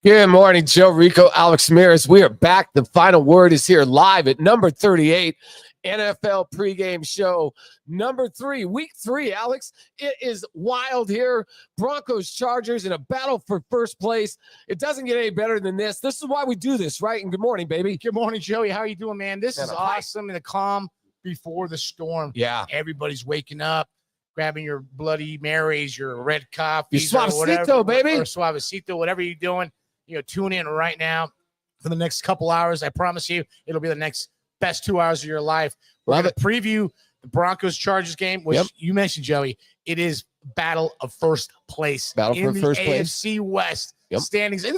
Good morning, Joe Rico, Alex Mears. We are back. The final word is here live at number 38, NFL pregame show number 3, week 3, Alex. It is wild here. Broncos, Chargers in a battle for first place. It doesn't get any better than this. This is why we do this, right? And good morning, baby. Good morning, Joey. How are you doing, man? This is awesome. And the calm before the storm. Yeah. Everybody's waking up, grabbing your Bloody Marys, your red coffee, Suavecito, baby. Or Suavecito, whatever you're doing. Tune in right now for the next couple hours. I promise you, it'll be the next best 2 hours of your life. We're going to preview the Broncos-Chargers game, which you mentioned, Joey. It is battle of first place. Battle for first place. AFC West standings. And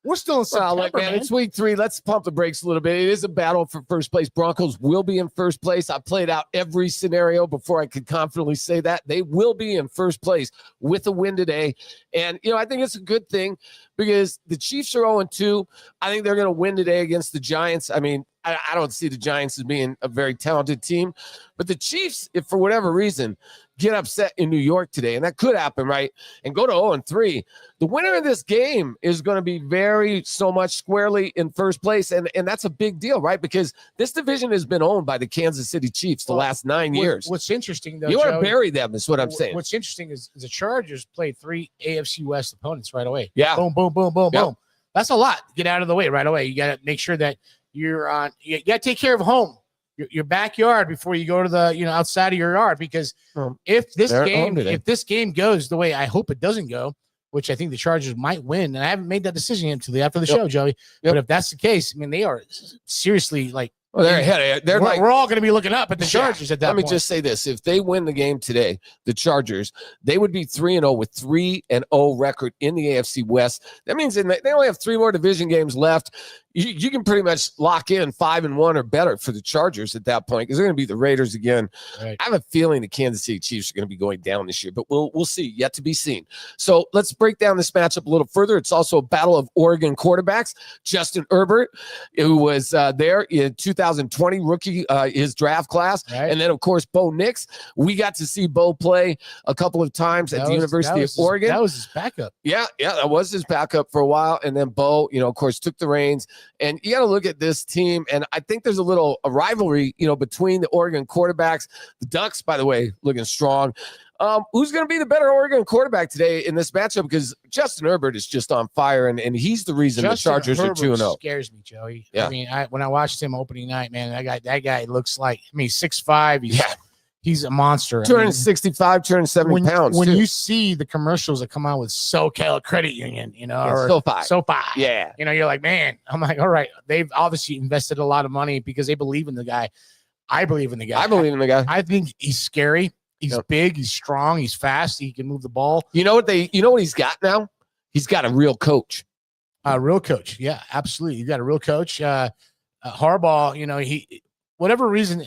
we're still in September, man. It's week 3. Let's pump the brakes a little bit. It is a battle for first place. Broncos will be in first place. I played out every scenario before I could confidently say that. They will be in first place with a win today. And, I think it's a good thing because the Chiefs are 0-2. I think they're going to win today against the Giants. I mean, I don't see the Giants as being a very talented team. But the Chiefs, if for whatever reason, get upset in New York today, and that could happen, right, and go to 0-3, the winner of this game is going to be very so much squarely in first place, and that's a big deal, right, because this division has been owned by the Kansas City Chiefs the last 9 years. What's interesting, though, you want to bury them is what I'm saying. What's interesting is the Chargers played 3 AFC West opponents right away. Yeah. Boom, boom, boom, boom, boom. That's a lot. Get out of the way right away. You got to make sure that you're on. You got to take care of home. Your backyard before you go to the outside of your yard, because if this game goes the way I hope it doesn't go, which I think the Chargers might win, and I haven't made that decision until after the show, Joey. But if that's the case, I mean, they are seriously like. Well, they're ahead. We're all going to be looking up at the Chargers at that point. Let me just say this. If they win the game today, the Chargers, they would be 3-0 with 3-0 record in the AFC West. That means they only have 3 more division games left. You can pretty much lock in 5-1 or better for the Chargers at that point, because they're going to be the Raiders again. Right. I have a feeling the Kansas City Chiefs are going to be going down this year, but we'll see. Yet to be seen. So let's break down this matchup a little further. It's also a battle of Oregon quarterbacks. Justin Herbert, who was there in 2020 rookie, his draft class, and then of course Bo Nix. We got to see Bo play a couple of times at the University of Oregon. That was his backup. Yeah, that was his backup for a while, and then Bo, of course, took the reins. And you got to look at this team, and I think there's a rivalry, between the Oregon quarterbacks. The Ducks, by the way, looking strong. Who's going to be the better Oregon quarterback today in this matchup? Because Justin Herbert is just on fire, and he's the reason the Chargers are 2-0. Scares me, Joey. Yeah. I mean, when I watched him opening night, man, that guy looks like 6'5". He's a monster. 265, 270 pounds. When you see the commercials that come out with SoCal Credit Union, or SoFi. Yeah. You're like, man, I'm like, all right. They've obviously invested a lot of money because they believe in the guy. I believe in the guy. I believe in the guy. I think he's scary. He's big. He's strong. He's fast. He can move the ball. You know what he's got now? He's got a real coach. A real coach. Yeah, absolutely. You got a real coach. Harbaugh, he, whatever reason,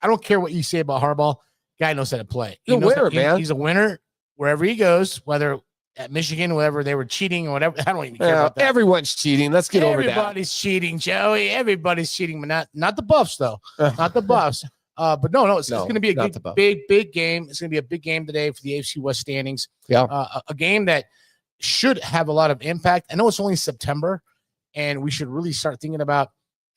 I don't care what you say about Harbaugh. Guy knows how to play. He's a winner, man. He's a winner wherever he goes, whether at Michigan, whether they were cheating or whatever. I don't even care about that. Everyone's cheating. Let's get over that. Everybody's cheating, Joey. Everybody's cheating, but not the Buffs, though. Not the Buffs. But no, it's going to be a big game. It's going to be a big game today for the AFC West standings. Yeah, a game that should have a lot of impact. I know it's only September, and we should really start thinking about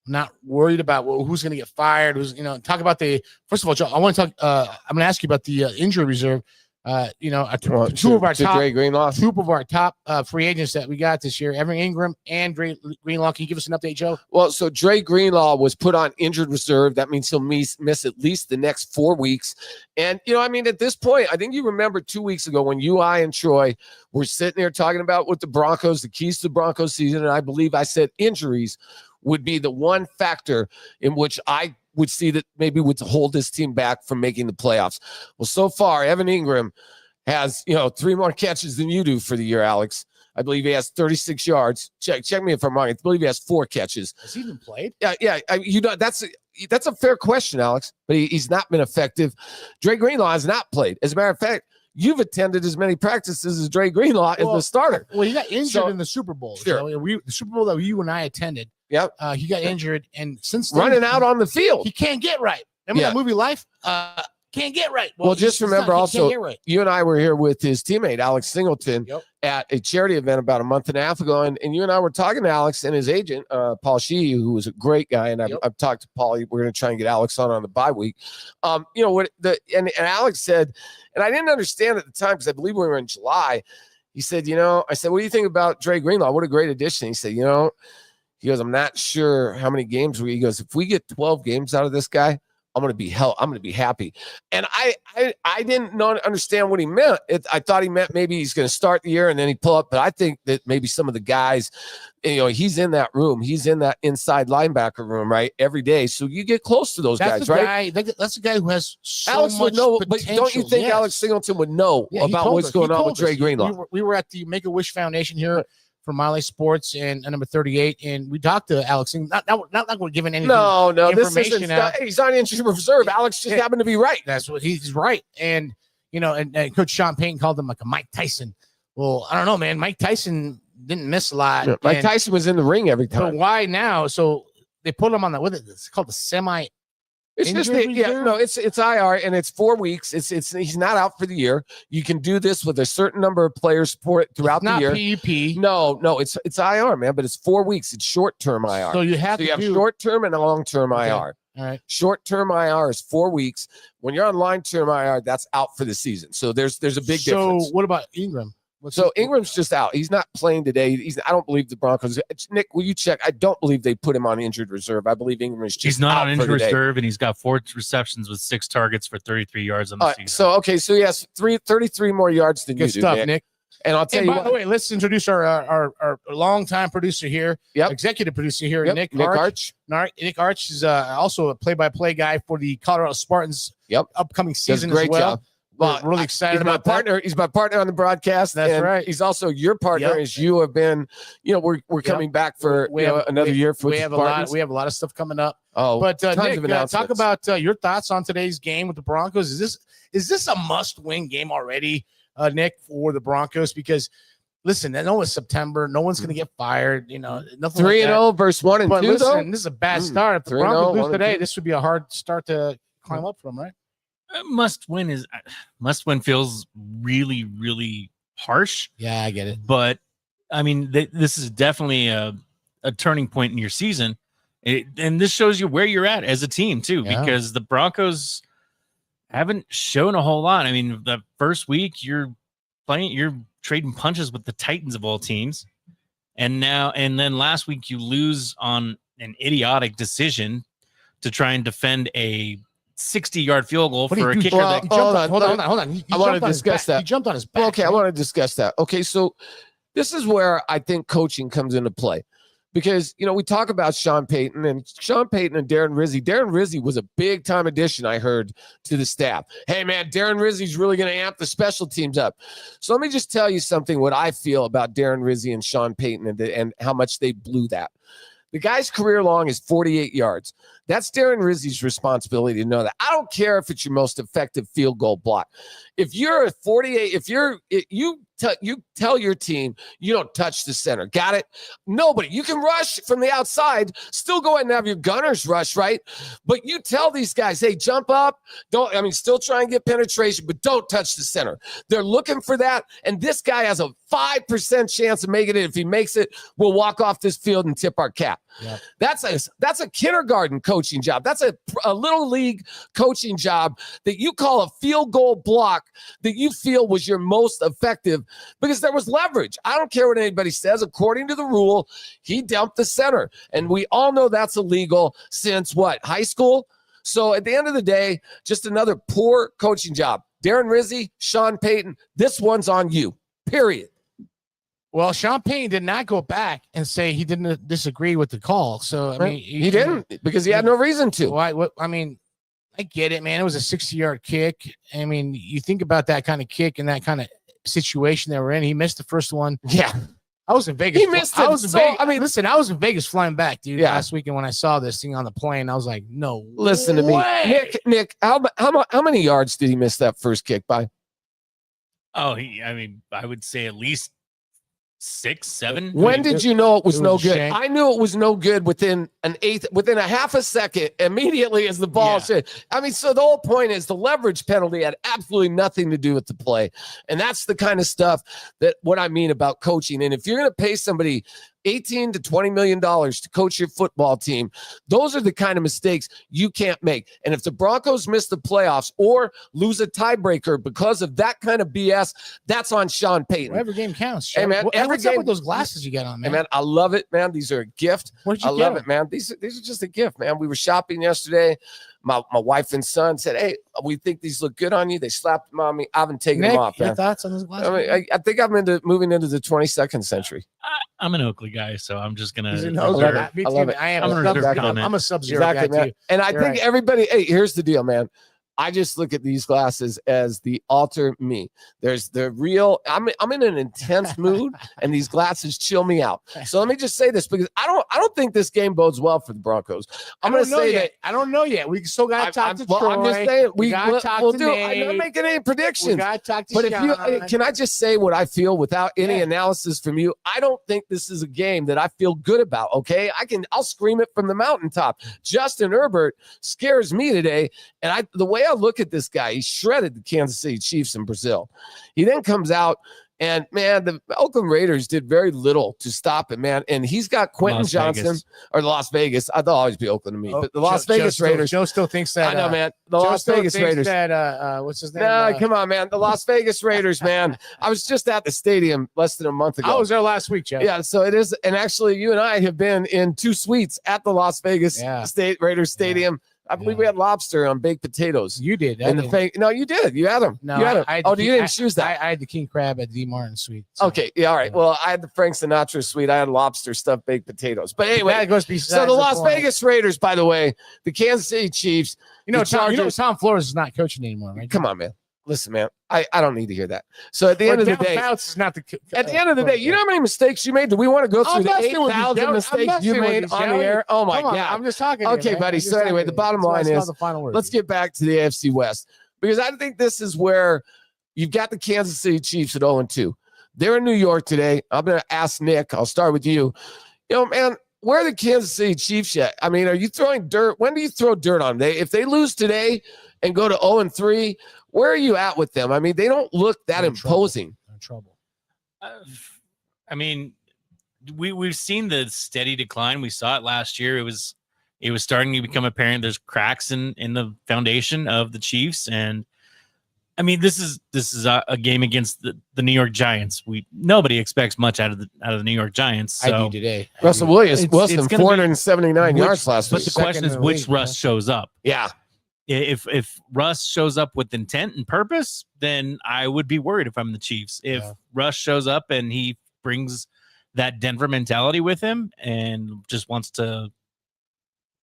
not worried about who's going to get fired. Talk about first of all, Joe, I want to talk. I'm going to ask you about the injury reserve. Two of our top free agents that we got this year, Evan Ingram and Dre Greenlaw. Can you give us an update, Joe? Well, so Dre Greenlaw was put on injured reserve. That means he'll miss at least the next 4 weeks. And, at this point, I think you remember 2 weeks ago when you, I, and Troy were sitting there talking about with the Broncos, the keys to the Broncos season. And I believe I said injuries would be the one factor in which I would see that maybe would hold this team back from making the playoffs. Well, so far, Evan Ingram has, 3 more catches than you do for the year, Alex. I believe he has 36 yards. Check me if I'm wrong. I believe he has 4 catches. Has he even played? Yeah. That's a fair question, Alex, but he's not been effective. Dre Greenlaw has not played. As a matter of fact, you've attended as many practices as Dre Greenlaw as the starter. Well, he got injured in the Super Bowl. Sure. The Super Bowl that you and I attended. Yep. He got injured, and since then, running out on the field, he can't get right. Remember that movie Life? can't get right. Well, just remember also, you and I were here with his teammate, Alex Singleton, at a charity event about a month and a half ago. And you and I were talking to Alex and his agent, Paul Sheehy, who was a great guy. And I've talked to Paul. We're going to try and get Alex on the bye week. You know, and Alex said, and I didn't understand at the time because I believe we were in July. He said, you know, I said, what do you think about Dre Greenlaw? What a great addition. He said, you know, he goes, I'm not sure how many games he goes, if we get 12 games out of this guy, I'm going to be happy. And I didn't understand what he meant. I thought he meant maybe he's going to start the year and then he pull up. But I think that maybe some of the guys, you know, he's in that room. He's in that inside linebacker room, right? Every day. So you get close to those guys, right? That's a guy who has so Alex much would know, potential. but don't you think Alex Singleton would know about what's going on with Dre Greenlaw? We were at the Make-A-Wish Foundation here for Miley Sports and number 38, and we talked to Alex. Not we're giving any information out. He's on injured reserve. Alex just happened to be right. That's what he's right. And you know, and Coach Shawn Payton called him like a Mike Tyson. Well, I don't know, man. Mike Tyson didn't miss a lot. Yeah, Mike Tyson was in the ring every time. So why now? So they put him on it's called the semi. It's just it's IR and it's 4 weeks. It's he's not out for the year. You can do this with a certain number of players throughout the year. PEP. No, it's IR, man, but it's 4 weeks. It's short-term IR. So you have short-term and long-term IR. All right. Short-term IR is 4 weeks. When you're on long-term IR, that's out for the season. So there's a big difference. So what about Ingram? Ingram's just out. He's not playing today. I don't believe the Broncos. Nick, will you check? I don't believe they put him on injured reserve. I believe Ingram is just he's not out on injured reserve, and he's got 4 receptions with 6 targets for 33 yards on the season. So he has 33 more yards than Good you stuff, do, Nick. And I'll tell you by the way, let's introduce our longtime producer here, executive producer here, Nick Arch. Nick Arch is also a play-by-play guy for the Colorado Spartans upcoming season as well. Job. Well, really excited about my partner. He's my partner on the broadcast. That's right. He's also your partner, as you have been. You know, we're coming back for another year for we have a lot of stuff coming up. Oh, but Nick, talk about your thoughts on today's game with the Broncos. Is this a must-win game already, Nick, for the Broncos? Because listen, I know it's September. No one's going to get fired. You know, nothing. 3-0 versus 1-2. But listen, this is a bad start. If the Broncos lose today, this would be a hard start to climb up from, right? Must win feels really, really harsh. Yeah, I get it. But I mean, this is definitely a turning point in your season. And this shows you where you're at as a team too, because the Broncos haven't shown a whole lot. I mean, the first week you're trading punches with the Titans of all teams. And then last week you lose on an idiotic decision to try and defend a 60-yard field goal for a kicker. Hold on. I want to discuss that. He jumped on his back. Okay, I want to discuss that. Okay, so this is where I think coaching comes into play. Because, you know, we talk about Sean Payton and Darren Rizzi. Darren Rizzi was a big-time addition, I heard, to the staff. Hey, man, Darren Rizzi's really going to amp the special teams up. So let me just tell you something, what I feel about Darren Rizzi and Sean Payton and how much they blew that. The guy's career long is 48 yards. That's Darren Rizzi's responsibility to know that. I don't care if it's your most effective field goal block. If you're a 48, you tell your team you don't touch the center. Got it? Nobody. You can rush from the outside, still go ahead and have your gunners rush, right? But you tell these guys, hey, jump up. Still try and get penetration, but don't touch the center. They're looking for that, and this guy has a 5% chance of making it. If he makes it, we'll walk off this field and tip our cap. Yep. That's a kindergarten coaching job. That's a little league coaching job that you call a field goal block that you feel was your most effective because there was leverage. I don't care what anybody says. According to the rule, he dumped the center. And we all know that's illegal since what? High school? So at the end of the day, just another poor coaching job. Darren Rizzi, Sean Payton, this one's on you, period. Well, Sean Payton did not go back and say he didn't disagree with the call. So, I mean, he didn't because he had no reason to. I get it, man. It was a 60-yard kick. I mean, you think about that kind of kick and that kind of situation that we're in. He missed the first one. Yeah. I was in Vegas. He missed it. Listen, I was in Vegas flying back, dude, last weekend when I saw this thing on the plane. I was like, no. Listen to me. Nick, how many yards did he miss that first kick by? Oh, I would say at least 6, 7. When did you know it was no good? shank. I knew it was no good within within a half a second, immediately as the ball hit. I mean, so the whole point is the leverage penalty had absolutely nothing to do with the play. And that's the kind of stuff that what I mean about coaching. And if you're going to pay somebody $18 to $20 million to coach your football team, those are the kind of mistakes you can't make. And if the Broncos miss the playoffs or lose a tiebreaker because of that kind of BS, that's on Sean Payton. Well, every game counts. Hey, man, what's up with those glasses you got on, man? Hey, man, I love it, man. These are a gift. Where'd you I get love them? it, man. These are just a gift, man. We were shopping yesterday. My wife and son said, "Hey, we think these look good on you." They slapped them on me. I haven't taken Nick, them off, your man. thoughts on those glasses? I mean, I think I'm moving into the 22nd century. I'm an Oakley guy, so I'm just gonna. He's an I love Oakley it. guy. Me I too. love it. I am. I'm a gonna Sub-Zero. reserve comment. I'm a Sub-Zero guy man. too. And I You're think right. everybody, hey, here's the deal, man. I just look at these glasses as the alter me. There's the real, I'm in an intense mood, and these glasses chill me out. So let me just say this, because I don't think this game bodes well for the Broncos. I'm going to say that I don't know yet. We still got to talk to Troy. I'm just saying We gotta talk we'll to do. Nate. I'm not making any We predictions. got to talk to But if you Shawn. can I just say what I feel without any Yeah. analysis from you? I don't think this is a game that I feel good about. Okay, I'll scream it from the mountaintop. Justin Herbert scares me today, and the way I look at this guy, he shredded the Kansas City Chiefs in Brazil. He then comes out. And man, the Oakland Raiders did very little to stop him, man. And he's got Quentin Las Johnson Vegas. or the Las Vegas. I thought always be Oakland to me, but the Las Joe Vegas still- Raiders. Joe still thinks that. I know, man. The Joe Las still Vegas thinks Raiders. That come Come on, man. The Las Vegas Raiders, man. I was just at the stadium less than a month ago. I was there last week, Joe. Yeah, so it is. And actually, you and I have been in 2 suites at the Las Vegas Yeah. Raiders Stadium. I believe we had lobster on baked potatoes. You did. And no, you did. You had them. No, you had them. I had Oh, the you king- didn't choose that. I had the king crab at the Martin suite. so- Okay, yeah, all right. Yeah. Well, I had the Frank Sinatra suite. I had lobster stuffed baked potatoes. But anyway, That goes so besides the Las point. Vegas Raiders, by the way, the Kansas City Chiefs. You know, the Chargers- Tom Flores is not coaching anymore, right? Come on, man. Listen, man. I don't need to hear that. So at the end of the day, Fouts is not the. at the end of the day, you know how many mistakes you made? Do we want to go I'm through the messing with you, 8,000 Joey. I'm mistakes messing you with made you, on the Joey. air? Oh my Come on, God. I'm just talking. to you, Okay, man. buddy. I'm just So anyway, talking the to you. bottom That's why line it's not is, the final word. let's get back to the AFC West, because I think this is where you've got the Kansas City Chiefs at 0-2. They're in New York today. I'm going to ask Nick. I'll start with you. You know, man, where are the Kansas City Chiefs yet? I mean, are you throwing dirt? When do you throw dirt on them? If they lose today and go to 0-3, where are you at with them? I mean, they don't look that They're in trouble. imposing. They're in trouble. I mean, we've seen the steady decline. We saw it last year. It was starting to become apparent. There's cracks in the foundation of the Chiefs, and I mean, this is a game against the New York Giants. Nobody expects much out of the New York Giants. So I do today. Russell I do. Wilson, it's gonna be 479 yards last but week. the question is Second in the which league, Russ man. shows up. Yeah. If Russ shows up with intent and purpose, then I would be worried if I'm the Chiefs. If Russ shows up and he brings that Denver mentality with him and just wants to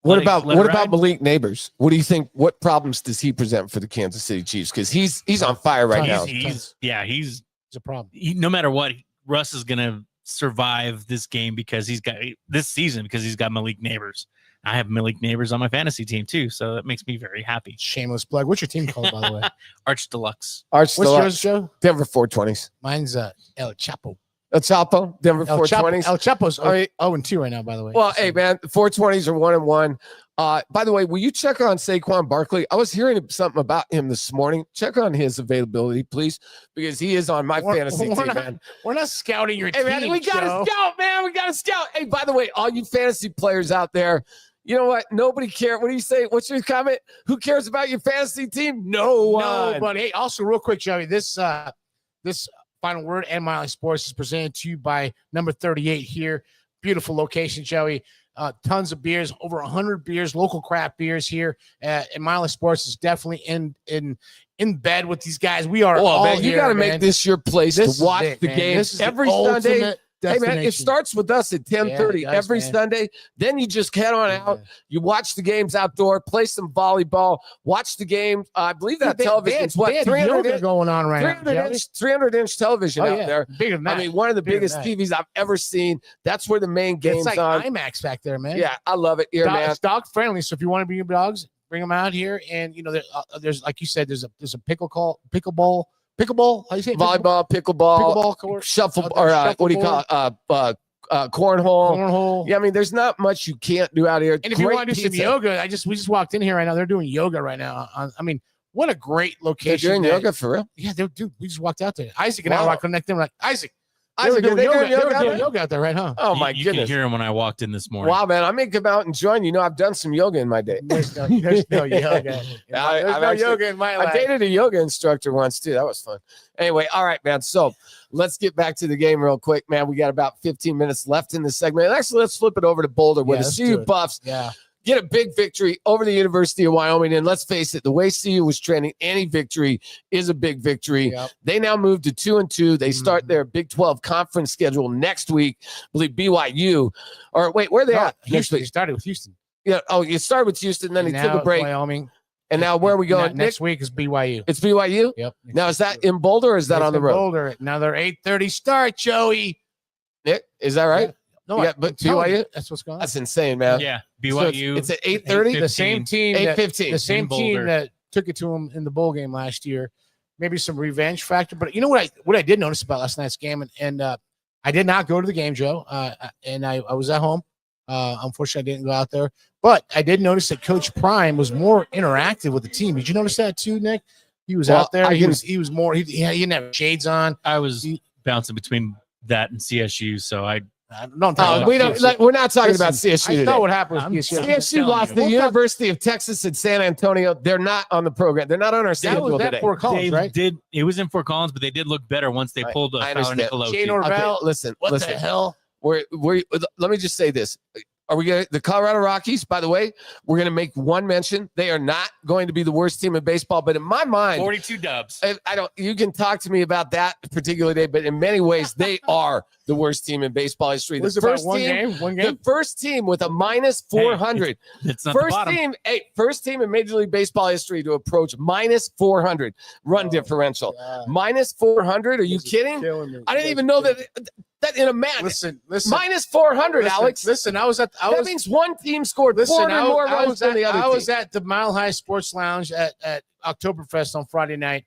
What let about it ride. Malik Neighbors? What do you think? What problems does he present for the Kansas City Chiefs? Because he's on fire right now. He's It's a problem. no matter what, Russ is gonna survive this game because he's got Malik Neighbors. I have Malik Neighbors on my fantasy team too, so that makes me very happy. Shameless plug. What's your team called, by the way? Arch Deluxe. Arch What's Deluxe, yours, Joe? Denver 420s. Mine's El Chapo. El Chapo, Denver El Chapo. 420s. El Chapo's All right. 0-2 right now, by the way. Well, hey man, the 420s are 1-1. By the way, will you check on Saquon Barkley? I was hearing something about him this morning. Check on his availability, please, because he is on my fantasy team, man. We're not scouting your Hey team. man, we got Joe. to scout, man. We got to scout. Hey, by the way, all you fantasy players out there, you know what? Nobody cares. What do you say? What's your comment? Who cares about your fantasy team? No one. No, but hey, also real quick, Joey, this final word and Miley Sports is presented to you by number 38 here. Beautiful location, Joey. Tons of beers, over 100 beers, local craft beers here. And Miley Sports is definitely in bed with these guys. We are all man, you here, got to man. make this your place This to watch is it, the man. game This is every the Sunday. ultimate Hey man, it destination. starts with us at 10:30 Yeah, it does, every man. Sunday. Then you just head on out. You watch the games outdoor, play some volleyball, watch the game. I believe that television's what, 300 inch, going on right now. 300-inch television Oh, out yeah. there. Bigger than that. I mean, one of the Bigger biggest than that. TVs I've ever seen. That's where the main game's It's like on. IMAX back there, man. Yeah, I love it here, man. It's dog friendly. So if you want to bring your dogs, bring them out here. And you know, there's like you said, there's a pickleball Pickleball? How you say it? Volleyball, pickleball, Pickleball court? shuffle, or what do you call it? Cornhole. Cornhole. Yeah, I mean, there's not much you can't do out here. And if you want to do some yoga, we just walked in here right now. They're doing yoga right now. I mean, what a great location. They're doing yoga for real? Yeah, dude, we just walked out there. Isaac and I were connecting. We're like, Isaac, they were doing yoga out there, right? Huh? Oh my you goodness! You can hear him when I walked in this morning. Wow, man, I may come out and join. You know, I've done some yoga in my day. There's no yoga. Yoga in my life. I dated a yoga instructor once too. That was fun. Anyway, all right, man. So let's get back to the game real quick, man. We got about 15 minutes left in the segment. Actually, let's flip it over to Boulder, where the CU Buffs get a big victory over the University of Wyoming. And let's face it, the way CU was trending, any victory is a big victory. Yep. They now move to 2-2. They start their Big 12 conference schedule next week. I believe BYU. Or wait, where are they at? Houston. You started with Houston. Yeah. Oh, you started with Houston, then he took a break. Wyoming. And now where are we going? Next week is BYU. It's BYU? Yep. Now, is that in Boulder or is that on the road? Boulder. Now they're 8:30 start, Joey. Nick, is that right? Yeah. No, but BYU? That's what's going on. That's insane, man. Yeah, So BYU. it's at 8:30? The same team. 8:15. The same team that took it to them in the bowl game last year. Maybe some revenge factor. But you know what I did notice about last night's game, and I did not go to the game, Joe. And I was at home. Unfortunately, I didn't go out there. But I did notice that Coach Prime was more interactive with the team. Did you notice that too, Nick? He was out there. He was more. He didn't have shades on. I was bouncing between that and CSU, so I don't. We're not talking about CSU. I know what happened with CSU. CSU lost the University of Texas at San Antonio. They're not on the program. They're not on our schedule today. Fort Collins, right? It was in Fort Collins, but they did look better once they pulled a Nicolosi. Jay Norvell. Listen. What the hell? Let me just say this. Are we going to the Colorado Rockies? By the way, we're going to make one mention. They are not going to be the worst team in baseball, but in my mind, 42 dubs. I don't. You can talk to me about that particular day, but in many ways, they are the worst team in baseball history. The first team, the first team with a minus 400. It's not first the bottom. team. First team in Major League Baseball history to approach minus 400 run differential. God. Minus 400. Are you kidding? I didn't even know that in a match. Listen. Minus 400, Alex. Listen, that means one team scored 400 more runs than the other. I was at the Mile High Sports Lounge at Oktoberfest on Friday night,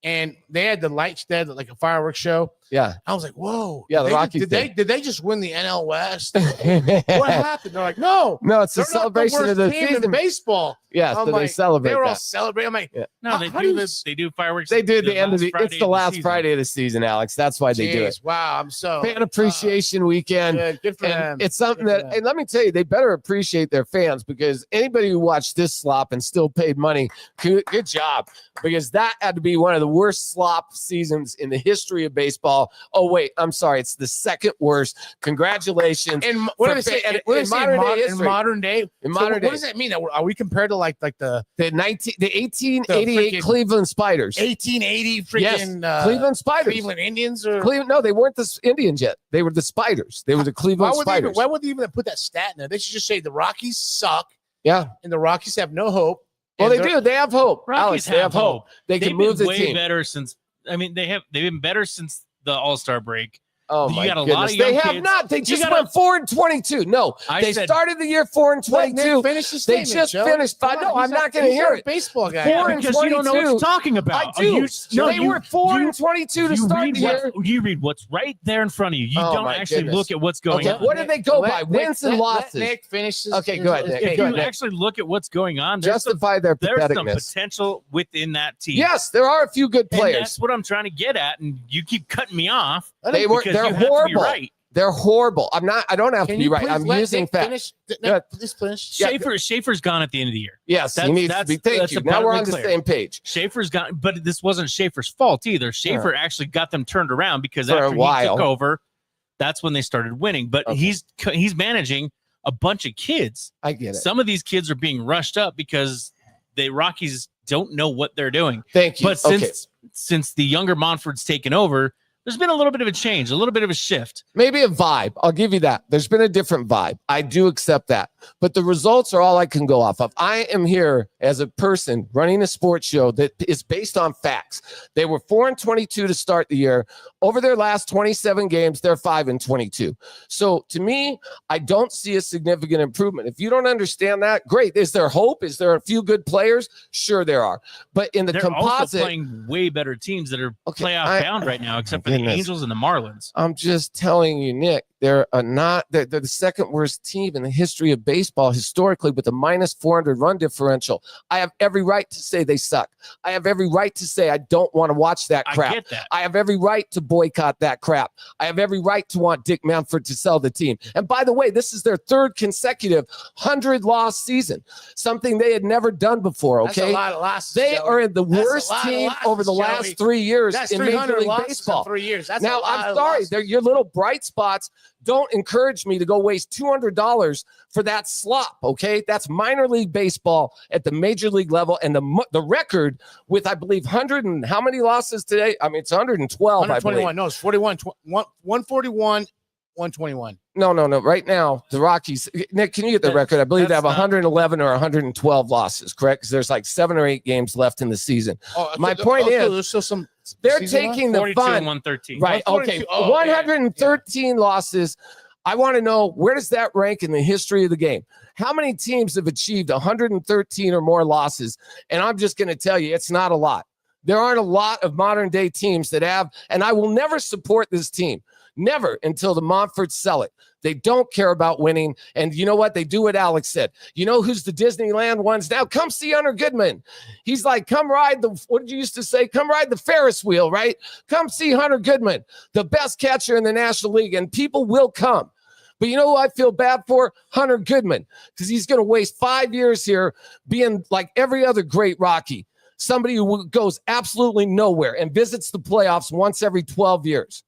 and they had the lights there, like a fireworks show. Yeah. I was like, whoa. Yeah, the Rockies did they just win the NL West? What happened? They're like, no, it's a celebration of the season in baseball. Yeah, so they celebrate. They were all celebrating. I'm like, no, they do this. They do fireworks. They do the end of the. It's the last Friday of the season, Alex. That's why they do it. Wow, I'm so fan appreciation weekend. Good for them. It's something that, and let me tell you, they better appreciate their fans, because anybody who watched this slop and still paid money, good job, because that had to be one of the worst slop seasons in the history of baseball. Oh wait, I'm sorry, it's the second worst. Congratulations. And what do they say? In modern day, what does that mean? Are we compared to like the 1888 Cleveland Spiders? 1880 freaking Cleveland Spiders. Cleveland Indians or Cleveland? No, they weren't the Indians yet. They were the Spiders. They were the Cleveland Spiders. Why would they even put that stat in there? They should just say the Rockies suck. Yeah, and the Rockies have no hope. Well, they do. They have hope. Rockies Alex, have hope. They can move the team. Better since. I mean, they've been better since the All-Star break. Oh my goodness. They have not. They just went 4-22. No, they started the year 4-22. They just finished. No, I'm not going to hear it. Baseball guy. 4-22. Because you don't know what you're talking about. I do. They were 4-22 to start the year. You read what's right there in front of you. You don't actually look at what's going on. What did they go by? Wins and losses. Nick finishes. Okay, go ahead, Nick. If you actually look at what's going on, justify their patheticness. There's some potential within that team. Yes, there are a few good players. And that's what I'm trying to get at, and you keep cutting me off. They're horrible. They're horrible. I don't have to be right. I'm using facts. Please finish. Schaefer's gone at the end of the year. Yes, he needs to be. Thank you. Now we're on the same page. Schaefer's gone, but this wasn't Schaefer's fault either. Schaefer actually got them turned around, because after he took over, that's when they started winning. But he's managing a bunch of kids. I get it. Some of these kids are being rushed up because the Rockies don't know what they're doing. Thank you. But since the younger Monford's taken over, there's been a little bit of a change, a little bit of a shift. Maybe a vibe. I'll give you that. There's been a different vibe. I do accept that. but the results are all I can go off of. I am here as a person running a sports show that is based on facts. They were 4-22 to start the year. Over their last 27 games, they're 5-22. So to me, I don't see a significant improvement. If you don't understand that, great. Is there hope? Is there a few good players? Sure, there are. But in the They're composite, also playing way better teams that are playoff bound right now, except for the Angels and the Marlins. I'm just telling you, Nick, they're the second worst team in the history of baseball historically with a minus 400 run differential. I have every right to say they suck. I have every right to say I don't want to watch that crap. I get that. I have every right to boycott that crap. I have every right to want Dick Manfred to sell the team. And by the way, this is their third consecutive 100-loss season, something they had never done before, okay? That's a lot of losses, they Joey. are the worst team over the last 3 years in Major League Baseball. 3 years. That's now, I'm sorry, they're your little bright spots. Don't encourage me to go waste $200 for that slop, okay? That's minor league baseball at the major league level, and the record with, I believe, 100 and how many losses today? I mean, it's 112, 121. I believe. No, it's 41, 141, 121. No. Right now, the Rockies, Nick, can you get the record? I believe they have 111 or 112 losses, correct? Because there's like 7 or 8 games left in the season. My point is, there's still some. They're taking the 42 fun. and 113. Right. Okay. 113 losses. I want to know, where does that rank in the history of the game? How many teams have achieved 113 or more losses? And I'm just going to tell you, it's not a lot. There aren't a lot of modern day teams that have, and I will never support this team. Never until the Montforts sell it. They don't care about winning. And you know what? They do what Alex said. You know who's the Disneyland ones now? Come see Hunter Goodman. He's like, come ride what did you used to say? Come ride the Ferris wheel, right? Come see Hunter Goodman, the best catcher in the National League, and people will come. But you know who I feel bad for? Hunter Goodman, because he's going to waste 5 years here being like every other great Rocky, somebody who goes absolutely nowhere and visits the playoffs once every 12 years.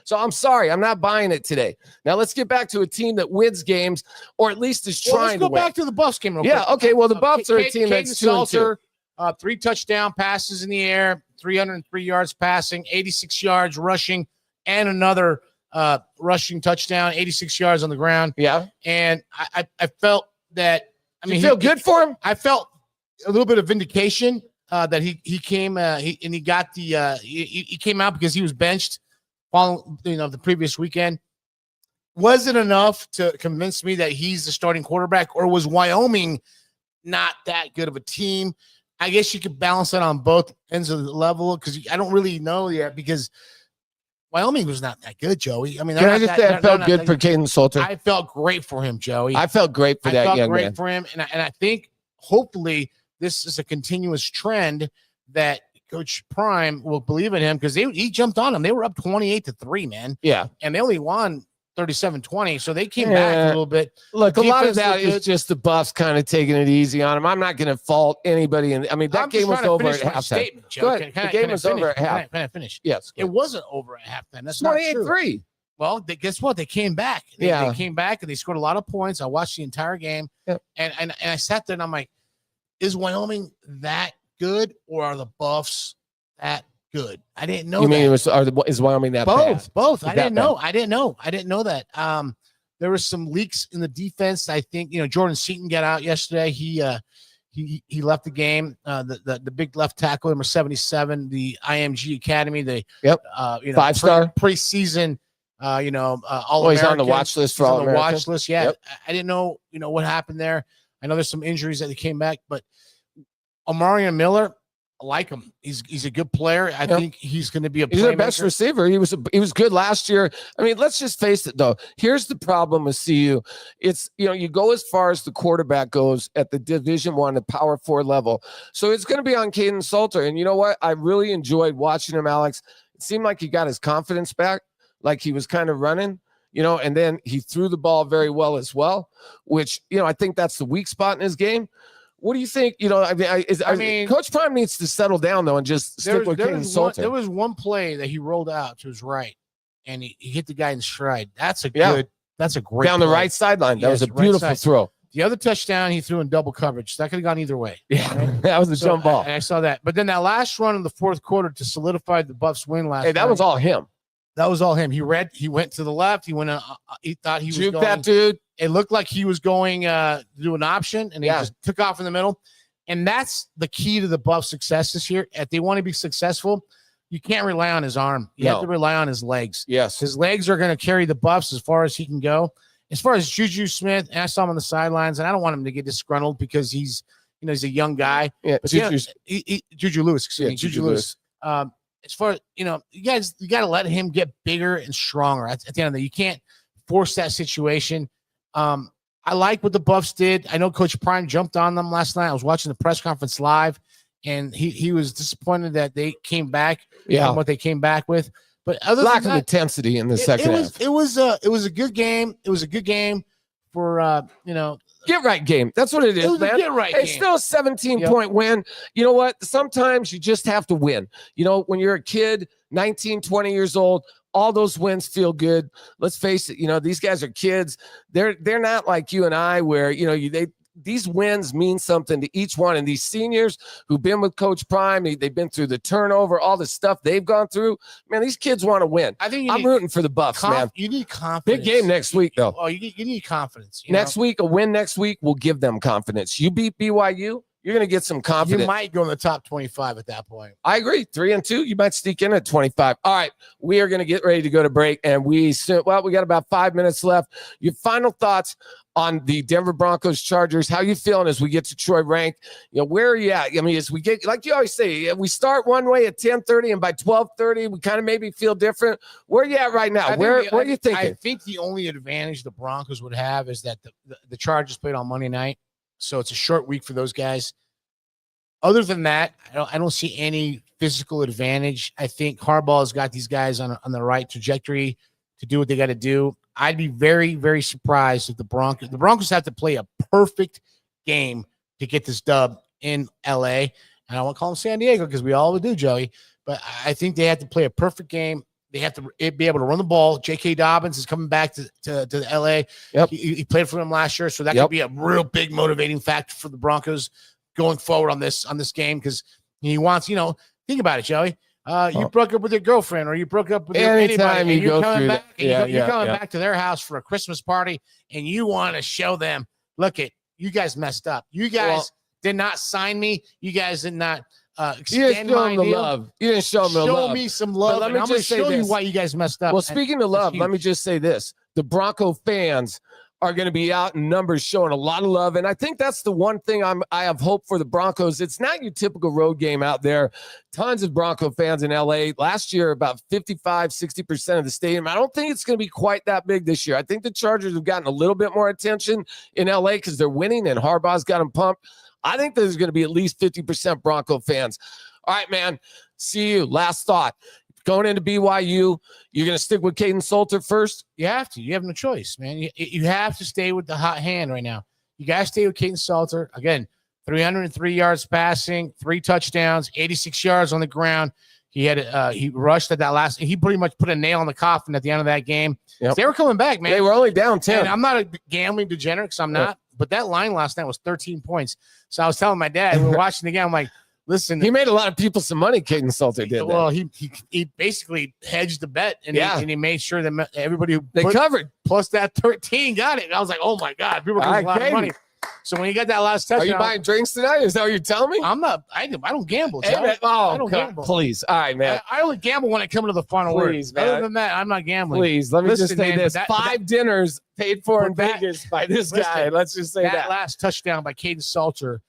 So I'm sorry, I'm not buying it today. Now let's get back to a team that wins games, or at least is trying to win. Let's go back to the Buffs game real quick. Yeah, okay. Well, the Buffs are a team that's 2-2. 3 touchdown passes in the air, 303 yards passing, 86 yards rushing, and another rushing touchdown, 86 yards on the ground. Yeah. And I felt that, you feel good for him? I felt a little bit of vindication that he came he got the he came out because he was benched following the previous weekend. Was it enough to convince me that he's the starting quarterback, or was Wyoming not that good of a team? I guess you could balance it on both ends of the level, because I don't really know yet, because Wyoming was not that good, Joey. I mean, can I just say I felt good for Caden Salter? I felt great for him, Joey. I felt great for that young man. I felt great for him, and I think hopefully this is a continuous trend that Coach Prime will believe in him, because he jumped on them. They were up 28-3, man. Yeah, and they only won 37-20, so they came back a little bit. Look, a lot of that is just the Buffs kind of taking it easy on him. I'm not going to fault anybody. I mean, that game was over at halftime. Go ahead. The game was over at half. Can I finish? Yes. It wasn't over at halftime. That's 28-3. Well, guess what? They came back. They came back, and they scored a lot of points. I watched the entire game, and I sat there, and I'm like, is Wyoming that good, or are the Buffs that good? I didn't know. You mean is Wyoming that bad? Both. I didn't know. I didn't know that. There were some leaks in the defense. I think Jordan Seaton got out yesterday. He left the game. The big left tackle, number 77, the IMG Academy. The 5-star preseason. All he's on the watch list for all American. Watch list. Yeah, I didn't know. What happened there. I know there's some injuries that they came back, but Omarion Miller, I like him. He's a good player. I think he's going to be a playmaker. He's their best receiver. He was good last year. I mean, let's just face it, though. Here's the problem with CU. It's, you go as far as the quarterback goes at the Division I, the Power 4 level. So it's going to be on Caden Salter. And you know what? I really enjoyed watching him, Alex. It seemed like he got his confidence back, like he was kind of running. And then he threw the ball very well as well, which, I think that's the weak spot in his game. What do you think? I mean, Coach Prime needs to settle down, though, and just stick with Caden Salter. There was one play that he rolled out to his right, and he hit the guy in stride. That's a great down the right sideline. That was a beautiful throw. The other touchdown he threw in double coverage. That could have gone either way. Yeah, right? That was a jump ball. And I saw that. But then that last run in the fourth quarter to solidify the Buffs win last night. That was all him. That was all him. He went to the left. He went. He thought he was going. That dude. It looked like he was going to do an option, and he Yeah. just took off in the middle. And that's the key to the Buffs' success this year. If they want to be successful, you can't rely on his arm. You have to rely on his legs. Yes. His legs are going to carry the Buffs as far as he can go. As far as Juju Smith, and I saw him on the sidelines, and I don't want him to get disgruntled because he's a young guy. Yeah, But Juju Lewis, excuse me, Juju Lewis. As far as you got to let him get bigger and stronger. At the end of the day, you can't force that situation. I like what the Buffs did. I know Coach Prime jumped on them last night. I was watching the press conference live, and he was disappointed that they came back. Yeah, what they came back with. But other lack than of that, intensity in the second half. It was a good game. It was a good game for get right game. That's what it is, it was man. a get right It's game. still a 17-point win. You know what? Sometimes you just have to win. When you're a kid, 19, 20 years old, all those wins feel good. Let's face it, these guys are kids. They're not like you and I where, these wins mean something to each one. And these seniors who've been with Coach Prime, they've been through the turnover, all the stuff they've gone through. Man, these kids want to win. I think I'm rooting for the Buffs, man. You need confidence. Big game next week, though. Oh, you need confidence. Next week, a win next week will give them confidence. You beat BYU, you're going to get some confidence. You might go in the top 25 at that point. I agree. 3-2, you might sneak in at 25. All right, we are going to get ready to go to break, and we got about 5 minutes left. Your final thoughts on the Denver Broncos Chargers. How you feeling as we get to Troy Renck? Where are you at? I mean, as we get, like you always say, we start one way at 10:30, and by 12:30, we kind of maybe feel different. Where are you at right now? Where are you thinking? I think the only advantage the Broncos would have is that the Chargers played on Monday night, so it's a short week for those guys. Other than that, I don't see any physical advantage. I think Harbaugh's got these guys on the right trajectory to do what they got to do. I'd be very, very surprised if the Broncos have to play a perfect game to get this dub in LA. And I don't want to call them San Diego because we all would do, Joey. But I think they have to play a perfect game. They have to be able to run the ball. J.K. Dobbins is coming back to L.A. Yep. He played for them last year, so that could be a real big motivating factor for the Broncos going forward on this game because he wants, think about it, Joey. You broke up with your girlfriend or you broke up with anybody, and you're coming back, you're coming back to their house for a Christmas party, and you want to show them, look, you guys messed up. You guys did not sign me. You guys did not extend my deal. Love. You didn't show them the love. Show me some love. Let me just show you why you guys messed up. Well, speaking of love, let me just say this. The Bronco fans are going to be out in numbers showing a lot of love. And I think that's the one thing I have hope for the Broncos. It's not your typical road game out there. Tons of Bronco fans in LA. Last year, about 55-60% of the stadium. I don't think it's going to be quite that big this year. I think the Chargers have gotten a little bit more attention in LA because they're winning and Harbaugh's got them pumped. I think there's going to be at least 50% Bronco fans. All right, man. See you. Last thought. Going into BYU, you're going to stick with Caden Salter first? You have to. You have no choice, man. You have to stay with the hot hand right now. You got to stay with Caden Salter. Again, 303 yards passing, 3 touchdowns, 86 yards on the ground. He rushed at that last. He pretty much put a nail in the coffin at the end of that game. Yep. They were coming back, man. They were only down 10. And I'm not a gambling degenerate because I'm not. But that line last night was 13 points. So I was telling my dad, we were watching the game. I'm like, listen, he made a lot of people some money. Caden Salter did. Well, he basically hedged the bet, and he made sure that everybody who covered plus that 13 got it. And I was like, oh my god, people are getting a lot of money. So when you got that last touchdown, are you buying drinks tonight? Is that what you're telling me? I'm not. I don't gamble. Hey, man, I don't gamble. Please, all right, man. I only gamble when I come to the final word. Man. Other than that, I'm not gambling. Please, let me just say this: 5 dinners paid for in Vegas by this guy. Let's just say that last touchdown by Caden Salter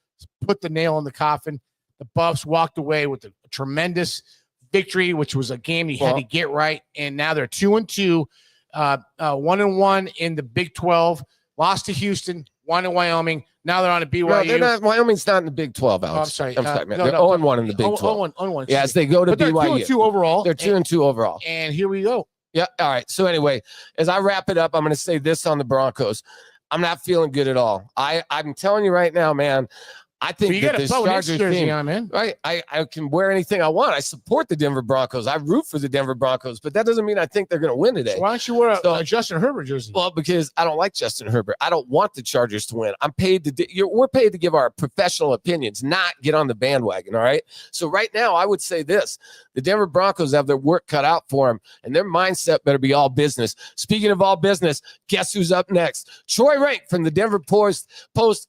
put the nail in the coffin. The Buffs walked away with a tremendous victory, which was a game you had to get right. And now they're 2-2, 1-1 in the Big 12. Lost to Houston, won to Wyoming. Now they're on a BYU. No, they're not. Wyoming's not in the Big 12, Alex. Oh, I'm sorry. Man. They're 0-1 in the Big 12. 0-1. Yeah, as they go to BYU. They're 2-2 overall. They're 2-2 overall. And here we go. Yeah. All right. So anyway, as I wrap it up, I'm going to say this on the Broncos. I'm not feeling good at all. I'm telling you right now, man. I think that this Chargers team, right? I can wear anything I want. I support the Denver Broncos. I root for the Denver Broncos, but that doesn't mean I think they're going to win today. So why don't you wear a Justin Herbert jersey? Well, because I don't like Justin Herbert. I don't want the Chargers to win. I'm paid to. We're paid to give our professional opinions, not get on the bandwagon. All right. So right now, I would say this: the Denver Broncos have their work cut out for them, and their mindset better be all business. Speaking of all business, guess who's up next? Troy Renck from the Denver Post.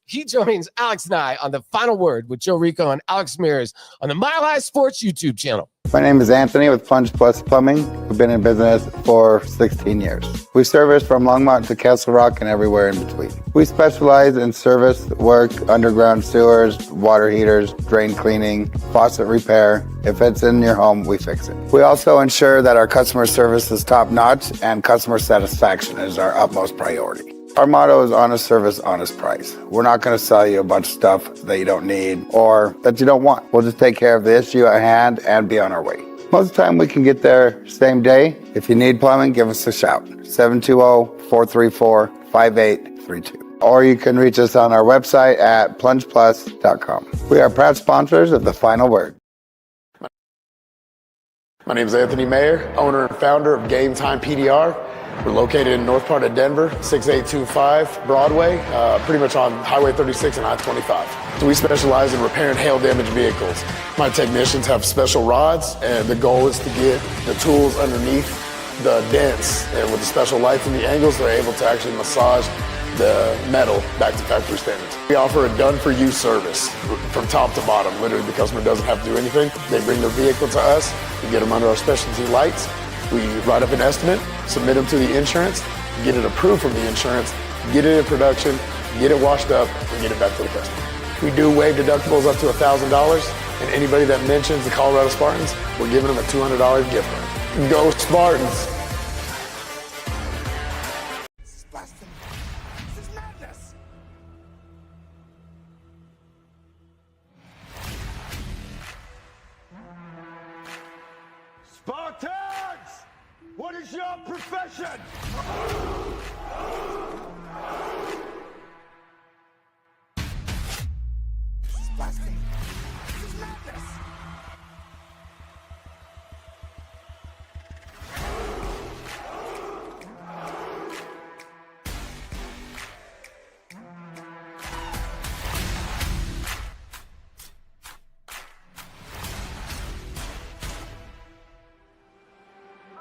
He joins Alex and I on The Final Word with Joe Rico and Alex Mears on the Mile High Sports YouTube channel. My name is Anthony with Plunge Plus Plumbing. We've been in business for 16 years. We service from Longmont to Castle Rock and everywhere in between. We specialize in service work, underground sewers, water heaters, drain cleaning, faucet repair. If it's in your home, we fix it. We also ensure that our customer service is top notch and customer satisfaction is our utmost priority. Our motto is honest service, honest price. We're not going to sell you a bunch of stuff that you don't need or that you don't want. We'll just take care of the issue at hand and be on our way. Most of the time we can get there same day. If you need plumbing, give us a shout. 720-434-5832. Or you can reach us on our website at plungeplus.com. We are proud sponsors of The Final Word. My name is Anthony Mayer, owner and founder of Game Time PDR. We're located in north part of Denver, 6825 Broadway, pretty much on Highway 36 and I-25. So we specialize in repairing hail-damaged vehicles. My technicians have special rods, and the goal is to get the tools underneath the dents. And with the special lights and the angles, they're able to actually massage the metal back to factory standards. We offer a done-for-you service from top to bottom. Literally, the customer doesn't have to do anything. They bring their vehicle to us. We get them under our specialty lights. We write up an estimate, submit them to the insurance, get it approved from the insurance, get it in production, get it washed up, and get it back to the customer. We do waive deductibles up to $1,000, and anybody that mentions the Colorado Spartans, we're giving them a $200 gift card. Go Spartans! Spartans! What is your profession? This is blasting. This is madness.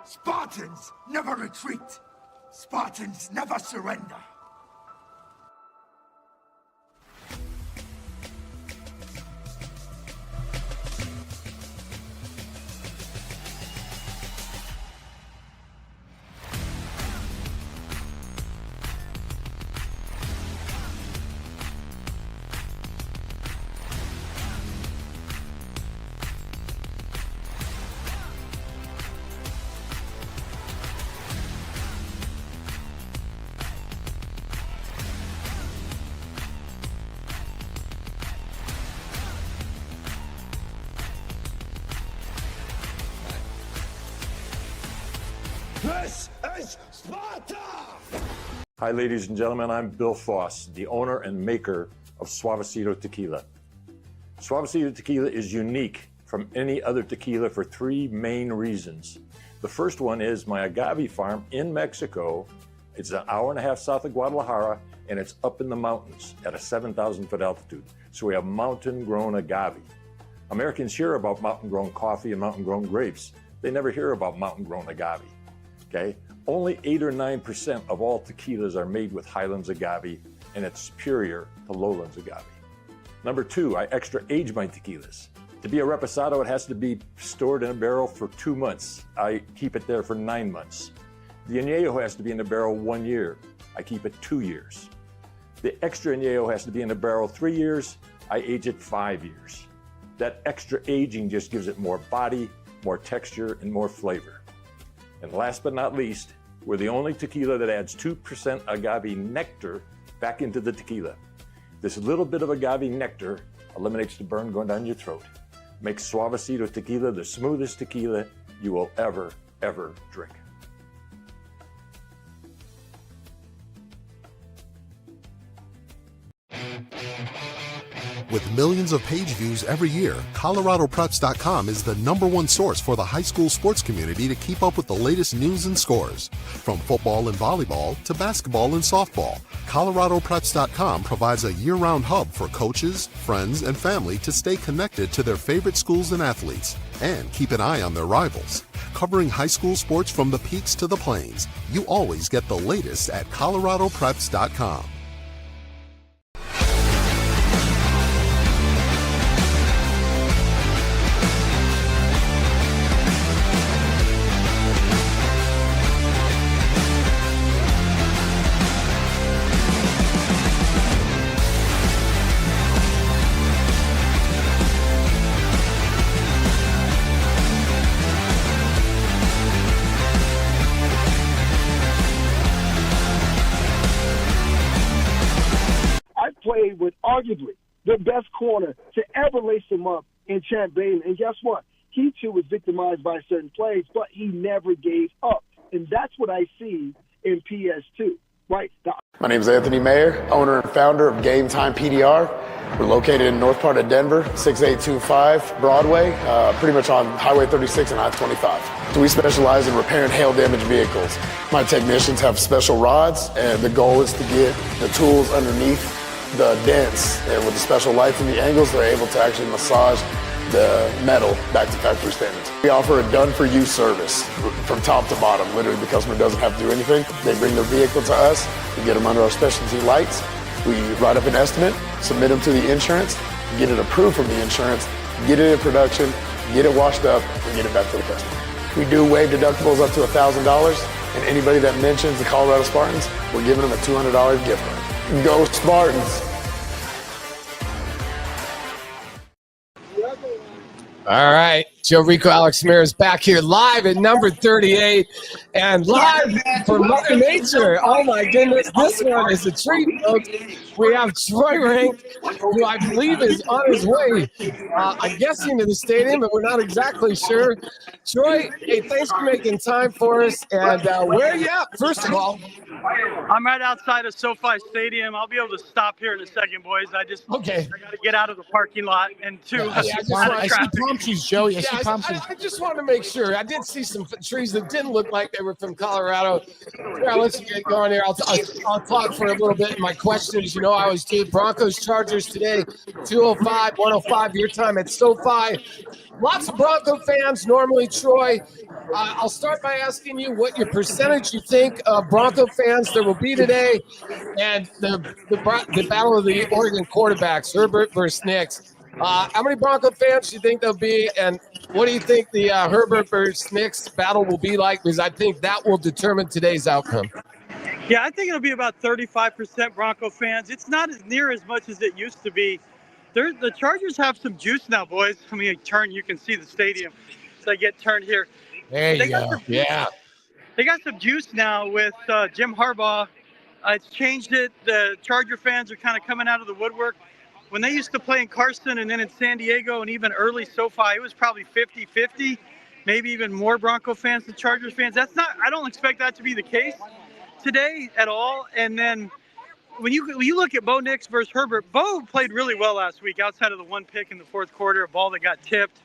Spartans never retreat. Spartans never surrender. This is Sparta! Hi, ladies and gentlemen. I'm Bill Foss, the owner and maker of Suavecito Tequila. Suavecito Tequila is unique from any other tequila for three main reasons. The first one is my agave farm in Mexico. It's an hour and a half south of Guadalajara, and it's up in the mountains at a 7,000 foot altitude. So we have mountain-grown agave. Americans hear about mountain-grown coffee and mountain-grown grapes. They never hear about mountain-grown agave. Okay, only 8 or 9% of all tequilas are made with Highlands agave, and it's superior to Lowlands agave. Number two, I extra age my tequilas. To be a reposado, it has to be stored in a barrel for 2 months. I keep it there for 9 months. The añejo has to be in the barrel 1 year. I keep it 2 years. The extra añejo has to be in the barrel 3 years. I age it 5 years. That extra aging just gives it more body, more texture, and more flavor. And last but not least, we're the only tequila that adds 2% agave nectar back into the tequila. This little bit of agave nectar eliminates the burn going down your throat. Makes Suavecito Tequila the smoothest tequila you will ever drink. With millions of page views every year, ColoradoPreps.com is the #1 source for the high school sports community to keep up with the latest news and scores. From football and volleyball to basketball and softball, ColoradoPreps.com provides a year-round hub for coaches, friends, and family to stay connected to their favorite schools and athletes. And keep an eye on their rivals. Covering high school sports from the peaks to the plains, you always get the latest at coloradopreps.com. Played with arguably the best corner to ever lace him up in Champ Bailey. And guess what? He too was victimized by certain plays, but he never gave up. And that's what I see in PS2, right? My name is Anthony Mayer, owner and founder of Game Time PDR. We're located in north part of Denver, 6825 Broadway, pretty much on Highway 36 and I-25. So we specialize in repairing hail damaged vehicles. My technicians have special rods, and the goal is to get the tools underneath the dents, and with the special lights and the angles, they're able to actually massage the metal back to factory standards. We offer a done-for-you service from top to bottom. Literally, the customer doesn't have to do anything. They bring their vehicle to us. We get them under our specialty lights. We write up an estimate, submit them to the insurance, get it approved from the insurance, get it in production, get it washed up, and get it back to the customer. We do waive deductibles up to $1,000, and anybody that mentions the Colorado Spartans, we're giving them a $200 gift card. Go Spartans. All right. Joe Rico Alex Ramirez back here live at number 38 and live for Mother Nature. Oh, my goodness. This one is a treat, folks. We have Troy Renck, who I believe is on his way, I'm guessing, to the stadium, but we're not exactly sure. Troy, hey, thanks for making time for us. And where are you at, first of all? I'm right outside of SoFi Stadium. I'll be able to stop here in a second, boys. I got to get out of the parking lot. And two, I see palm trees, Joey. I just wanted to make sure. I did see some trees that didn't look like they were from Colorado. Yeah, let's get going here. I'll talk for a little bit in my questions. You know, I always do Broncos Chargers today, 205, 105 your time at SoFi. Lots of Bronco fans normally, Troy. I'll start by asking you what your percentage you think of Bronco fans there will be today, and the battle of the Oregon quarterbacks, Herbert versus Nicks. How many Bronco fans do you think there'll be, and what do you think the Herbert versus Nicks battle will be like? Because I think that will determine today's outcome. Yeah, I think it'll be about 35% Bronco fans. It's not as near as much as it used to be. The Chargers have some juice now, boys. I mean, you can see the stadium. So I get turned here. There you go. Yeah. They got some juice now with Jim Harbaugh. It's changed it. The Charger fans are kind of coming out of the woodwork. When they used to play in Carson and then in San Diego and even early SoFi, it was probably 50-50, maybe even more Bronco fans than Chargers fans. I don't expect that to be the case today at all. And then when you look at Bo Nix versus Herbert, Bo played really well last week outside of the one pick in the fourth quarter, a ball that got tipped.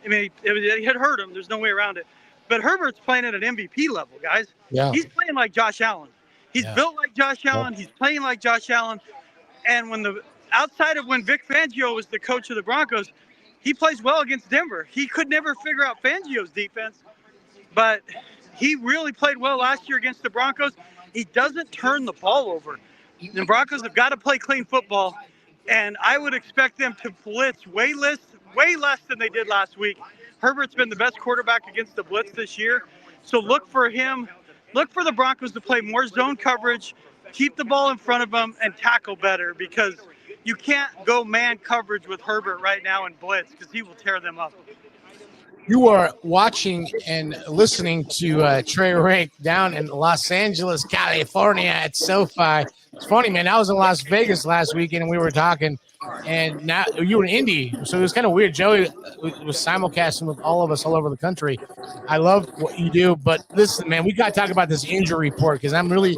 I mean, it had hurt him. There's no way around it. But Herbert's playing at an MVP level, guys. Yeah. He's playing like Josh Allen. He's built like Josh Allen. He's playing like Josh Allen. And outside of when Vic Fangio was the coach of the Broncos, he plays well against Denver. He could never figure out Fangio's defense, but he really played well last year against the Broncos. He doesn't turn the ball over. The Broncos have got to play clean football, and I would expect them to blitz way less than they did last week. Herbert's been the best quarterback against the blitz this year, so look for him. Look for the Broncos to play more zone coverage, keep the ball in front of them, and tackle better, because you can't go man coverage with Herbert right now and blitz, because he will tear them up. You are watching and listening to Trey Renck down in Los Angeles, California at SoFi. It's funny, man. I was in Las Vegas last weekend, and we were talking, and now you were in Indy, so it was kind of weird. Joey was simulcasting with all of us all over the country. I love what you do, but listen, man, we got to talk about this injury report, because I'm really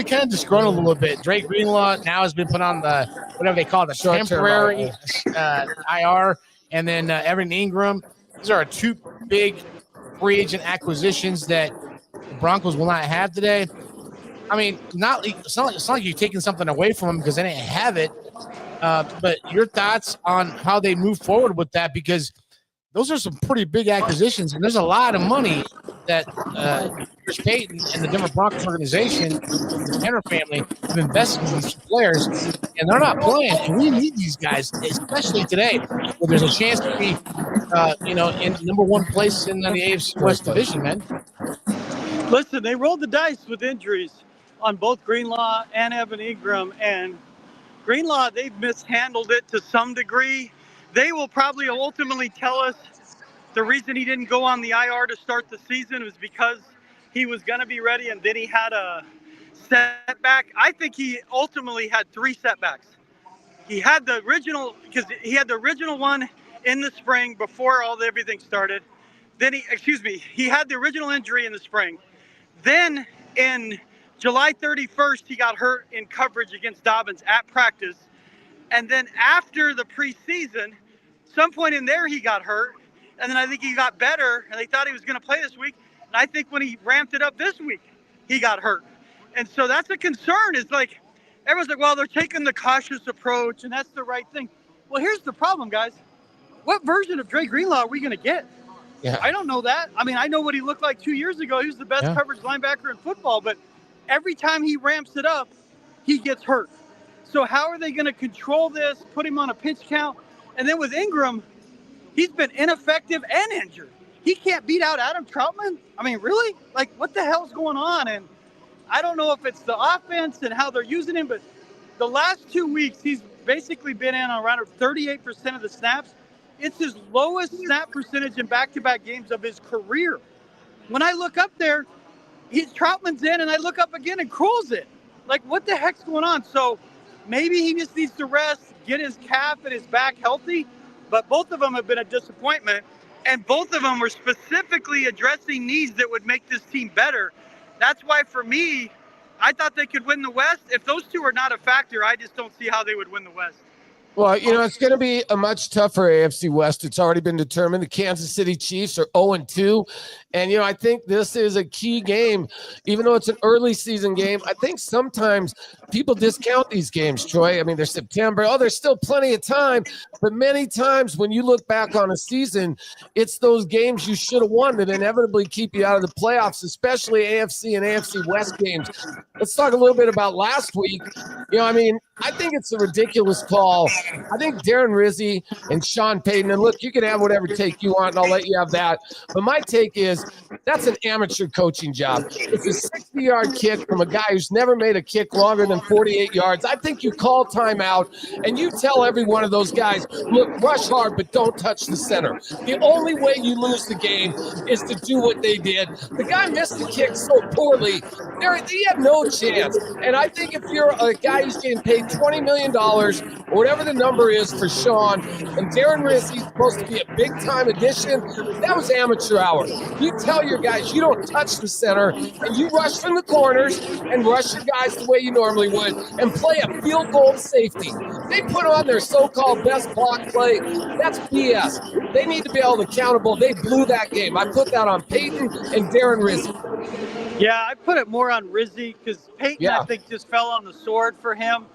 kind of disgruntled a little bit. Drake Greenlaw now has been put on the, whatever they call it, the temporary IR, and then Evan Ingram. These are two big free agent acquisitions that the Broncos will not have today. I mean, it's not like you're taking something away from them because they didn't have it. But your thoughts on how they move forward with that, because those are some pretty big acquisitions, and there's a lot of money that Chris Payton and the Denver Broncos organization, the Tanner family, have invested in these players, and they're not playing. And we need these guys, especially today, where there's a chance to be, in number one place in the AFC West division, man. Listen, they rolled the dice with injuries on both Greenlaw and Evan Ingram, and Greenlaw, they've mishandled it to some degree. They will probably ultimately tell us the reason he didn't go on the IR to start the season was because he was going to be ready and then he had a setback. I think he ultimately had 3 setbacks. He had the original, because he had the original one in the spring before everything started. Then he had the original injury in the spring. Then in July 31st, he got hurt in coverage against Dobbins at practice. And then after the preseason, some point in there, he got hurt. And then I think he got better, and they thought he was going to play this week. And I think when he ramped it up this week, he got hurt. And so that's a concern. It's like, everyone's like, well, they're taking the cautious approach, and that's the right thing. Well, here's the problem, guys. What version of Dre Greenlaw are we going to get? Yeah. I don't know that. I mean, I know what he looked like 2 years ago. He was the best coverage linebacker in football, but every time he ramps it up, he gets hurt. So how are they going to control this, put him on a pitch count? And then with Ingram, he's been ineffective and injured. He can't beat out Adam Troutman? I mean, really? Like, what the hell's going on? And I don't know if it's the offense and how they're using him, but the last 2 weeks, he's basically been in on around 38% of the snaps. It's his lowest snap percentage in back-to-back games of his career. When I look up there, Troutman's in, and I look up again and Kroll's in. Like, what the heck's going on? So maybe he just needs to rest, get his calf and his back healthy. But both of them have been a disappointment, and both of them were specifically addressing needs that would make this team better. That's why, for me, I thought they could win the West. If those two are not a factor, I just don't see how they would win the West. Well, it's going to be a much tougher AFC West. It's already been determined. The Kansas City Chiefs are 0-2. And, I think this is a key game. Even though it's an early season game, I think sometimes people discount these games, Troy. I mean, they're September. Oh, there's still plenty of time. But many times when you look back on a season, it's those games you should have won that inevitably keep you out of the playoffs, especially AFC and AFC West games. Let's talk a little bit about last week. I think it's a ridiculous call. I think Darren Rizzi and Shawn Payton, and look, you can have whatever take you want, and I'll let you have that. But my take is that's an amateur coaching job. It's a 60-yard kick from a guy who's never made a kick longer than 48 yards. I think you call timeout, and you tell every one of those guys, look, rush hard, but don't touch the center. The only way you lose the game is to do what they did. The guy missed the kick so poorly, he had no chance. And I think if you're a guy who's getting paid $20 million, or whatever the number is for Shawn, and Darren Rizzi is supposed to be a big-time addition, that was amateur hour. You tell your guys you don't touch the center, and you rush from the corners and rush your guys the way you normally would, and play a field goal safety. They put on their so-called best block play. That's BS. They need to be held accountable. They blew that game. I put that on Payton and Darren Rizzi. Yeah, I put it more on Rizzi because Payton, I think, just fell on the sword for him.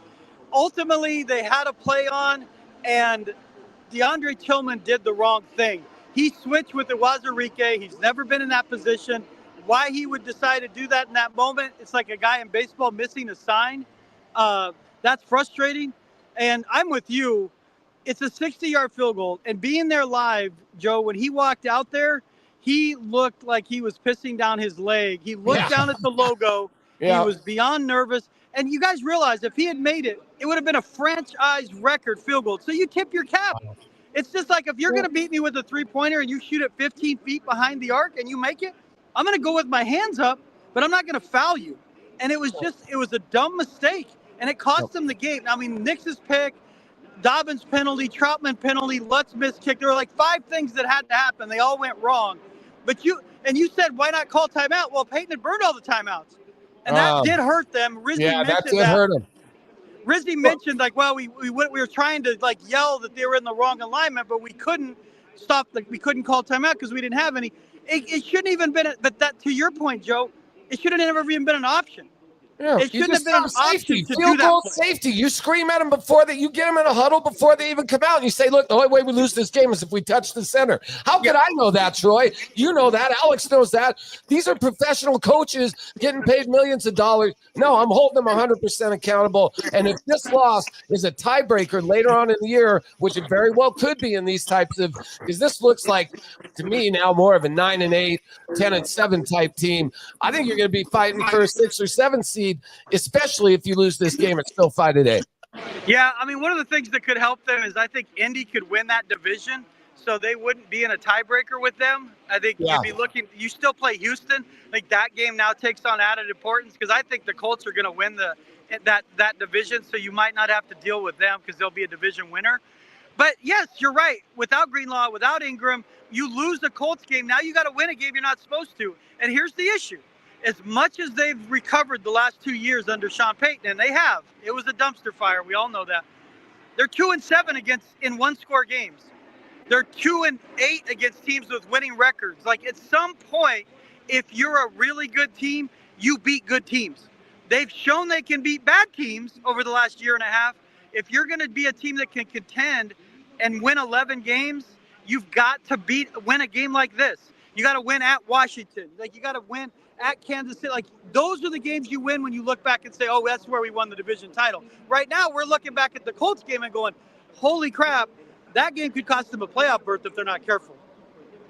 Ultimately, they had a play on, and DeAndre Tillman did the wrong thing. He switched with Iwazurike. He's never been in that position. Why he would decide to do that in that moment, it's like a guy in baseball missing a sign. That's frustrating. And I'm with you. It's a 60-yard field goal. And being there live, Joe, when he walked out there, he looked like he was pissing down his leg. He looked down at the logo. He was beyond nervous. And you guys realize if he had made it, it would have been a franchise record field goal. So you tip your cap. It's just like if you're going to beat me with a three-pointer and you shoot it 15 feet behind the arc and you make it, I'm going to go with my hands up, but I'm not going to foul you. And it was a dumb mistake. And it cost him the game. I mean, Nix's pick, Dobbins penalty, Troutman penalty, Lutz missed kick. There were like 5 things that had to happen. They all went wrong. But you said, why not call timeout? Well, Payton had burned all the timeouts. And that did hurt them. Rizzi mentioned that. Hurt him. Rizzi mentioned, we were trying to, yell that they were in the wrong alignment, but we couldn't we couldn't call timeout because we didn't have any. It shouldn't even been, but that, to your point, Joe, it should have never even been an option. Yeah, It you shouldn't have just been an have safety, option to do field that goal play. safety. You scream at them before that. You get them in a huddle before they even come out, and you say, "Look, the only way we lose this game is if we touch the center." How could I know that, Troy? You know that. Alex knows that. These are professional coaches getting paid millions of dollars. No, I'm holding them 100% accountable. And if this loss is a tiebreaker later on in the year, which it very well could be in these types of, because this looks like to me now more of a 9-8, 10-7 type team. I think you're going to be fighting for a 6 or 7 seed, especially if you lose this game at SoFi today. Yeah, I mean, one of the things that could help them is I think Indy could win that division, so they wouldn't be in a tiebreaker with them. I think you'd be looking. You still play Houston. I think that game now takes on added importance because I think the Colts are going to win that division, so you might not have to deal with them because they'll be a division winner. But yes, you're right. Without Greenlaw, without Ingram, you lose the Colts game. Now you got to win a game you're not supposed to. And here's the issue. As much as they've recovered the last 2 years under Sean Payton, and they have, it was a dumpster fire. We all know that. They're 2-7 in one-score games. They're 2-8 against teams with winning records. Like at some point, if you're a really good team, you beat good teams. They've shown they can beat bad teams over the last year and a half. If you're going to be a team that can contend and win 11 games, you've got to win a game like this. You got to win at Washington. Like you got to win at Kansas City. Like those are the games you win when you look back and say, oh, that's where we won the division title. Right now, we're looking back at the Colts game and going, holy crap, that game could cost them a playoff berth if they're not careful.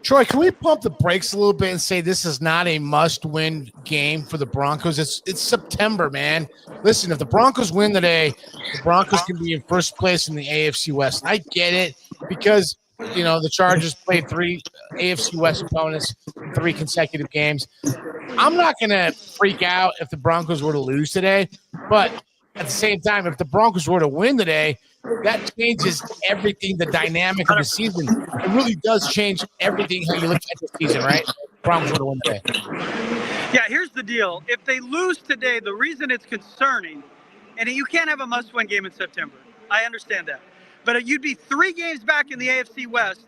Troy, can we pump the brakes a little bit and say this is not a must-win game for the Broncos? It's September, man. Listen, if the Broncos win today, the Broncos can be in first place in the AFC West. I get it because, you know, the Chargers played 3 AFC West opponents in 3 consecutive games. I'm not going to freak out if the Broncos were to lose today, but at the same time, if the Broncos were to win today, that changes everything, the dynamic of the season. It really does change everything how you look at the season, right? Broncos were to win today. Yeah, here's the deal. If they lose today, the reason it's concerning, and you can't have a must-win game in September. I understand that. But you'd be 3 games back in the AFC West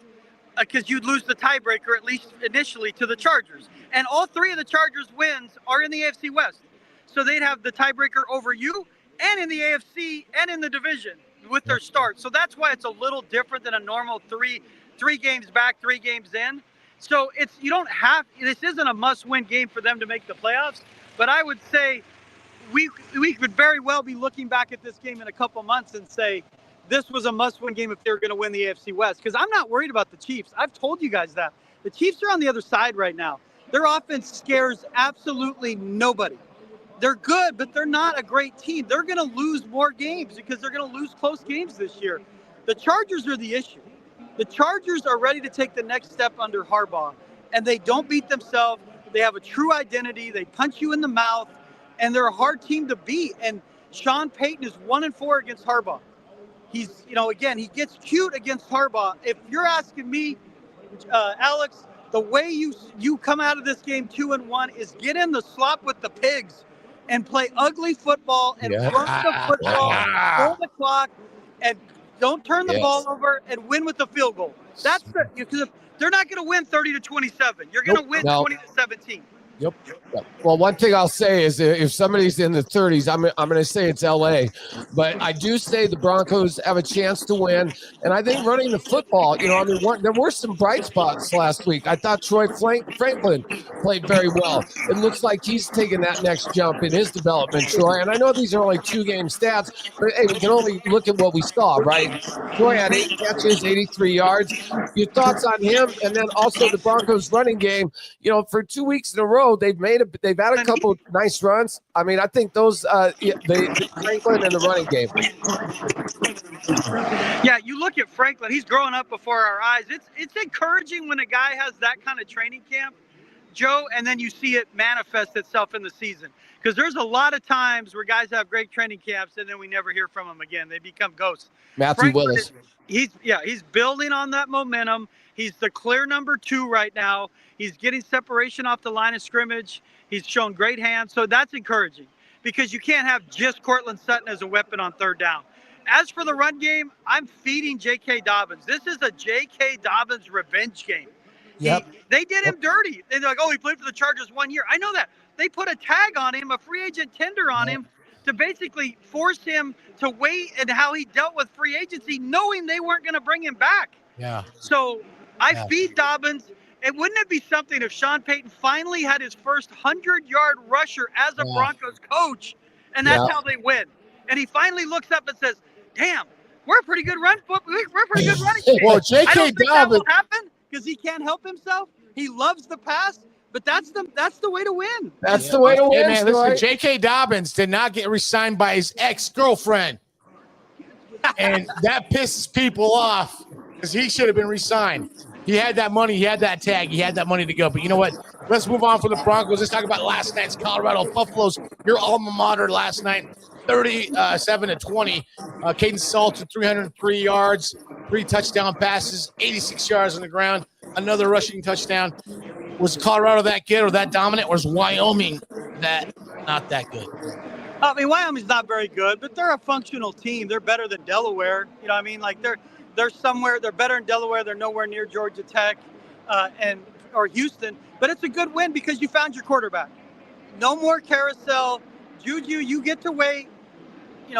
because you'd lose the tiebreaker, at least initially, to the Chargers. And all 3 of the Chargers' wins are in the AFC West. So they'd have the tiebreaker over you and in the AFC and in the division with their start. So that's why it's a little different than a normal 3 games back, 3 games in. So this isn't a must-win game for them to make the playoffs, but I would say we could very well be looking back at this game in a couple months and say this was a must-win game if they were going to win the AFC West, because I'm not worried about the Chiefs. I've told you guys that. The Chiefs are on the other side right now. Their offense scares absolutely nobody. They're good, but they're not a great team. They're going to lose more games because they're going to lose close games this year. The Chargers are the issue. The Chargers are ready to take the next step under Harbaugh, and they don't beat themselves. They have a true identity. They punch you in the mouth, and they're a hard team to beat. And Sean Payton is 1-4 against Harbaugh. He's, again, he gets cute against Harbaugh. If you're asking me, Alex, the way you come out of this game 2-1 is get in the slop with the pigs and play ugly football and run the football, pull the clock, and don't turn the ball over and win with the field goal. That's because they're not going to win 30-27. You're going to win 20-17. Yep. Well, one thing I'll say is if somebody's in the 30s, I'm going to say it's LA, but I do say the Broncos have a chance to win. And I think running the football, there were some bright spots last week. I thought Troy Franklin played very well. It looks like he's taking that next jump in his development, Troy. And I know these are only 2-game stats, but hey, we can only look at what we saw, right? Troy had 8 catches, 83 yards. Your thoughts on him, and then also the Broncos running game. For 2 weeks in a row, they've had a couple nice runs. I mean, I think those the Franklin and the running game. Yeah, you look at Franklin, he's growing up before our eyes. It's encouraging when a guy has that kind of training camp, Joe, and then you see it manifest itself in the season. Because there's a lot of times where guys have great training camps and then we never hear from them again. They become ghosts. Matthew Franklin Willis. He's building on that momentum. He's the clear number 2 right now. He's getting separation off the line of scrimmage. He's shown great hands. So that's encouraging because you can't have just Cortland Sutton as a weapon on 3rd down. As for the run game, I'm feeding J.K. Dobbins. This is a J.K. Dobbins revenge game. Yep. They did him dirty. They're like, oh, he played for the Chargers 1 year. I know that. They put a tag on him, a free agent tender on him, to basically force him to wait and how he dealt with free agency, knowing they weren't going to bring him back. Yeah. So I feed Dobbins. And wouldn't it be something if Sean Payton finally had his first 100-yard rusher as a Broncos coach, and that's how they win? And he finally looks up and says, damn, we're a pretty good running team. Well, I don't think that Dobbins, will happen because he can't help himself. He loves the pass, but that's the way to win. That's the way to win. Man, listen, J.K. Dobbins did not get re-signed by his ex-girlfriend. And that pisses people off because he should have been re-signed. He had that money. He had that tag. He had that money to go. But you know what? Let's move on from the Broncos. Let's talk about last night's Colorado Buffaloes. Your alma mater last night, 37-20. Caden Salter, 303 yards, 3 touchdown passes, 86 yards on the ground, another rushing touchdown. Was Colorado that good or that dominant? Or was Wyoming not that good? I mean, Wyoming's not very good, but they're a functional team. They're better than Delaware. You know what I mean? Like they're somewhere. They're better in Delaware. They're nowhere near Georgia Tech or Houston. But it's a good win because you found your quarterback. No more carousel. Juju, you get to wait.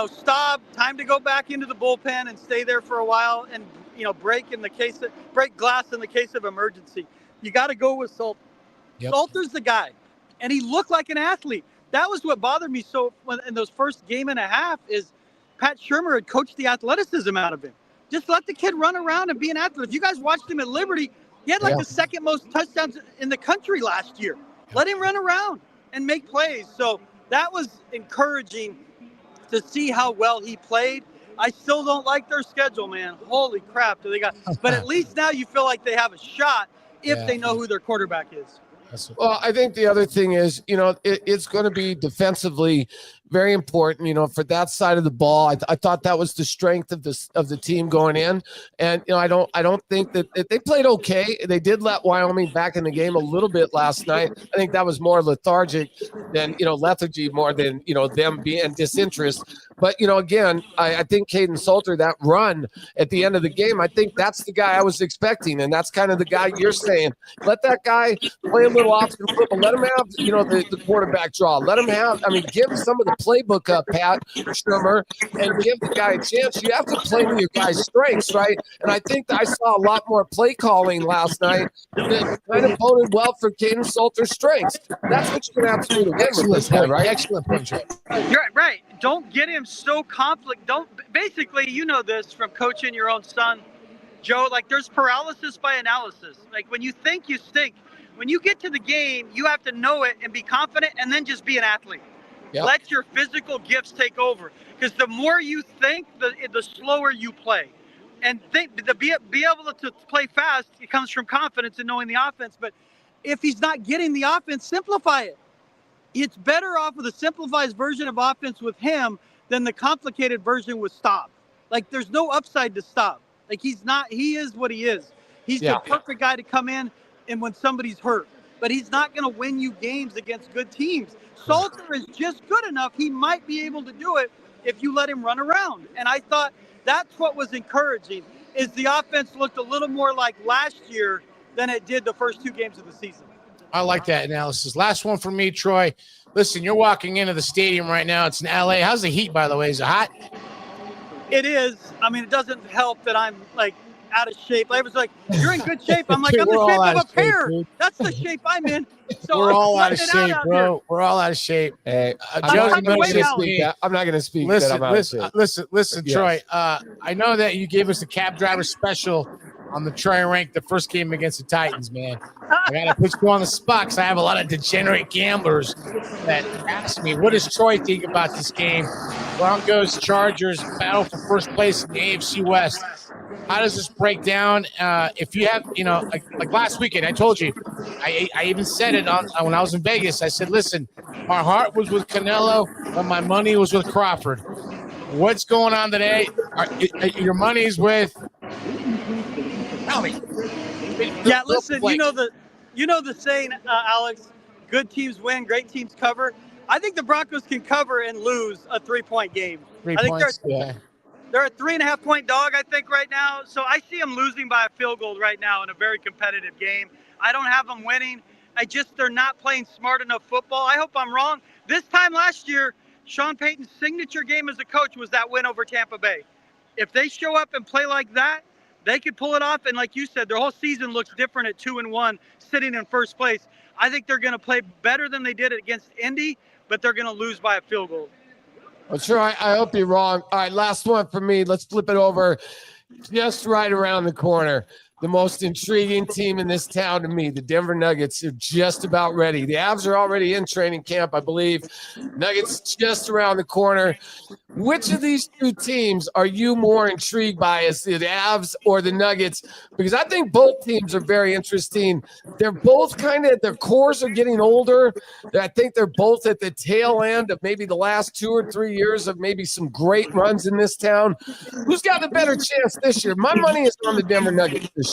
Stop. Time to go back into the bullpen and stay there for a while and break glass in the case of emergency. You got to go with Salter. Yep. Salter's the guy, and he looked like an athlete. That was what bothered me so in those first game and a half is Pat Shurmur had coached the athleticism out of him. Just let the kid run around and be an athlete. If you guys watched him at Liberty, he had the second most touchdowns in the country last year. Let him run around and make plays. So that was encouraging to see how well he played. I still don't like their schedule, man. Holy crap, do they got? But at least now you feel like they have a shot if they know who their quarterback is. Well, I think the other thing is, it's going to be defensively very important, for that side of the ball. I thought that was the strength of the team going in. And, I don't think that they played okay. They did let Wyoming back in the game a little bit last night. I think that was more lethargic than, lethargy more than, them being disinterest. But, again, I think Caden Salter, that run at the end of the game, I think that's the guy I was expecting. And that's kind of the guy you're saying. Let that guy play a little option football. Let him have, the quarterback draw. Let him have, give him some of the playbook up, Pat Shurmur, and give the guy a chance. You have to play to your guy's strengths, right? And I think I saw a lot more play calling last night that kind of boded well for Caden Salter's strengths. That's what you're going to have to do to win with this guy, right? Excellent point, Joe. You're right. Don't get him so basically, this from coaching your own son, Joe, like there's paralysis by analysis. Like when you think you stink, when you get to the game, you have to know it and be confident and then just be an athlete. Yep. Let your physical gifts take over, because the more you think, the slower you play. And be able to play fast, it comes from confidence and knowing the offense. But if he's not getting the offense, simplify it. It's better off with a simplified version of offense with him than the complicated version with Stop. Like there's no upside to Stop. Like he is what he is. He's the perfect guy to come in and when somebody's hurt. But he's not going to win you games against good teams. Salter is just good enough. He might be able to do it if you let him run around. And I thought that's what was encouraging, is the offense looked a little more like last year than it did the first 2 games of the season. I like that analysis. Last one for me, Troy. Listen, you're walking into the stadium right now. It's in L.A. How's the heat, by the way? Is it hot? It is. It doesn't help that I'm like out of shape. I was like, "You're in good shape." I'm like, "I'm the shape of a pear." Dude. That's the shape I'm in. So we're all out of shape, bro. We're all out of shape. Hey, I'm not going to speak. Listen, yes. Troy. I know that you gave us the cab driver special on the Troy Renck, the first game against the Titans, man. I got to put you on the spot because I have a lot of degenerate gamblers that ask me, what does Troy think about this game? Broncos, Chargers, battle for first place in the AFC West. How does this break down? If you have, like last weekend, I told you, I even said it when I was in Vegas. I said, listen, my heart was with Canelo, but my money was with Crawford. What's going on today? Your money's with... Yeah, listen, you know the saying, Alex, good teams win, great teams cover. I think the Broncos can cover and lose a 3-point game. They're a 3.5-point dog, I think, right now. So I see them losing by a field goal right now in a very competitive game. I don't have them winning. They're not playing smart enough football. I hope I'm wrong. This time last year, Sean Payton's signature game as a coach was that win over Tampa Bay. If they show up and play like that, they could pull it off. And like you said, their whole season looks different at 2-1, sitting in first place. I think they're going to play better than they did against Indy, but they're going to lose by a field goal. Well, sure. I hope you're wrong. All right, last one for me. Let's flip it over. Just right around the corner. The most intriguing team in this town to me, the Denver Nuggets, are just about ready. The Avs are already in training camp, I believe. Nuggets just around the corner. Which of these two teams are you more intrigued by, as the Avs or the Nuggets? Because I think both teams are very interesting. They're both their cores are getting older. I think they're both at the tail end of maybe the last 2 or 3 years of maybe some great runs in this town. Who's got the better chance this year? My money is on the Denver Nuggets this year.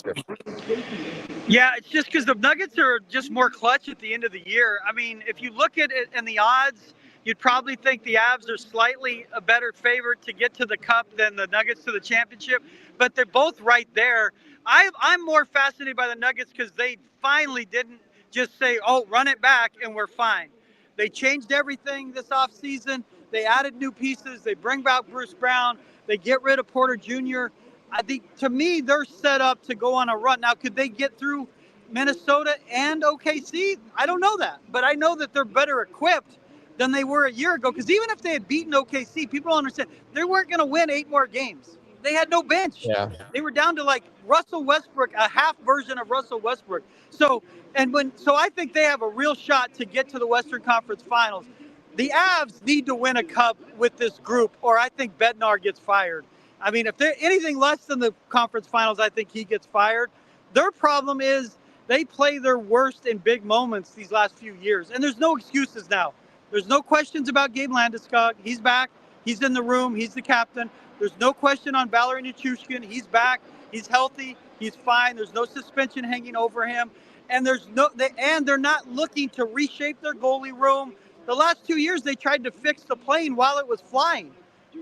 Yeah, it's just because the Nuggets are just more clutch at the end of the year. I mean, if you look at it and the odds, you'd probably think the Avs are slightly a better favorite to get to the cup than the Nuggets to the championship, but they're both right there. I'm more fascinated by the Nuggets because they finally didn't just say, oh, run it back and we're fine. They changed everything this offseason. They added new pieces. They bring back Bruce Brown. They get rid of Porter Jr. I think, to me, they're set up to go on a run. Now, could they get through Minnesota and OKC? I don't know that, but I know that they're better equipped than they were a year ago, because even if they had beaten OKC, people don't understand, they weren't going to win 8 more games. They had no bench. Yeah. They were down to like Russell Westbrook, a half version of Russell Westbrook. So I think they have a real shot to get to the Western Conference Finals. The Avs need to win a cup with this group, or I think Bednar gets fired. I mean, if they're anything less than the conference finals, I think he gets fired. Their problem is they play their worst in big moments these last few years, and there's no excuses now. There's no questions about Gabe Landeskog. He's back. He's in the room. He's the captain. There's no question on Valeri Nichushkin. He's back. He's healthy. He's fine. There's no suspension hanging over him, and they're not looking to reshape their goalie room. The last 2 years, they tried to fix the plane while it was flying.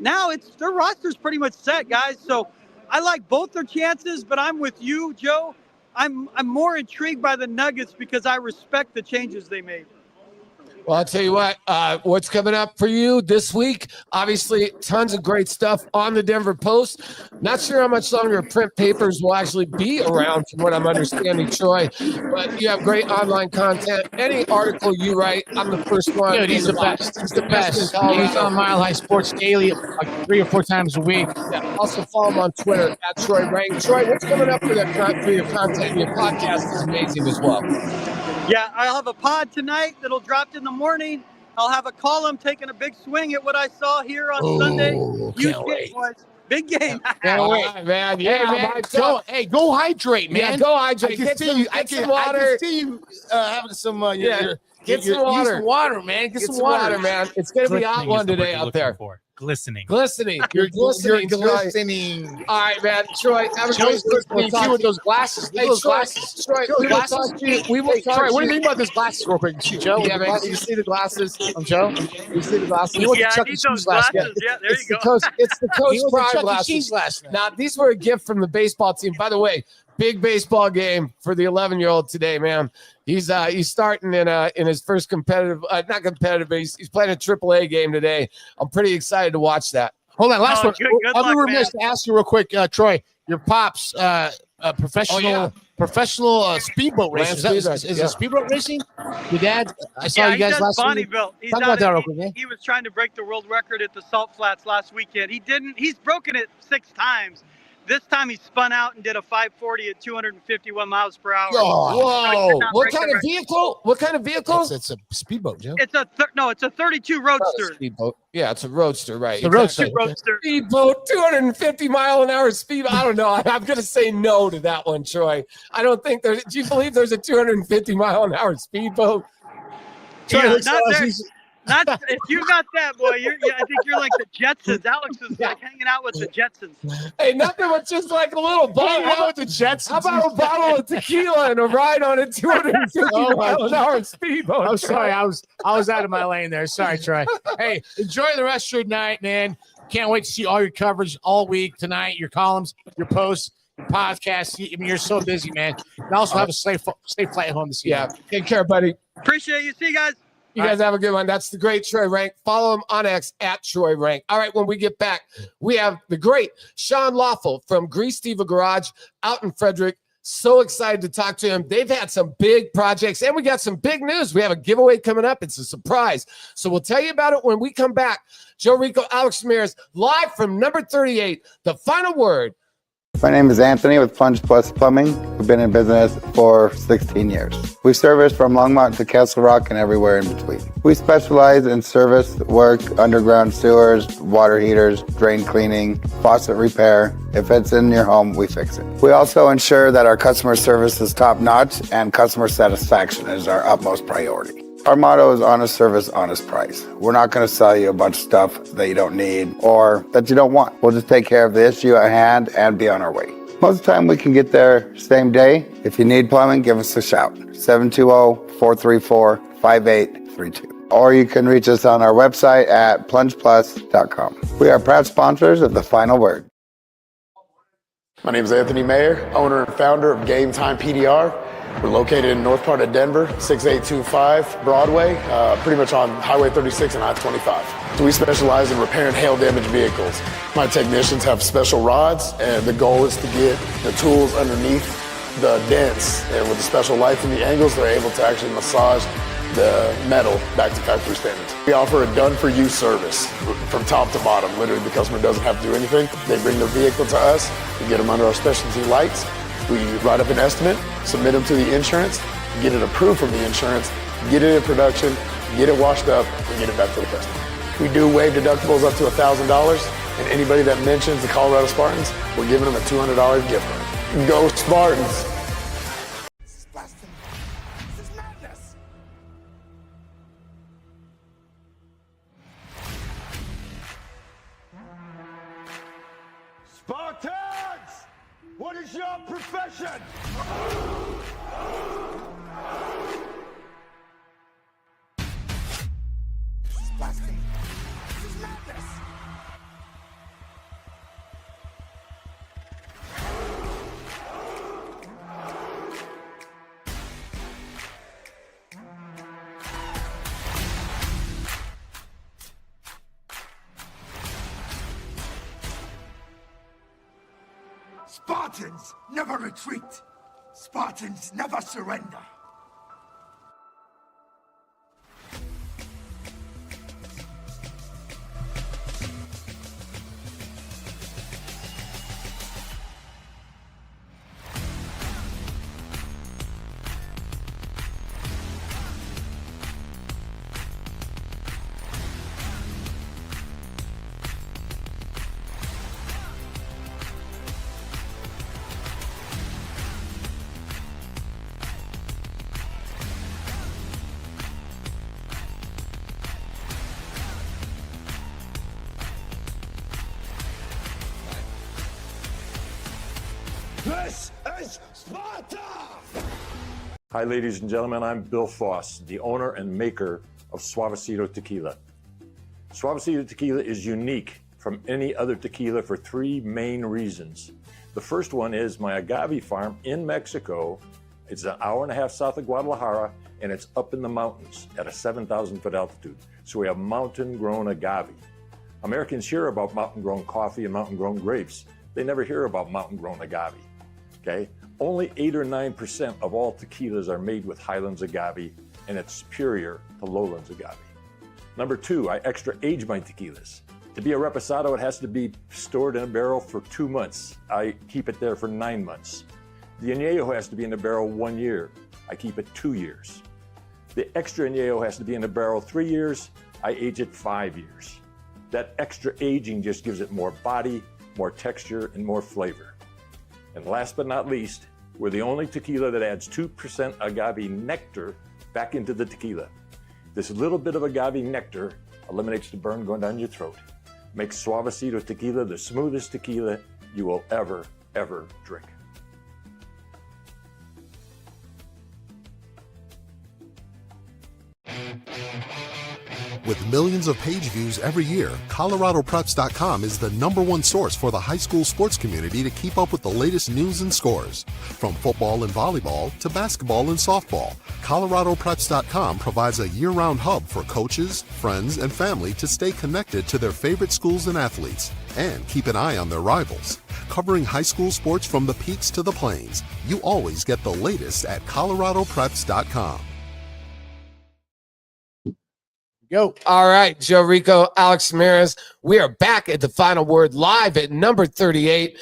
Now their roster's pretty much set, guys. So I like both their chances, but I'm with you, Joe. I'm more intrigued by the Nuggets because I respect the changes they made. Well, I'll tell you what, what's coming up for you this week? Obviously, tons of great stuff on the Denver Post. Not sure how much longer print papers will actually be around, from what I'm understanding, Troy. But you have great online content. Any article you write, I'm the first one. Dude, he's the best. He's the best. He's on Mile High Sports Daily like 3 or 4 times a week. Yeah. Also follow him on Twitter at Troy Renck. Troy, what's coming up for your content? Your podcast is amazing as well. Yeah, I'll have a pod tonight that'll drop in the morning. I'll have a column taking a big swing at what I saw here on Sunday. Can't wait. Big game. Can't wait, man. Yeah, man. Go hydrate, man. Yeah, go hydrate. Get some water. I can see you having some. Get some water. Use some water, man. Get some water, man. It's going to be a hot one today out there. Glistening. You're glistening. Glistening. All right, man. Troy, have a great week. With those glasses. Hey, glasses. Troy, we will talk to you. Troy, what do you think about those glasses real quick? Joe? Yeah, man. You see the glasses? I'm Joe. You see the glasses? Yeah, I need those glasses. Yeah, there you go. It's the Coach Pride glasses. Now, these were a gift from the baseball team. By the way, big baseball game for the 11-year-old today, man. He's starting in his first competitive, not competitive, but he's playing a AAA game today. I'm pretty excited to watch that. Hold on, last one. Good I'll be luck, remiss to ask you real quick, Troy. Your pops, professional speedboat racer. Is it speedboat racing? Your dad? I saw you guys last week. Talk about that real quick, man. He was trying to break the world record at the Salt Flats last weekend. He didn't. He's broken it 6 times. This time he spun out and did a 540 at 251 miles per hour. Whoa! What kind of vehicle? What kind of vehicle? It's a speedboat, Joe. It's a 32 Roadster. Speedboat. Yeah, it's a Roadster, right? The Roadster. Speedboat, 250-mile-an-hour speed. I don't know. I'm going to say no to that one, Troy. I don't think there's. Do you believe there's a 250-mile-an-hour speedboat? Troy, yeah, not there. Not if you got that, boy. I think you're like the Jetsons. Alex is like hanging out with the Jetsons. Hey, nothing but just like a little bottle. How about the Jetsons? How about a bottle of tequila and a ride on a 250-mile-an-hour speedboat? I'm sorry, I was out of my lane there. Sorry, Troy. Hey, enjoy the rest of your night, man. Can't wait to see all your coverage all week tonight. Your columns, your posts. podcast. You're so busy, man. And also have a safe flight home this evening. Yeah. Take care, buddy. Appreciate you. See you guys. You guys have a good one. That's the great Troy Renck. Follow him on X at Troy Renck. All right, when we get back, we have the great Shawn Laffel from Grease Diva Garage out in Frederick. So excited to talk to him. They've had some big projects, and we got some big news. We have a giveaway coming up. It's a surprise. So we'll tell you about it when we come back. Joe Rico, Alex Ramirez, live from number 38, The Final Word. My name is Anthony with Plunge Plus Plumbing. We've been in business for 16 years. We service from Longmont to Castle Rock and everywhere in between. We specialize in service work, underground sewers, water heaters, drain cleaning, faucet repair. If it's in your home, we fix it. We also ensure that our customer service is top notch and customer satisfaction is our utmost priority. Our motto is honest service, honest price. We're not going to sell you a bunch of stuff that you don't need or that you don't want. We'll just take care of the issue at hand and be on our way. Most of the time we can get there same day. If you need plumbing, give us a shout. 720-434-5832. Or you can reach us on our website at plungeplus.com. We are proud sponsors of The Final Word. My name is Anthony Mayer, owner and founder of Game Time PDR. We're located in north part of Denver, 6825 Broadway, pretty much on Highway 36 and I-25. So we specialize in repairing hail damaged vehicles. My technicians have special rods, and the goal is to get the tools underneath the dents. And with the special lights and the angles, they're able to actually massage the metal back to factory standards. We offer a done-for-you service from top to bottom. Literally, the customer doesn't have to do anything. They bring their vehicle to us. We get them under our specialty lights. We write up an estimate, submit them to the insurance, get it approved from the insurance, get it in production, get it washed up, and get it back to the customer. We do waive deductibles up to $1,000, and anybody that mentions the Colorado Spartans, we're giving them a $200 gift card. Go Spartans! This is madness. Spartans! What is your profession? Blasphemy. This is madness. Spartans never retreat. Spartans never surrender. This is Sparta! Hi, ladies and gentlemen. I'm Bill Foss, the owner and maker of Suavecito Tequila. Suavecito Tequila is unique from any other tequila for three main reasons. The first one is my agave farm in Mexico. It's an hour and a half south of Guadalajara, and it's up in the mountains at a 7,000 foot altitude. So we have mountain-grown agave. Americans hear about mountain-grown coffee and mountain-grown grapes. They never hear about mountain-grown agave. Okay? Only 8 or 9% of all tequilas are made with Highlands agave, and it's superior to Lowlands agave. Number two, I extra age my tequilas. To be a reposado, it has to be stored in a barrel for 2 months. I keep it there for 9 months. The añejo has to be in the barrel 1 year. I keep it 2 years. The extra añejo has to be in the barrel 3 years. I age it 5 years. That extra aging just gives it more body, more texture, and more flavor. And last but not least, we're the only tequila that adds 2% agave nectar back into the tequila. This little bit of agave nectar eliminates the burn going down your throat. Makes Suavecito Tequila the smoothest tequila you will ever drink. With millions of page views every year, ColoradoPreps.com is the #1 source for the high school sports community to keep up with the latest news and scores. From football and volleyball to basketball and softball, ColoradoPreps.com provides a year-round hub for coaches, friends, and family to stay connected to their favorite schools and athletes, and keep an eye on their rivals. Covering high school sports from the peaks to the plains, you always get the latest at ColoradoPreps.com. Go. All right, Joe Rico, Alex Ramirez. We are back at the Final Word live at number 38.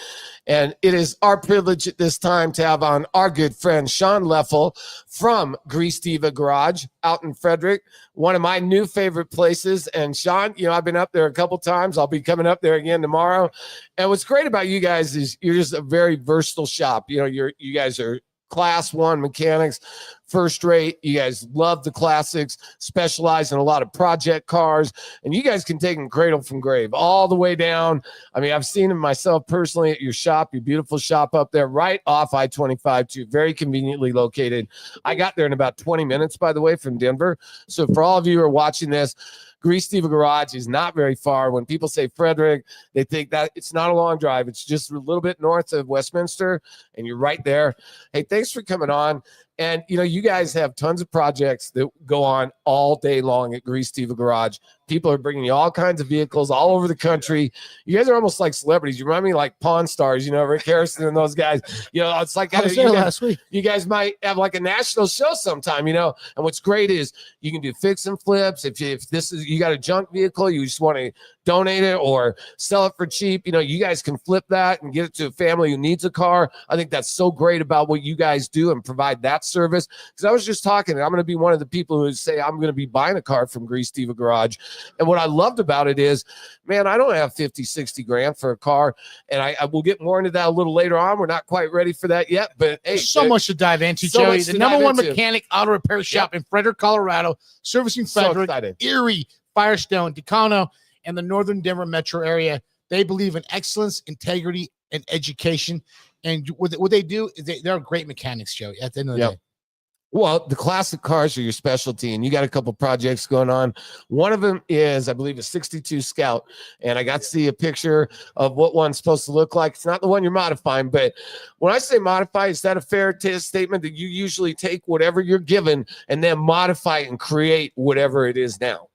And it is our privilege at this time to have on our good friend Shawn Laffel from Grease Diva Garage out in Frederick, one of my new favorite places. And Shawn, I've been up there a couple times. I'll be coming up there again tomorrow. And what's great about you guys is you're just a very versatile shop. You guys are Class 1 mechanics, first rate. You guys love the classics, specialize in a lot of project cars, and you guys can take them cradle from grave all the way down. I mean, I've seen them myself personally at your shop, your beautiful shop up there right off I-25 too, very conveniently located. I got there in about 20 minutes, by the way, from Denver. So for all of you who are watching this, Grease Diva Garage is not very far. When people say Frederick, they think that it's not a long drive. It's just a little bit north of Westminster, and you're right there. Hey, thanks for coming on. And, you guys have tons of projects that go on all day long at Grease Diva Garage. People are bringing you all kinds of vehicles all over the country. You guys are almost like celebrities. You remind me like Pawn Stars, Rick Harrison and those guys. It's like last week. You guys might have like a national show sometime, And what's great is you can do fix and flips. If you got a junk vehicle, you just want to donate it or sell it for cheap. You guys can flip that and get it to a family who needs a car. I think that's so great about what you guys do and provide that service. Because I was just talking, and I'm going to be one of the people who say I'm going to be buying a car from Grease Diva Garage. And what I loved about it is, man, I don't have 50, 60 grand for a car. And I will get more into that a little later on. We're not quite ready for that yet. But hey, there's so much to dive into, Joey. The #1 mechanic auto repair shop in Frederick, Colorado, servicing Frederick, Erie, Firestone, Tacoma, and the northern Denver metro area. They believe in excellence, integrity, and education. And what they do is they're great mechanics, Joey, at the end of the day. Well, the classic cars are your specialty, and you got a couple projects going on. One of them is, I believe, a 62 Scout, and I got to see a picture of what one's supposed to look like. It's not the one you're modifying, but when I say modify, is that a fair statement that you usually take whatever you're given and then modify and create whatever it is now?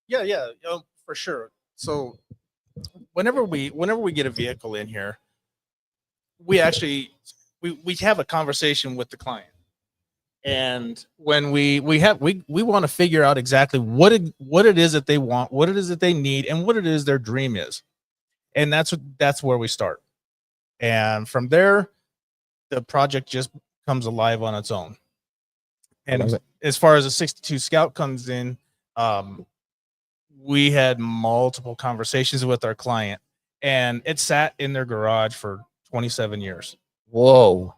Yeah, for sure. So whenever we get a vehicle in here, we actually we have a conversation with the client. And when we want to figure out exactly what it is that they want, what it is that they need, and what it is their dream is. And that's where we start. And from there, the project just comes alive on its own. And as far as a 62 Scout comes in, we had multiple conversations with our client, and it sat in their garage for 27 years. Whoa.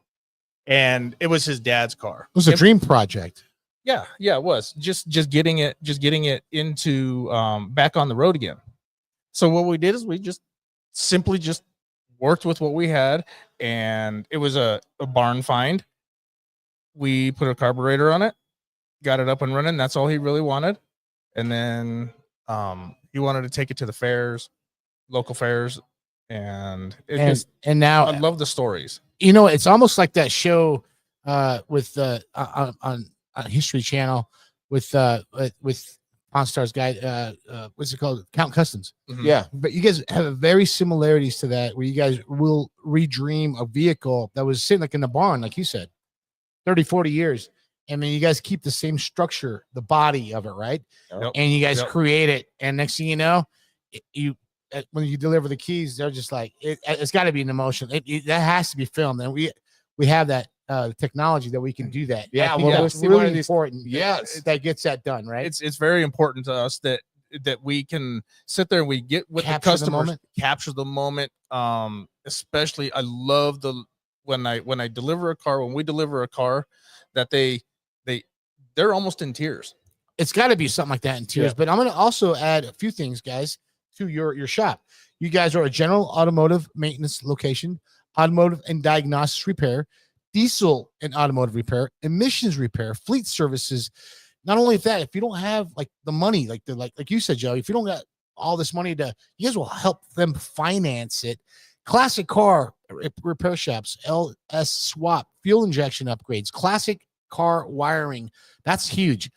And it was his dad's car. It was a dream project. Yeah, it was just getting it into back on the road again. So what we did is we just simply worked with what we had, and it was a barn find. We put a carburetor on it, got it up and running. That's all he really wanted. And then he wanted to take it to the fairs, local fairs, and now I love the stories. It's almost like that show with on History Channel with Pawn Stars guy. What's it called? Count Customs. Mm-hmm. Yeah, but you guys have very similarities to that, where you guys will redream a vehicle that was sitting like in the barn, like you said, 30, 40 years. And then you guys keep the same structure, the body of it, right? Yep. And you guys create it. And next thing you know, when you deliver the keys, they're just like, it's got to be an emotion. That has to be filmed. And we have that technology that we can do that. Yeah, that's really important. Yes, that gets that done, right? It's very important to us that we can sit there and we get with the customers, capture the moment. Especially, I love when we deliver a car, that they're almost in tears. It's got to be something like that in tears. Yeah. But I'm going to also add a few things, guys, to your shop. You guys are a general automotive maintenance location, automotive and diagnostics repair, diesel and automotive repair, emissions repair, fleet services, not only that, if you don't have like the money, like you said, Joe, if you don't got all this money you guys will help them finance it. Classic car repair shops, LS swap, fuel injection upgrades, classic car wiring. That's huge.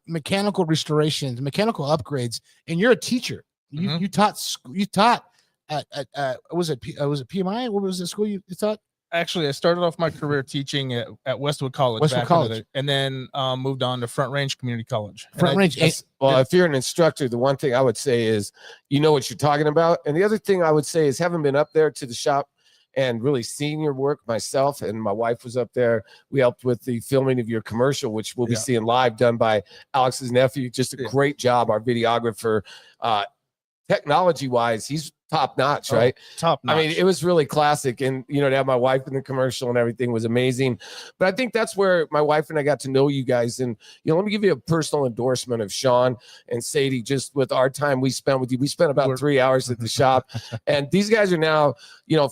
Mechanical restorations, mechanical upgrades. And you're a teacher. You taught at was it PMI? What was the school you taught? Actually, I started off my career teaching at Westwood College. And then moved on to Front Range Community College. Well, if you're an instructor, the one thing I would say is you know what you're talking about. And the other thing I would say is having been up there to the shop and really seeing your work myself, and my wife was up there. We helped with the filming of your commercial, which we'll be seeing live, done by Alex's nephew. Just a great job. Our videographer, technology-wise, he's top notch, right? Top notch. I mean, it was really classic. And, to have my wife in the commercial and everything was amazing. But I think that's where my wife and I got to know you guys. And, let me give you a personal endorsement of Shawn and Sadie, just with our time we spent with you. We spent about 3 hours at the shop. And these guys are now,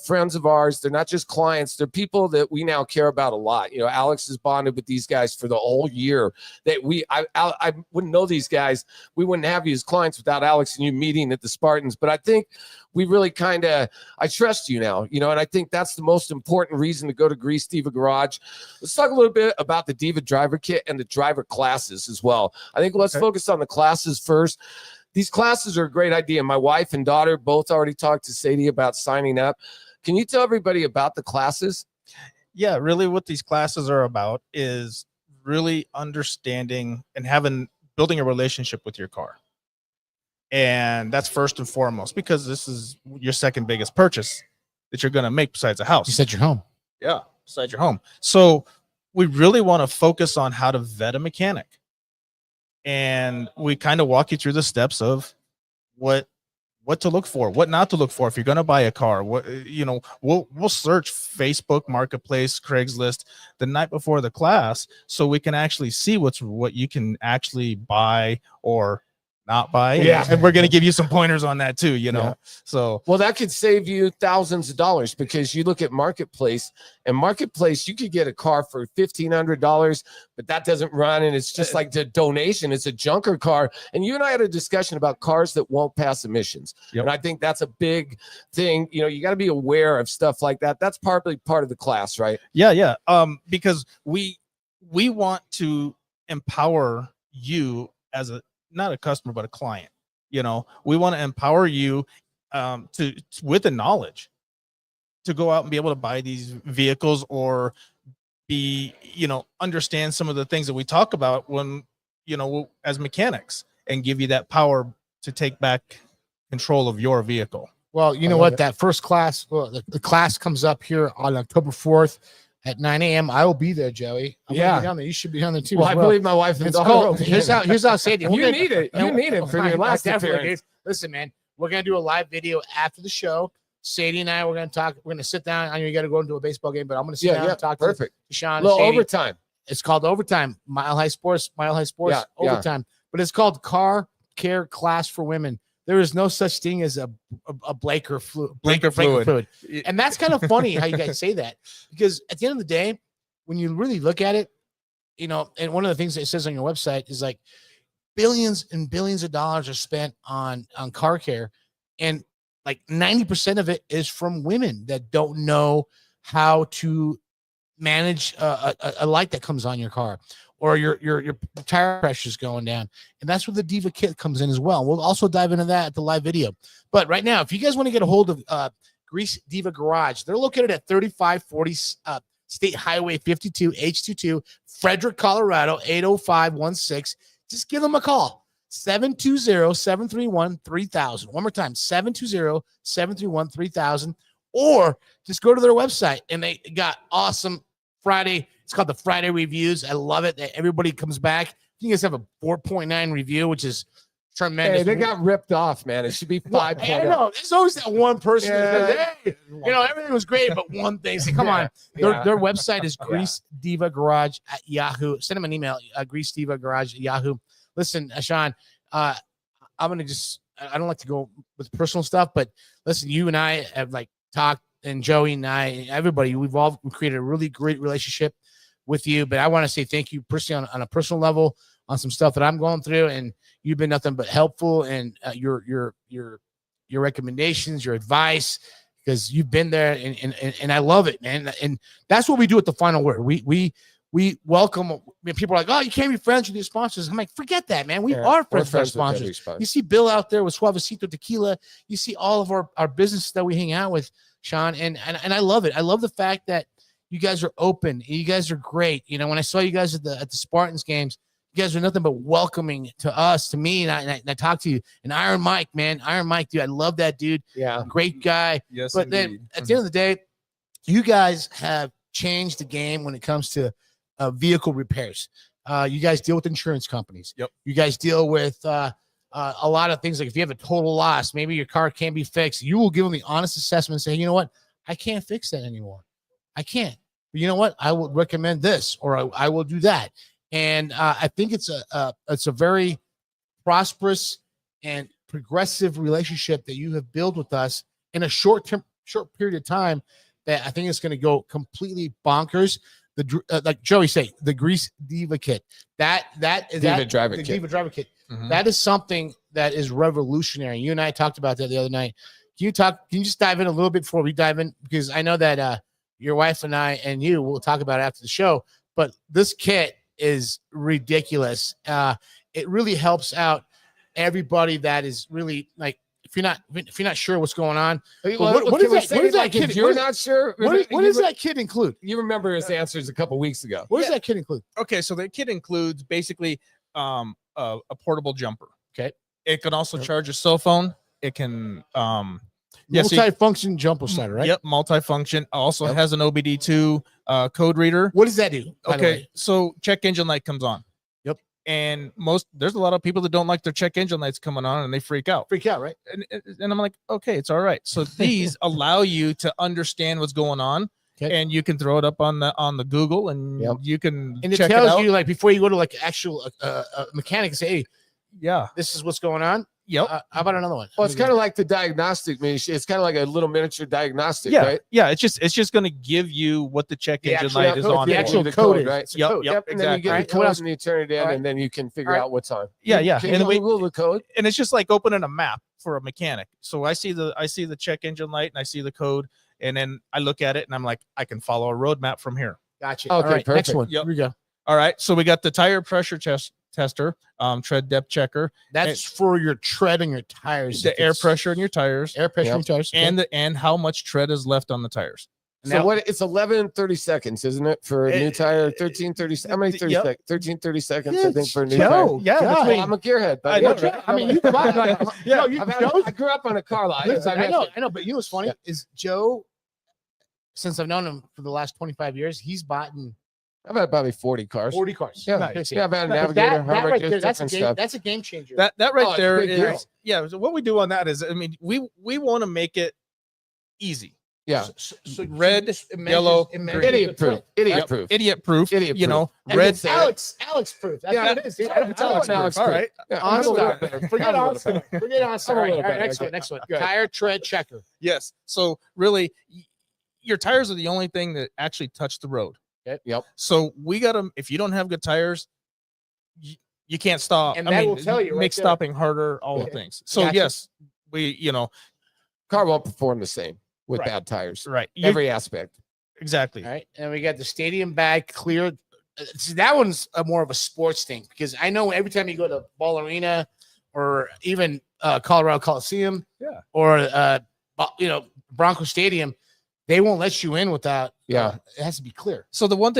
friends of ours. They're not just clients. They're people that we now care about a lot. Alex has bonded with these guys for the whole year. That I wouldn't know these guys. We wouldn't have you as clients without Alex and you meeting at the Spartans. But I think we really I trust you now, and I think that's the most important reason to go to Grease Diva Garage. Let's talk a little bit about the Diva driver kit and the driver classes as well. I think let's focus on the classes first. These classes are a great idea. My wife and daughter both already talked to Sadie about signing up. Can you tell everybody about the classes? Yeah, really what these classes are about is really understanding and building a relationship with your car. And that's first and foremost, because this is your second biggest purchase that you're going to make besides a house. You said your home. Yeah, besides your home. So we really want to focus on how to vet a mechanic. And we kind of walk you through the steps of what to look for, what not to look for if you're going to buy a car. We'll search Facebook Marketplace, Craigslist the night before the class so we can actually see what you can actually buy or not buy. And we're going to give you some pointers on that too, So, well, that could save you thousands of dollars, because you look at Marketplace, and Marketplace, you could get a car for $1,500, but that doesn't run. And it's just like the donation. It's a junker car. And you and I had a discussion about cars that won't pass emissions. And I think that's a big thing. You got to be aware of stuff like that. That's partly part of the class, right? Yeah. Because we want to empower you as not a customer, but a client. We want to empower you with the knowledge to go out and be able to buy these vehicles, or understand some of the things that we talk about when, as mechanics, and give you that power to take back control of your vehicle. Well, you know what? That first class, the class comes up here on October 4th. At 9 a.m. I will be there, Joey. I'm gonna be down there. You should be down there too. Well, I believe my wife and daughter. Here's how Sadie. You need it. You need it for your last appearance. Listen, man, we're gonna do a live video after the show. Sadie and I, we're gonna talk. We're gonna sit down. I know you got to go into a baseball game, but I'm gonna sit down and talk to Shawn. Little overtime. It's called Overtime. Mile High Sports. Overtime. But it's called Car Care Class for Women. There is no such thing as a Blaker fluid. And that's kind of funny how you guys say that, because at the end of the day, when you really look at it, and one of the things that it says on your website is like billions and billions of dollars are spent on car care. And like 90% of it is from women that don't know how to manage a light that comes on your car, or your tire pressure is going down. And that's where the Diva kit comes in as well. We'll also dive into that at the live video. But right now, if you guys want to get a hold of Grease Diva Garage, they're located at 3540 State Highway 52, H22, Frederick, Colorado, 80516. Just give them a call, 720-731-3000. One more time, 720-731-3000. Or just go to their website, and they got awesome Friday. It's called the Friday Reviews. I love it that everybody comes back. You guys have a 4.9 review, which is tremendous. Hey, they got ripped off, man. It should be 5. I know. There's always that one person that says, hey, everything was great, but one thing. Say, come on. Their website is Grease Diva Garage at Yahoo. Send them an email, Grease Diva Garage at Yahoo. Listen, Shawn, I'm going to I don't like to go with personal stuff, but listen, you and I have talked, and Joey and I, everybody, we've created a really great relationship with you. But I want to say thank you personally on a personal level on some stuff that I'm going through, and you've been nothing but helpful, and your recommendations, your advice, because you've been there, and I love it, man. And that's what we do at the Final Word. We welcome. I mean, people are like, oh, you can't be friends with your sponsors. I'm like, forget that, man. We are friends with our sponsors. You see Bill out there with Suavecito Tequila. You see all of our businesses that we hang out with, Shawn, and I love it. I love the fact that you guys are open. You guys are great. You know, when I saw you guys at the Spartans games, you guys are nothing but welcoming to us, to me, and I talk to you. And Iron Mike, man, Iron Mike, dude, I love that dude. Yeah, great guy. Yes, but indeed. then at the end of the day, you guys have changed the game when it comes to vehicle repairs. You guys deal with insurance companies. Yep. You guys deal with a lot of things. Like if you have a total loss, maybe your car can't be fixed. You will give them the honest assessment and say, you know what, I can't fix that anymore. I can't. But you know what? I would recommend this, or I will do that. And I think it's a very prosperous and progressive relationship that you have built with us in a short period of time that I think it's going to go completely bonkers. Like Joey say, the Grease Diva kit. Diva driver kit. Mm-hmm. That is something that is revolutionary. You and I talked about that the other night. Can you just dive in a little bit before we dive in? Because I know that your wife and I and you will talk about it after the show. But this kit is ridiculous. It really helps out everybody that is really like, if you're not sure what's going on. What does that kid? You're not sure. What does that kit include? You remember his answers a couple weeks ago. What does that kit include? Okay, so the kit includes basically a portable jumper. Okay. It can also charge your cell phone. It can multi-function jumper center, right? Yep, multifunction. Also has an OBD2 code reader. What does that do? Okay, so check engine light comes on. Yep. And there's a lot of people that don't like their check engine lights coming on and they freak out. Right? And I'm like, okay, it's all right. So these allow you to understand what's going on. Okay. And you can throw it up on the Google, and you can check it tells you, like, before you go to like actual mechanic and say, hey, yeah, this is what's going on. Yep. How about another one? Well, it's kind of like the diagnostic machine. It's kind of like a little miniature diagnostic, yeah, right? Yeah, it's just going to give you what the check engine light is on. The actual code, right? Yep. And exactly. then you get the code and you turn it in, and then you can figure out what's on. Yeah. And we Google the code. And it's just like opening a map for a mechanic. So I see the check engine light and I see the code, and then I look at it and I'm like, I can follow a roadmap from here. Gotcha. Okay, right, perfect. Next one. Here we go. All right. So we got the tire pressure tester, tread depth checker. That's for your tread and your tires. The air pressure in your tires. Air pressure in your tires. Okay. And how much tread is left on the tires. So it's 11:30 seconds, isn't it, for a new tire? 13:30. How many 30 seconds? 13:30 seconds, I think, for a new tire. Yeah, I'm a gearhead. But I mean, you I grew up on a car lot. I know. But you know what's funny is Joe. Since I've known him for the last 25 years, he's bought I've had probably 40 cars. 40 cars. Yeah, nice. Yeah, I've had a Navigator. That's a game changer. That right there is So what we do on that is, I mean, we want to make it easy. Yeah. So red, yellow, idiot proof. Idiot proof. You know, red. Alex proof. That's what it is. It's Alex proof. All right. Forget Austin. All right. Next one. Tire tread checker. Yes. So really, your tires are the only thing that actually touch the road. Yep. So we got to, if you don't have good tires, you can't stop. And that will tell you, make stopping harder, all the things. So yes, car won't perform the same with bad tires. Right. Every aspect. Exactly. All right. And we got the stadium bag cleared. See, that one's more of a sports thing, because I know every time you go to Ball Arena or even Colorado Coliseum, or Bronco Stadium, they won't let you in without. It has to be clear. So the one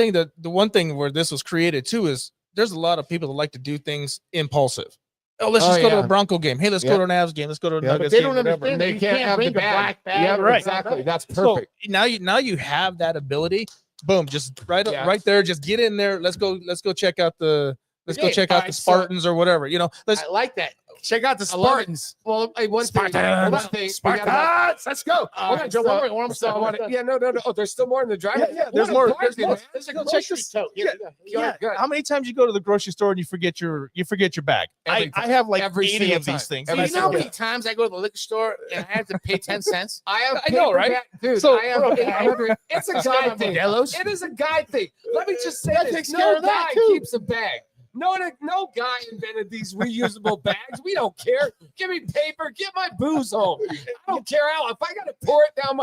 thing where this was created too is there's a lot of people that like to do things impulsive. Oh, let's just go to a Bronco game. Hey, let's go to an Avs game. Let's go to a Nuggets they game. don't understand. They can't have the black bag. Yeah, right. Exactly. That's perfect. So now you have that ability. Boom, just right there. Just get in there. Let's go check out the Spartans or whatever. I like that. Check out the I love it. Spartans. Well, hey, one thing. Spartans. One thing. Spartans. Let's go. Okay, Joe, one more. So I want to, no. Oh, there's still more in the driver. Yeah, there's more. There's more. There's a Go grocery check this- tote. Yeah. Good. How many times you go to the grocery store and you forget your bag? Every I time. have like Every 80 single of these time. things. Every You know how single many times I go to the liquor store and I have to pay 10 cents? I know, paper right? bag- Dude, So, I have bro, 800. It's a guy thing. Modelo's? It is a guy thing. Let me just say That this. takes No care of that, guy too. keeps a bag. No guy invented these reusable bags. We don't care. Give me paper. Get my booze home. I don't care how. If I got to pour it down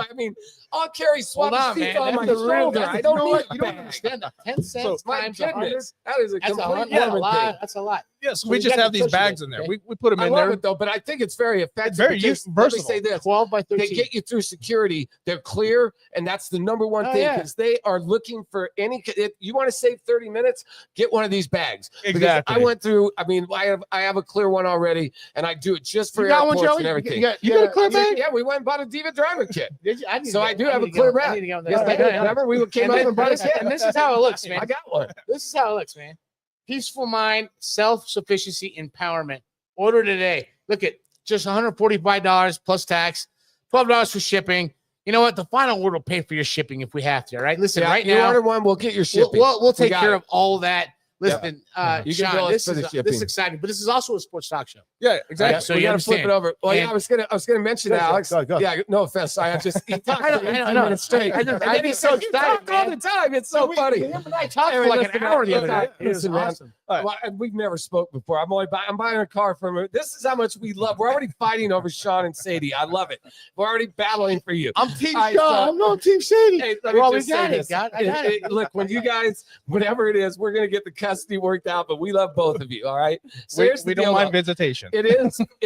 I'll carry Hold on, Suavecito man. on my That's the real shoulder. guy. I don't need a You don't bag. understand that. 10 cents My times 100. goodness. That is a That's complete a Mormon lot. thing. That's a lot. Yeah, so So we you just got have the these cushion bags there, in there. okay? We put them I in love there. it though, but I think it's very effective. very because versatile. Let me say this. 12 by 13. They get you through security. They're clear, and that's the number one Oh, thing yeah. because they are looking for any. If you want to save 30 minutes, get one of these bags. Because Exactly. I went through. I mean, I have a clear one already, and I do it just for You got one, airports Joey? and everything. You got a clear bag? Yeah, we went and bought a Diva driver kit. Did you? So I do have a clear bag. Yes, I do. Remember, we came up and brought a kit. And this is how it looks, man. I got one. This is how it looks, man. Peaceful mind, self-sufficiency, empowerment. Order today. Look at just $145 plus tax, $12 for shipping. You know what? The final word will pay for your shipping if we have to. All right. Listen, right you now, order one, we'll get your shipping. we'll take got care it. of all that. Listen, You can Shawn, bill us this for the is shipping. exciting, but this is also a sports talk show. Yeah, exactly. So we you got to flip understand. it over. Well, yeah, And- I was gonna mention that, Alex. Go. Yeah, no offense. I just he talks I for know, 18 no. minutes straight. I just- And I then he get so says, "You excited, talk all man." the time. It's so funny. Him and I talked Anyway, for like listen, an hour the other man, day. It was listen, man. awesome. Well, and we've never spoke before. I'm buying a car from her. This is how much we love. We're already fighting over Shawn and Sadie. I love it. We're already battling for you. I'm Team I, Shawn. I'm not Team Shady. Hey, let me Well, just we got say it, this. God. I got it. Look, when you guys, whatever it is, we're gonna get the custody worked out. But we love both of you. All right. So here's We the don't deal, mind though. visitation. It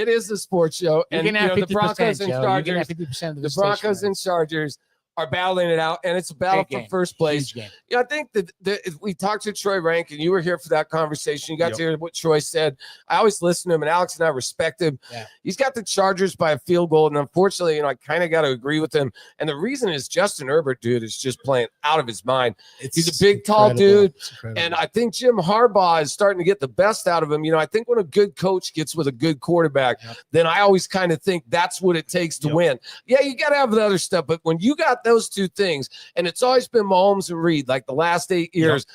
is a sports show, You and can have the 50%, Broncos and Joe. You can have Chargers. 50% of The Broncos and Chargers are battling it out, and it's a battle for first place. Huge game. Yeah, I think that if we talked to Troy Renck, and you were here for that conversation. You got Yep. to hear what Troy said. I always listen to him, and Alex and I respect him. Yeah. He's got the Chargers by a field goal, and unfortunately, I kind of got to agree with him. And the reason is Justin Herbert, dude, is just playing out of his mind. He's a big, tall dude, and I think Jim Harbaugh is starting to get the best out of him. I think when a good coach gets with a good quarterback, then I always kind of think that's what it takes to win. Yeah, you got to have the other stuff, but when you got those two things, and it's always been Mahomes and Reed, like the last 8 years.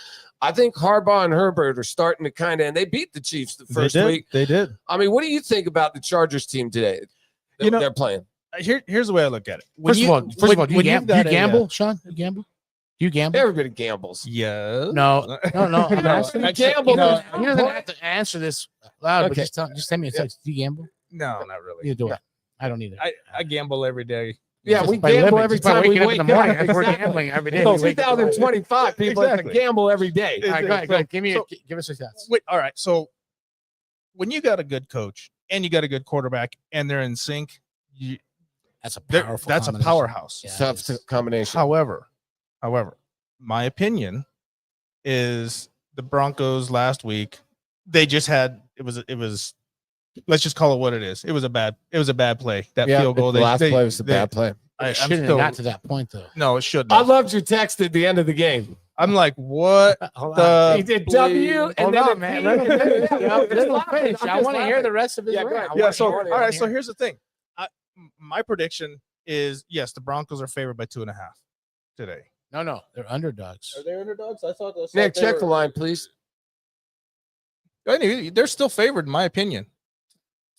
I think Harbaugh and Herbert are starting to and they beat the Chiefs the first week. They did. I mean, what do you think about the Chargers team today? They're playing. Here's the way I look at it. First of all, do you gamble, Shawn? You gamble? Do you gamble? Everybody gambles. Yeah. No. I'm asking. You gamble. No, he doesn't have to answer this loud, but Okay. just tell me a text. Do you gamble? No, not really. You do it. I don't either. I gamble every day. Yeah, Just we by gamble living, every just by time we waking up wake in the morning. up. I think we're Exactly. gambling every day. So We wake up in the morning. 2025, people have to Exactly. gamble every day. All right, go ahead. Go ahead. So- Give us your thoughts. Wait, all right. So when you got a good coach and you got a good quarterback and they're in sync, That's a they're- powerful. that's a combination. powerhouse. Yeah, Tough it is. combination. However, my opinion is the Broncos last week, they just had it was let's just call it what it is. It was a bad play. That field goal. The last play was a bad play. I'm Shouldn't have still, got to that point though. no, it shouldn't. I loved your text at the end of the game. I'm like, what Hold the on. He did W and Hold then on, a man. P. Let him Just finish. laughing. I want to hear the rest of his Yeah, go rant. ahead. I yeah. wanna So hear all it. I right. wanna So hear it. here's the thing. My prediction is yes, the Broncos are favored by 2.5 today. No, they're underdogs. Are they underdogs? I thought those. Nick, check the line, please. Anyway, they're still favored in my opinion.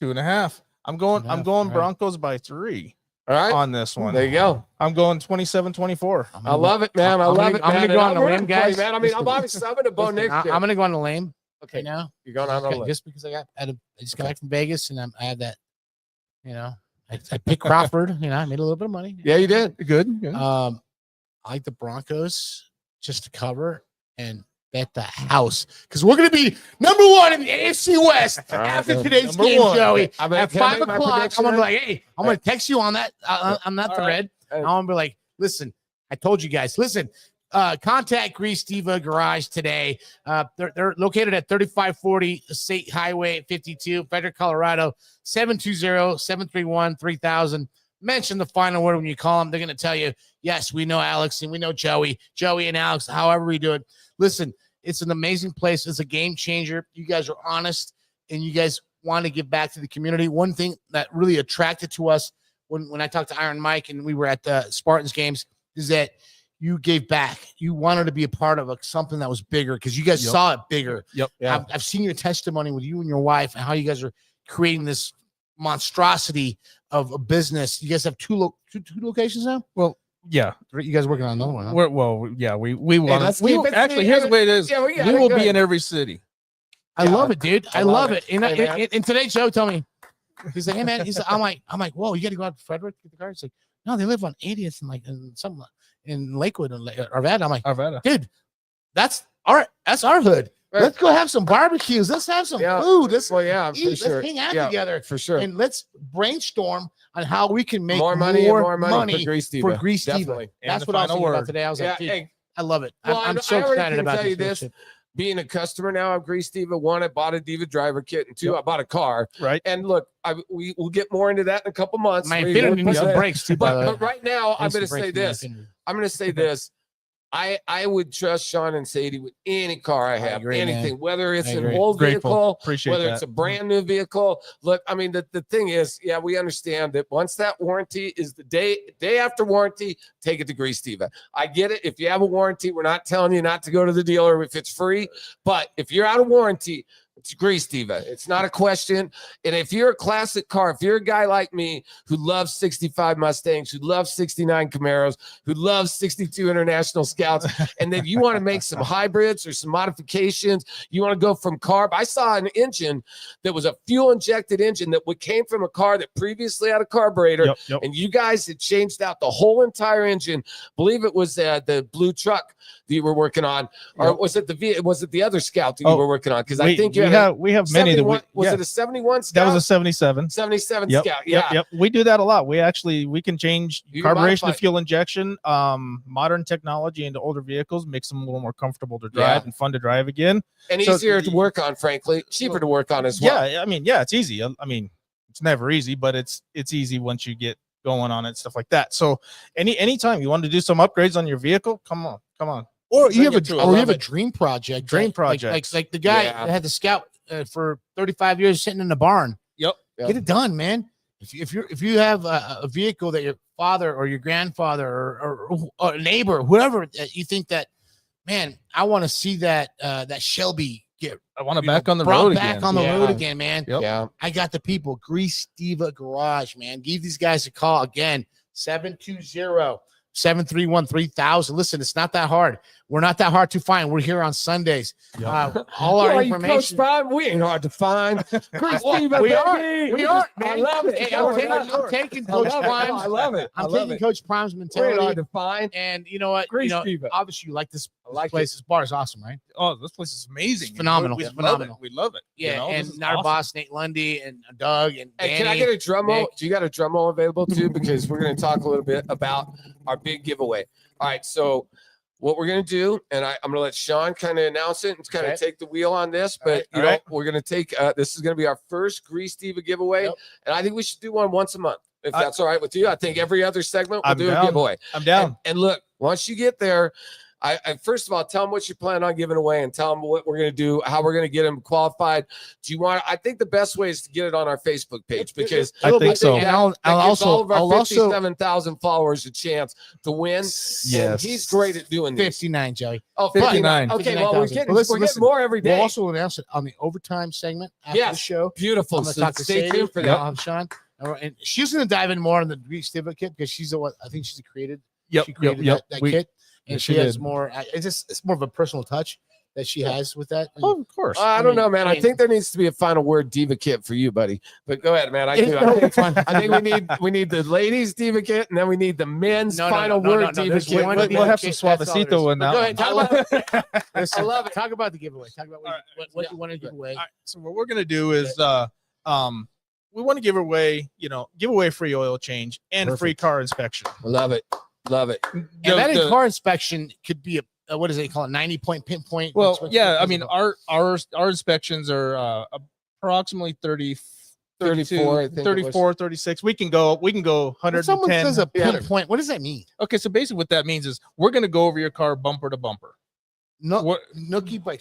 2.5. I'm going 2.5, right. Broncos by 3 All right. on this one. There you go. I'm going 27-24. I love it, man. I I'm love gonna- it, I'm man. gonna go And on the I'm limb, rooting for you, guys. man. I mean, Listen, I'm obviously I'm gonna go next year. I'm gonna go on the lane Okay, right now. you're going on a limb. Just because I just got back from Vegas and I had that, I picked Crawford. I made a little bit of money. Yeah, you did. Good. I like the Broncos just to cover and bet the house because we're going to be number one in the AFC West All right, after then. today's Number game, one. Joey. I mean, At can I 5 make my o'clock, prediction I'm going to be then? like, hey, I'm going to text you on that. I'm not All thread. right. I'm going to be like, listen, I told you guys, listen, contact Grease Diva Garage today. They're located at 3540 State Highway 52, Frederick, Colorado, 720-731-3000. Mention the final word when you call them. They're going to tell you, yes, we know Alex and we know Joey and Alex, however we do it. Listen, it's an amazing place. It's a game changer. You guys are honest and you guys want to give back to the community. One thing that really attracted to us when I talked to Iron Mike and we were at the Spartans games is that you gave back. You wanted to be a part of something that was bigger because you guys saw it bigger. Yep. Yeah. I've seen your testimony with you and your wife and how you guys are creating this monstrosity of a business. You guys have two locations now? Well, yeah. You guys working on another one, huh? We want to actually here's the way it is. Yeah, we will be in every city. I love it, dude. I love it. And Hey, in today's show, tell me, he's like, hey man, he's like, I'm like, whoa, you got to go out to Frederick to get the car. He's like, no, they live on 80th and like in something in Lakewood and Arvada. I'm like, Arvada. Dude, that's our hood. Right. Let's go have some barbecues. Let's have some food. Let's eat. Let's hang out together for sure. and let's brainstorm on how we can make more money for Grease Diva. Definitely. That's what I was thinking about today. I was like, dude, I love it. Well, I'm so excited about this. Being a customer now of Grease Diva, one, I bought a Diva driver kit, and two, I bought a car. Right. And look, we'll get more into that in a couple months. My Infinity needs some brakes too, but right now, I'm going to say this. I'm going to say this. I would trust Shawn and Sadie with any car I have, anything, whether it's an old vehicle, whether it's a brand new vehicle. Look, I mean, the thing is, we understand that once that warranty is the day after warranty, take it to Grease Diva. I get it. If you have a warranty, we're not telling you not to go to the dealer if it's free, but if you're out of warranty, it's Grease Diva. It's not a question. And if you're a classic car, if you're a guy like me who loves 65 Mustangs, who loves 69 Camaros, who loves 62 International Scouts, and then you want to make some hybrids or some modifications, you want to go from carb. I saw an engine that was a fuel-injected engine that came from a car that previously had a carburetor, and you guys had changed out the whole entire engine. I believe it was the blue truck that you were working on, or was it the other Scout that you were working on? Because I think we have many that was it a 71 Scout? That was a 77. 77 Scout. Yep. We do that a lot. We can change carburation to fuel injection, modern technology into older vehicles, makes them a little more comfortable to drive and fun to drive again. And easier to work on, frankly, cheaper to work on as well. Yeah, I mean, it's easy. I mean, it's never easy, but it's easy once you get going on it, stuff like that. So anytime you want to do some upgrades on your vehicle, come on. Or you have a dream project. Like the guy that had the Scout for 35 years sitting in the barn. Yep. Get it done, man. If you have a vehicle that your father or your grandfather or a neighbor, whoever that you think that, man, I want to see that Shelby I want to back on the road again. Back on the road again, man. Yep. Yeah. I got the people. Grease Diva Garage, man. Give these guys a call again. 720-731-3000. Listen, it's not that hard. We're not that hard to find. We're here on Sundays. All our information. We ain't hard to find. Grease Diva, we are, man. I love it. Hey, I'm taking Coach Prime's. I love it. I'm taking Coach Prime's We ain't mentality. hard to find. And you know what? Grease Diva. Obviously, you like this place. This bar is awesome, right? Oh, this place is amazing. It's phenomenal. We It's love phenomenal. it. We love it. Yeah, this and is our awesome. boss Nate Lundy and Doug and Hey, Danny, can I get a drum roll? Nick. Do you got a drum roll available too? Because we're going to talk a little bit about our big giveaway. All right, so what we're going to do, and I'm going to let Shawn kind of announce it and kind of take the wheel on this, but we're going to take this is going to be our first Grease Diva giveaway, and I think we should do one once a month if that's all right with you. I think every other segment we'll do a giveaway. I'm down. And look, once you get there, I first of all, tell them what you plan on giving away and tell them what we're going to do, how we're going to get them qualified. Do you want? I think the best way is to get it on our Facebook page because I think so. And I'll also all of our 57,000 followers a chance to win. Yes. And he's great at doing this. 59, Joey. Oh, 59. Okay, well, we're getting Listen, more every day. We'll also announce it on the overtime segment after the show. Beautiful. I'm going to So talk to stay Sadie. tuned for that. I'll have Shawn. And she's going to dive in more on the Grease Diva kit because she's the one. I think she's created. She created that kit. And she has more. It's more of a personal touch that she has with that. And, of course. I don't know, man. I think there needs to be a final word Diva kit for you, buddy. But go ahead, man. I think we need the ladies Diva kit, and then we need the men's final word Diva kit. We'll have some suavecito in that. Go ahead. I love it. Talk about the giveaway. Talk about what you want to give away. So what we're gonna do is we want to give away free oil change and free car inspection. Love it. Love it. And that car inspection could be a what is it called? 90-point pinpoint. Well, I mean, our inspections are approximately 34, 36. We can go 110. When someone says a pinpoint, what does that mean? Okay, so basically what that means is we're going to go over your car bumper to bumper. Nookie bike.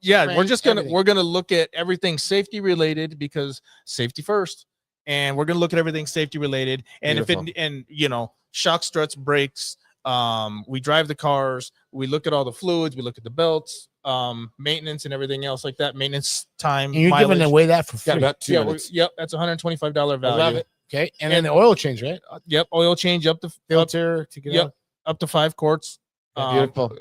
Yeah, everything. we're gonna look at everything safety related because safety first, and we're gonna look at everything safety related. And Beautiful. if it shock struts, brakes, we drive the cars, we look at all the fluids, we look at the belts, maintenance and everything else like that. Maintenance time. And you're mileage. giving away that for Got free. about 2 minutes. Yep, that's $125 value. I love it. Okay, and then the oil change, right? Yep, oil change up to Filter to get out. up to 5 quarts. Beautiful.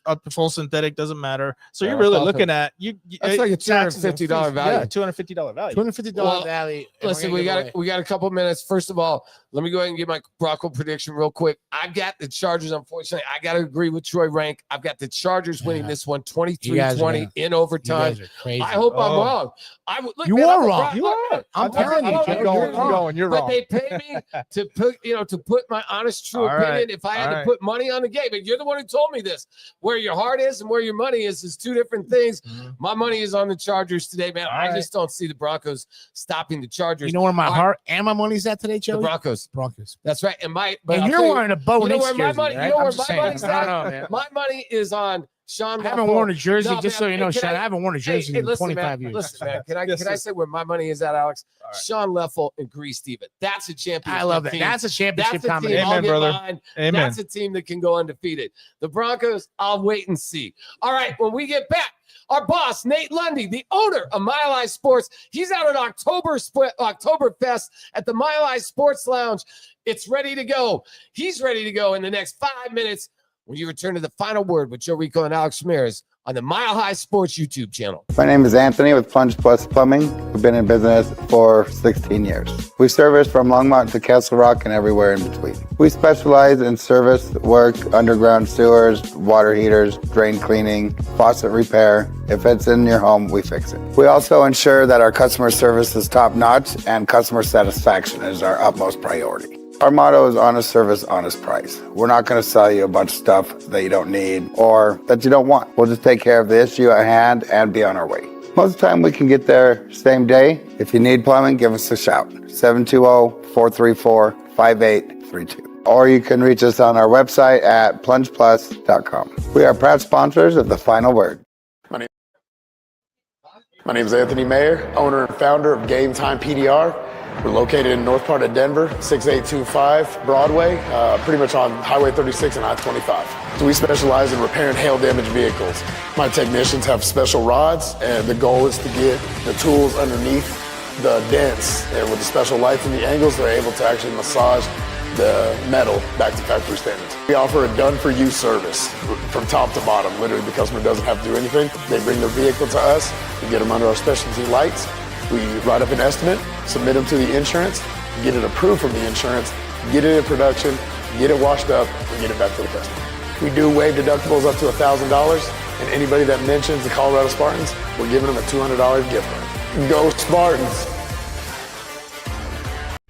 Up to full synthetic doesn't matter. So Yeah, you're really that's looking at That's like a taxes and $250 fees. value. Yeah, $250 value. $250 Well, value. and Listen, we're we gonna give got a couple minutes. First of all, let me go ahead and give my Bronco prediction real quick. I got the Chargers. Unfortunately, I got to agree with Troy Renck. I've got the Chargers winning this one, 23-20 in overtime. You guys are crazy. I hope I'm Oh. wrong. I would look. You man, are I'm a wrong. Bron- You are. I'm telling you. I'm Keep going. You're But wrong. they pay me to put my honest, true All right. opinion. If I had All to right. put money on the game, and you're the one who told me this, where your heart is and where your money is two different things. My money is on the Chargers today, man. All I right. just don't see the Broncos stopping the Chargers. You know where my All right. heart and my money's at today, The Joey? Broncos. Broncos. That's right. And And I'll you're tell you- wearing a Bo you know Nix where my jersey, money, right? you know I'm where just my saying. money's I don't at? know, man. My money is on Shawn. I haven't Laffel. worn a jersey, No, just man, so you know, can Sean. I haven't worn a jersey Hey, in listen, 25 man, years. Listen, man. Can Yes, I sir. say where my money is at, Alex? All right. Shawn Laffel and Grease Diva. That's a championship. I love that. team. That's a championship That's a team combination. I'll Amen, get brother. behind. Amen. That's a team that can go undefeated. The Broncos, I'll wait and see. All right, when we get back, our boss, Nate Lundy, the owner of Mile High Sports, he's out at Oktoberfest at the Mile High Sports Lounge. It's ready to go. He's ready to go in the next 5 minutes when you return to the final word with Joe Rico and Alex Ramirez on the Mile High Sports YouTube channel. My name is Anthony with Plunge Plus Plumbing. We've been in business for 16 years. We service from Longmont to Castle Rock and everywhere in between. We specialize in service work, underground sewers, water heaters, drain cleaning, faucet repair. If it's in your home, we fix it. We also ensure that our customer service is top notch and customer satisfaction is our utmost priority. Our motto is honest service, honest price. We're not going to sell you a bunch of stuff that you don't need or that you don't want. We'll just take care of the issue at hand and be on our way. Most of the time we can get there same day. If you need plumbing, give us a shout. 720-434-5832. Or you can reach us on our website at plungeplus.com. We are proud sponsors of The Final Word. My name is Anthony Mayer, owner and founder of Game Time PDR. We're located in north part of Denver, 6825 Broadway, pretty much on Highway 36 and I-25. So we specialize in repairing hail damaged vehicles. My technicians have special rods, and the goal is to get the tools underneath the dents. And with the special lights and the angles, they're able to actually massage the metal back to factory standards. We offer a done-for-you service from top to bottom. Literally, the customer doesn't have to do anything. They bring their vehicle to us. We get them under our specialty lights. We write up an estimate, submit them to the insurance, get it approved from the insurance, get it in production, get it washed up, and get it back to the customer. We do waive deductibles up to $1,000, and anybody that mentions the Colorado Spartans, we're giving them a $200 gift card. Go Spartans!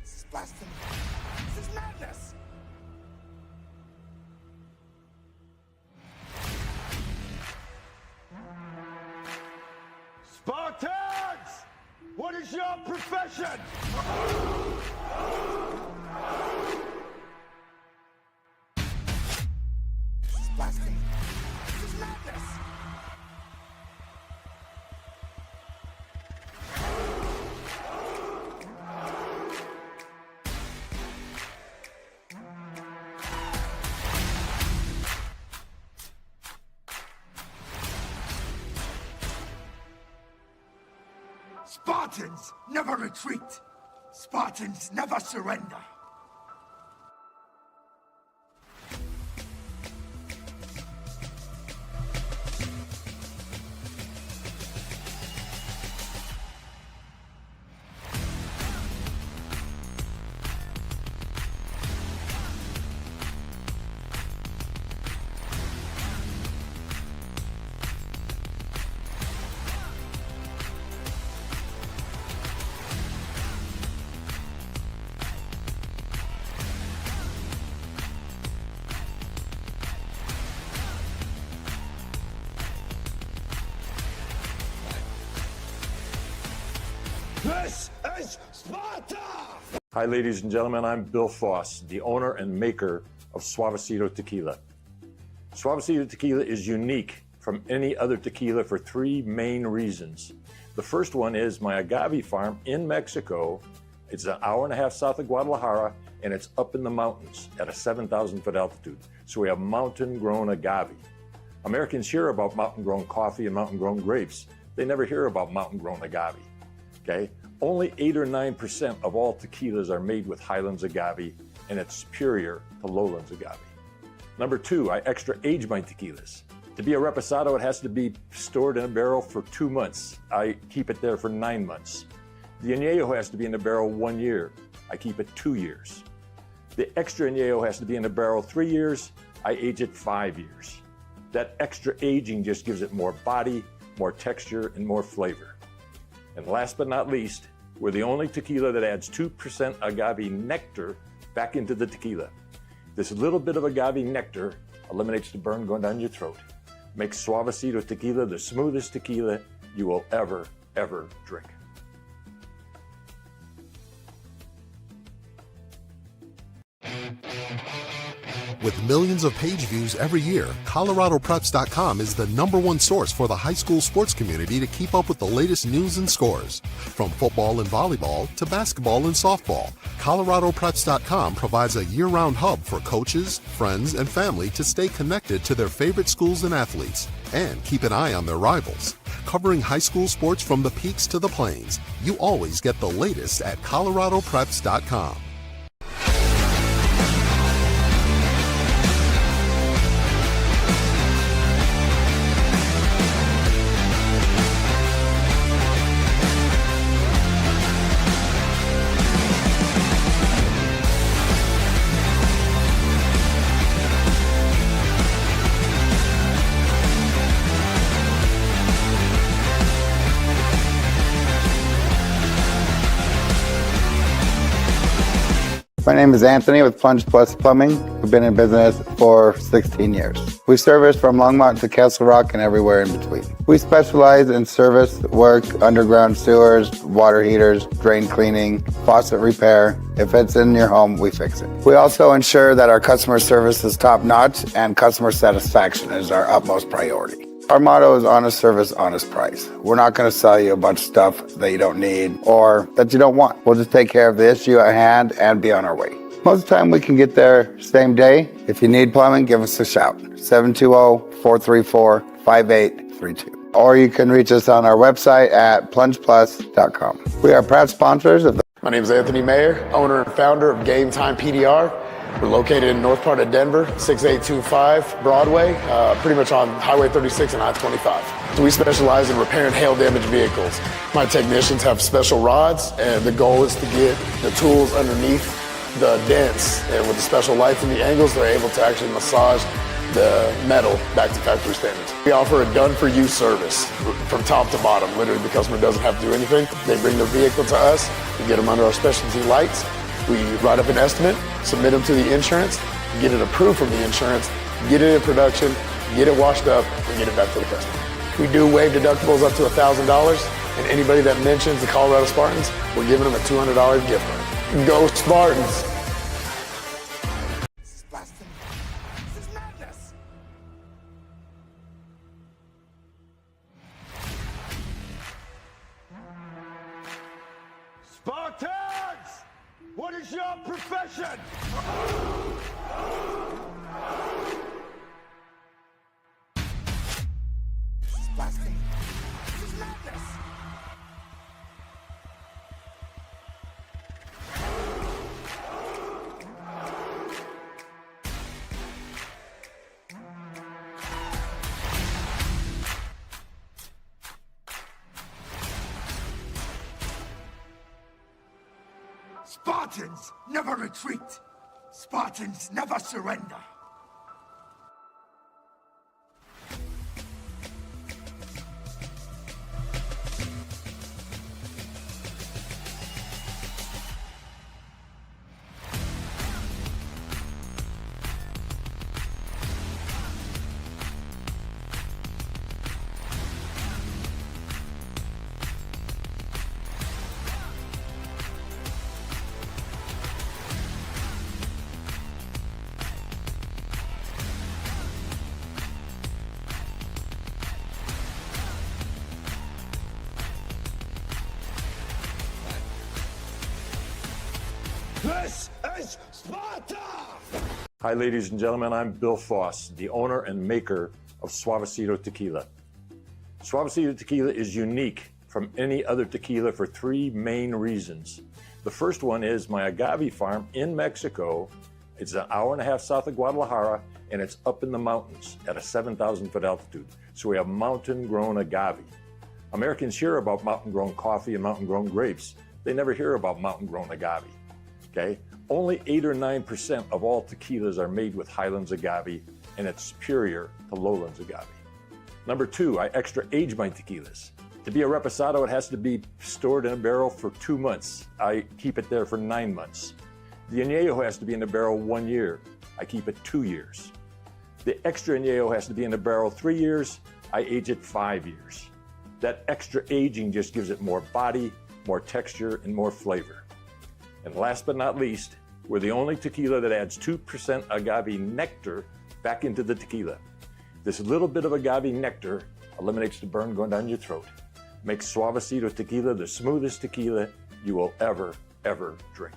This is madness. Spartans! What is your profession? This is blasphemy. This is madness. Spartans never retreat. Spartans never surrender. This is Sparta! Hi, ladies and gentlemen. I'm Bill Foss, the owner and maker of Suavecito Tequila. Suavecito Tequila is unique from any other tequila for three main reasons. The first one is my agave farm in Mexico. It's an hour and a half south of Guadalajara, and it's up in the mountains at a 7,000 foot altitude. So we have mountain grown agave. Americans hear about mountain grown coffee and mountain grown grapes. They never hear about mountain grown agave. Okay? Only 8 or 9% of all tequilas are made with highlands agave, and it's superior to lowlands agave. Number two, I extra age my tequilas. To be a reposado, it has to be stored in a barrel for 2 months. I keep it there for 9 months. The añejo has to be in the barrel 1 year. I keep it 2 years. The extra añejo has to be in the barrel 3 years. I age it 5 years. That extra aging just gives it more body, more texture, and more flavor. And last but not least, we're the only tequila that adds 2% agave nectar back into the tequila. This little bit of agave nectar eliminates the burn going down your throat. Makes Suavecito tequila the smoothest tequila you will ever drink. With millions of page views every year, ColoradoPreps.com is the #1 source for the high school sports community to keep up with the latest news and scores. From football and volleyball to basketball and softball, ColoradoPreps.com provides a year-round hub for coaches, friends, and family to stay connected to their favorite schools and athletes, and keep an eye on their rivals. Covering high school sports from the peaks to the plains, you always get the latest at ColoradoPreps.com. My name is Anthony with Plunge Plus Plumbing. We've been in business for 16 years. We service from Longmont to Castle Rock and everywhere in between. We specialize in service work, underground sewers, water heaters, drain cleaning, faucet repair. If it's in your home, we fix it. We also ensure that our customer service is top-notch and customer satisfaction is our utmost priority. Our motto is honest service, honest price. We're not going to sell you a bunch of stuff that you don't need or that you don't want. We'll just take care of the issue at hand and be on our way. Most of the time we can get there same day. If you need plumbing, give us a shout. 720-434-5832. Or you can reach us on our website at plungeplus.com. We are proud sponsors of the... My name is Anthony Mayer, owner and founder of Game Time PDR. We're located in north part of Denver, 6825 Broadway, pretty much on Highway 36 and I-25. So we specialize in repairing hail damaged vehicles. My technicians have special rods, and the goal is to get the tools underneath the dents. And with the special lights and the angles, they're able to actually massage the metal back to factory standards. We offer a done-for-you service from top to bottom. Literally, the customer doesn't have to do anything. They bring their vehicle to us. We get them under our specialty lights. We write up an estimate, submit them to the insurance, get it approved from the insurance, get it in production, get it washed up, and get it back to the customer. We do waive deductibles up to $1,000, and anybody that mentions the Colorado Spartans, we're giving them a $200 gift card. Go Spartans! This is madness. Spartans! What is your profession? This is blasphemy. This is madness. Spartans never retreat. Spartans never surrender. This is Sparta! Hi, ladies and gentlemen. I'm Bill Foss, the owner and maker of Suavecito Tequila. Suavecito Tequila is unique from any other tequila for three main reasons. The first one is my agave farm in Mexico. It's an hour and a half south of Guadalajara, and it's up in the mountains at a 7,000 foot altitude. So we have mountain-grown agave. Americans hear about mountain-grown coffee and mountain-grown grapes. They never hear about mountain-grown agave, okay? Only 8 or 9% of all tequilas are made with Highlands agave, and it's superior to Lowlands agave. Number two, I extra age my tequilas. To be a reposado, it has to be stored in a barrel for 2 months. I keep it there for 9 months. The añejo has to be in the barrel 1 year. I keep it 2 years. The extra añejo has to be in the barrel 3 years. I age it 5 years. That extra aging just gives it more body, more texture, and more flavor. And last but not least, we're the only tequila that adds 2% agave nectar back into the tequila. This little bit of agave nectar eliminates the burn going down your throat. Makes Suavecito Tequila the smoothest tequila you will ever drink.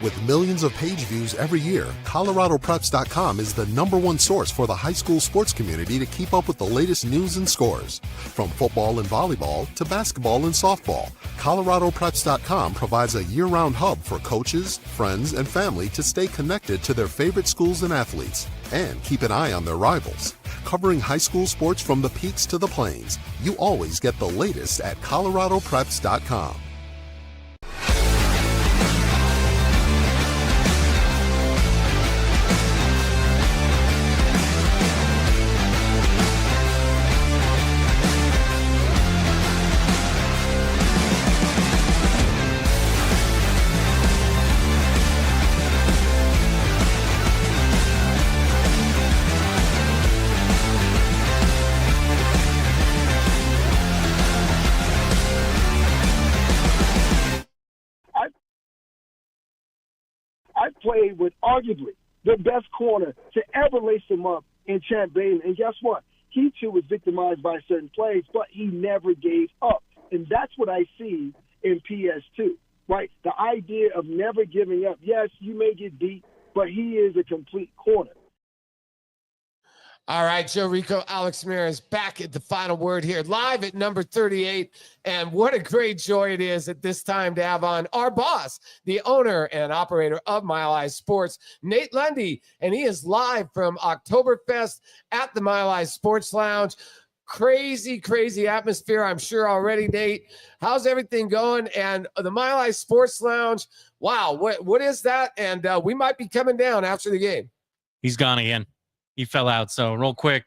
With millions of page views every year, ColoradoPreps.com is the #1 source for the high school sports community to keep up with the latest news and scores. From football and volleyball to basketball and softball, ColoradoPreps.com provides a year-round hub for coaches, friends, and family to stay connected to their favorite schools and athletes, and keep an eye on their rivals. Covering high school sports from the peaks to the plains, you always get the latest at ColoradoPreps.com. I played with arguably the best corner to ever lace him up in Champ Bailey. And guess what? He too was victimized by certain plays, but he never gave up. And that's what I see in PS2, right? The idea of never giving up. Yes, you may get beat, but he is a complete corner. All right, Joe Rico, Alex Ramirez back at the final word here, live at number 38. And what a great joy it is at this time to have on our boss, the owner and operator of Mile High Sports, Nate Lundy. And he is live from Oktoberfest at the Mile High Sports Lounge. Crazy, crazy atmosphere, I'm sure already, Nate. How's everything going? And the Mile High Sports Lounge, wow, what is that? And we might be coming down after the game. He's gone again. He fell out. So real quick,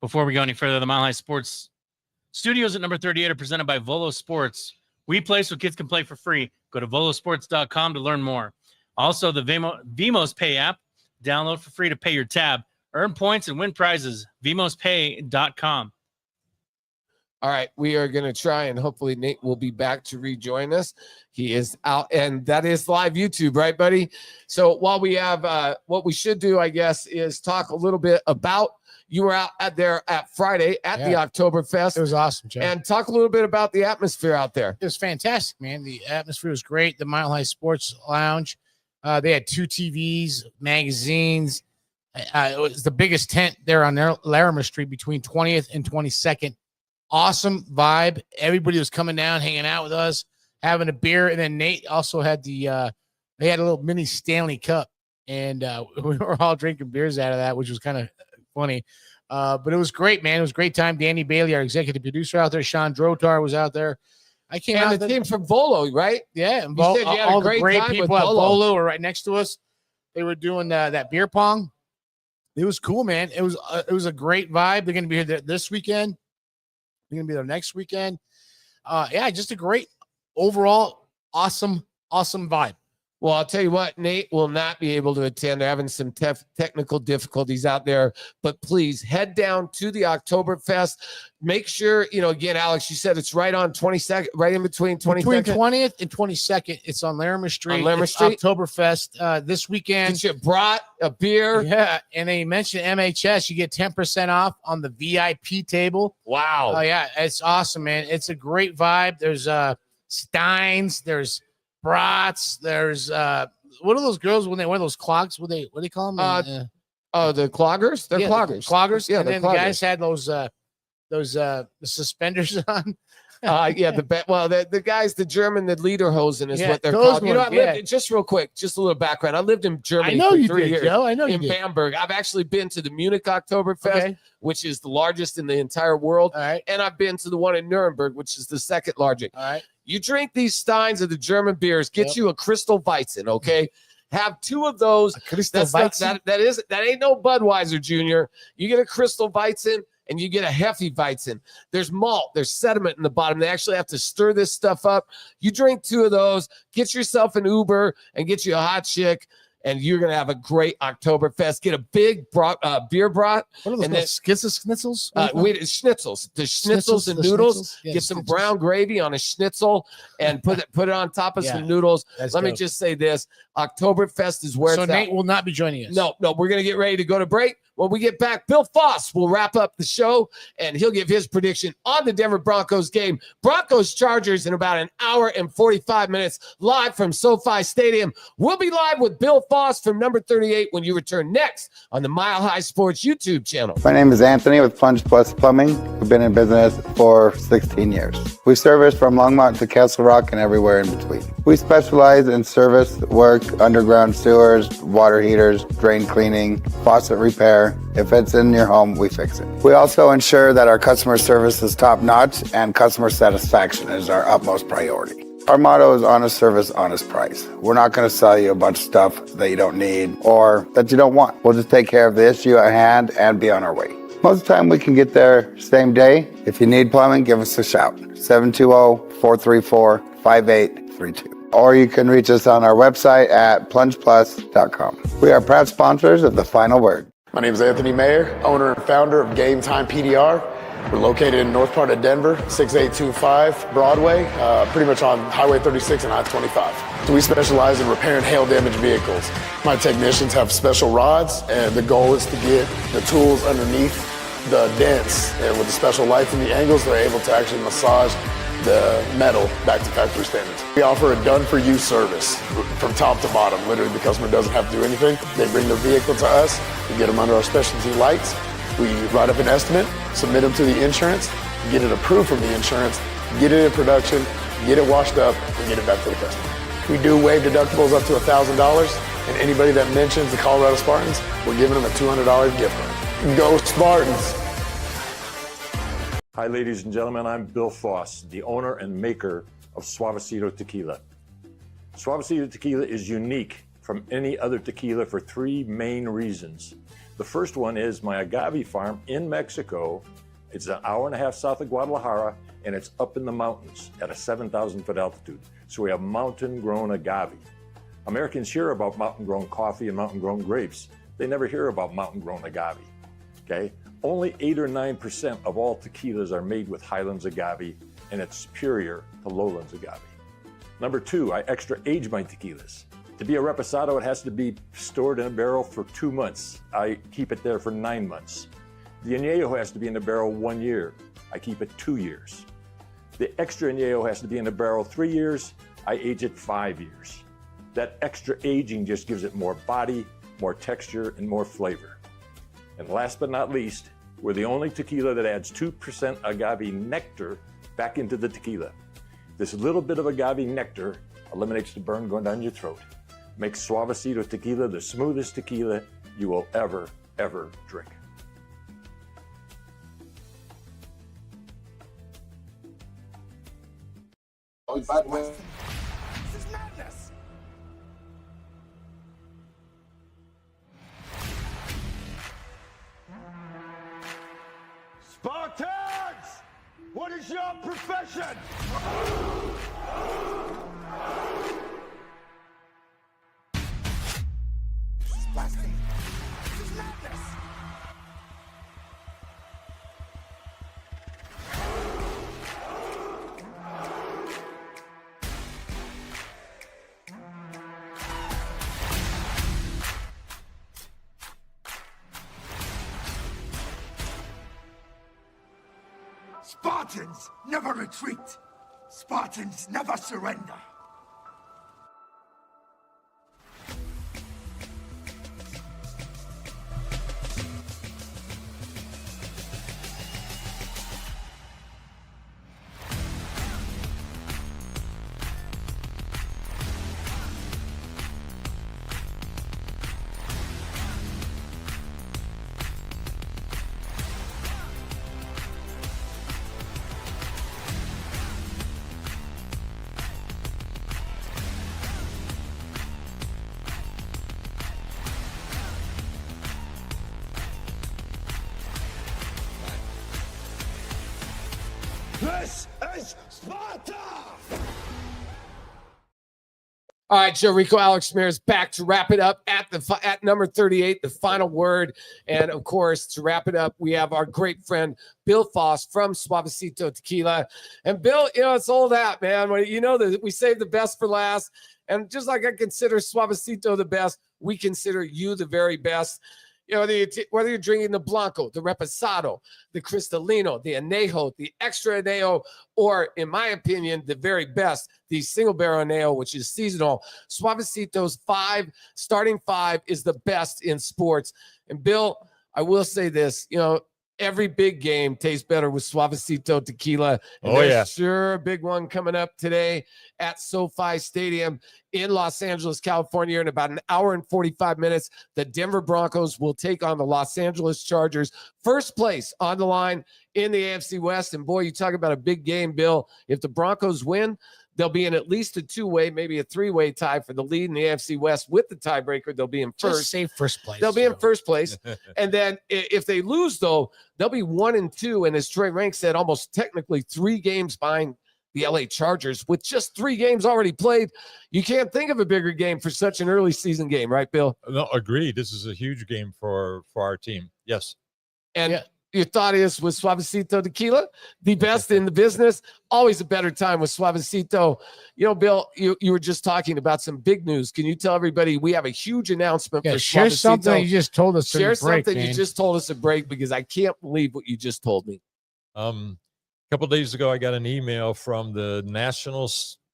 before we go any further, the Mile High Sports Studios at number 38 are presented by Volo Sports. We play so kids can play for free. Go to volosports.com to learn more. Also, the Vimos Pay app. Download for free to pay your tab. Earn points and win prizes. VimosPay.com. All right, we are going to try, and hopefully Nate will be back to rejoin us. He is out, and that is live YouTube, right, buddy? So while we have, what we should do, I guess, is talk a little bit about, you were out there at Friday at the Oktoberfest. It was awesome, Joe. And talk a little bit about the atmosphere out there. It was fantastic, man. The atmosphere was great. The Mile High Sports Lounge, they had 2 TVs, magazines. It was the biggest tent there on Larimer Street between 20th and 22nd. Awesome vibe. Everybody was coming down, hanging out with us, having a beer. And then Nate also had they had a little mini Stanley Cup, and we were all drinking beers out of that, which was kind of funny. But it was great, man. It was a great time. Danny Bailey, our executive producer, out there. Shawn Drotar was out there. I came out. And the team from Volo, right? Yeah. And you said you had all a great the great time people with at Volo. Volo were right next to us. They were doing that beer pong. It was cool, man. It was a great vibe. They're going to be here this weekend. They're going to be there next weekend. Just a great overall awesome vibe. Well, I'll tell you what, Nate will not be able to attend. They're having some technical difficulties out there, but please head down to the Oktoberfest. Make sure, again, Alex, you said it's right on 22nd, right in between 22nd. Between 20th and 22nd, it's on Larimer Street. On Larimer Street. Oktoberfest this weekend. Get you a brat, a beer. Yeah, and then you mentioned MHS. You get 10% off on the VIP table. Wow. Oh, yeah, it's awesome, man. It's a great vibe. There's Steins, there's brats, there's what are those girls when they wear those clogs? What do they call them? The cloggers? They're cloggers. Cloggers. Yeah, and then cloggers. the guys had those the suspenders on. The guys, the German, the Lederhosen is what they're those called. I ones, lived, just real quick, just a little background. I lived in Germany for 3 years. Joe. I know you in did. Bamberg. I've actually been to the Munich Oktoberfest, which is the largest in the entire world. All right. And I've been to the one in Nuremberg, which is the second largest. All right. You drink these Steins of the German beers, get you a Crystal Weizen, okay? Have 2 of those. Crystal Weizen? That ain't no Budweiser, Junior. You get a Crystal Weizen and you get a Hefeweizen. There's malt, there's sediment in the bottom. They actually have to stir this stuff up. You drink 2 of those, get yourself an Uber and get you a hot chick, and you're going to have a great Oktoberfest. Get a big beer brat. What are those? And then schnitzels? Schnitzels. The schnitzels and noodles. Get some brown gravy on a schnitzel and put it on top of some noodles. Let me just say this. Oktoberfest is where so it's Nate at. will not be joining us. No, we're going to get ready to go to break. When we get back, Bill Foss will wrap up the show, and he'll give his prediction on the Denver Broncos game. Broncos-Chargers in about an hour and 45 minutes, live from SoFi Stadium. We'll be live with Bill Foss from number 38 when you return next on the Mile High Sports YouTube channel. My name is Anthony with Plunge Plus Plumbing. We've been in business for 16 years. We service from Longmont to Castle Rock and everywhere in between. We specialize in service work, underground sewers, water heaters, drain cleaning, faucet repair. If it's in your home, we fix it. We also ensure that our customer service is top-notch and customer satisfaction is our utmost priority. Our motto is honest service, honest price. We're not going to sell you a bunch of stuff that you don't need or that you don't want. We'll just take care of the issue at hand and be on our way. Most of the time we can get there same day. If you need plumbing, give us a shout. 720-434-5832. Or you can reach us on our website at plungeplus.com. We are proud sponsors of The Final Word. My name is Anthony Mayer, owner and founder of Game Time PDR. We're located in north part of Denver, 6825 Broadway, pretty much on Highway 36 and I-25. So we specialize in repairing hail damaged vehicles. My technicians have special rods, and the goal is to get the tools underneath the dents. And with the special lights and the angles, they're able to actually massage the metal back to factory standards. We offer a done-for-you service from top to bottom. Literally, the customer doesn't have to do anything. They bring their vehicle to us. We get them under our specialty lights. We write up an estimate, submit them to the insurance, get it approved from the insurance, get it in production, get it washed up, and get it back to the customer. We do waive deductibles up to $1,000, and anybody that mentions the Colorado Spartans, we're giving them a $200 gift card. Go Spartans! Hi, ladies and gentlemen. I'm Bill Foss, the owner and maker of Suavecito Tequila. Suavecito Tequila is unique from any other tequila for 3 main reasons. The first one is my agave farm in Mexico. It's an hour and a half south of Guadalajara, and it's up in the mountains at a 7,000-foot altitude. So we have mountain-grown agave. Americans hear about mountain-grown coffee and mountain-grown grapes. They never hear about mountain-grown agave, okay? Only 8 or 9% of all tequilas are made with Highlands agave, and it's superior to Lowlands agave. Number 2, I extra age my tequilas. To be a reposado, it has to be stored in a barrel for 2 months. I keep it there for 9 months. The añejo has to be in the barrel 1 year. I keep it 2 years. The extra añejo has to be in the barrel 3 years. I age it 5 years. That extra aging just gives it more body, more texture, and more flavor. And last but not least, we're the only tequila that adds 2% agave nectar back into the tequila. This little bit of agave nectar eliminates the burn going down your throat. Makes Suavecito Tequila the smoothest tequila you will ever drink. Oh, by the way, this is madness. Spartans! What is your profession? Spartans never retreat. Spartans never surrender. This is Sparta! All right, Joe Rico, Alex Ramirez back to wrap it up at number 38, the final word. And of course, to wrap it up, we have our great friend Bill Foss from Suavecito Tequila. And Bill, it's all that, man. That we save the best for last. And just like I consider Suavecito the best, we consider you the very best. Whether you're drinking the Blanco, the Reposado, the Cristalino, the Anejo, the Extra Anejo, or, in my opinion, the very best, the Single Barrel Anejo, which is seasonal, Suavecito's starting five is the best in sports. And, Bill, I will say this, every big game tastes better with Suavecito Tequila. And there's sure a big one coming up today at SoFi Stadium in Los Angeles, California. In about an hour and 45 minutes, the Denver Broncos will take on the Los Angeles Chargers. First place on the line in the AFC West. And boy, you talk about a big game, Bill. If the Broncos win, they'll be in at least a two-way, maybe a three-way tie for the lead in the AFC West. With the tiebreaker, they'll be in first. Just say first place. They'll be in first place. And then if they lose, though, they'll be 1-2. And as Trey Renck said, almost technically 3 games behind the LA Chargers. With just 3 games already played, you can't think of a bigger game for such an early season game, right, Bill? No, agreed. This is a huge game for our team. Yes. And your thought is with Suavecito Tequila, the best in the business, always a better time with Suavecito. Bill, you were just talking about some big news. Can you tell everybody we have a huge announcement for share Suavecito? Something you just told us. Share something you just told us to break, because I can't believe what you just told me. A couple of days ago, I got an email from the National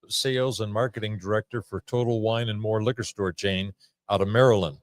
Sales and Marketing Director for Total Wine and More liquor store chain out of Maryland.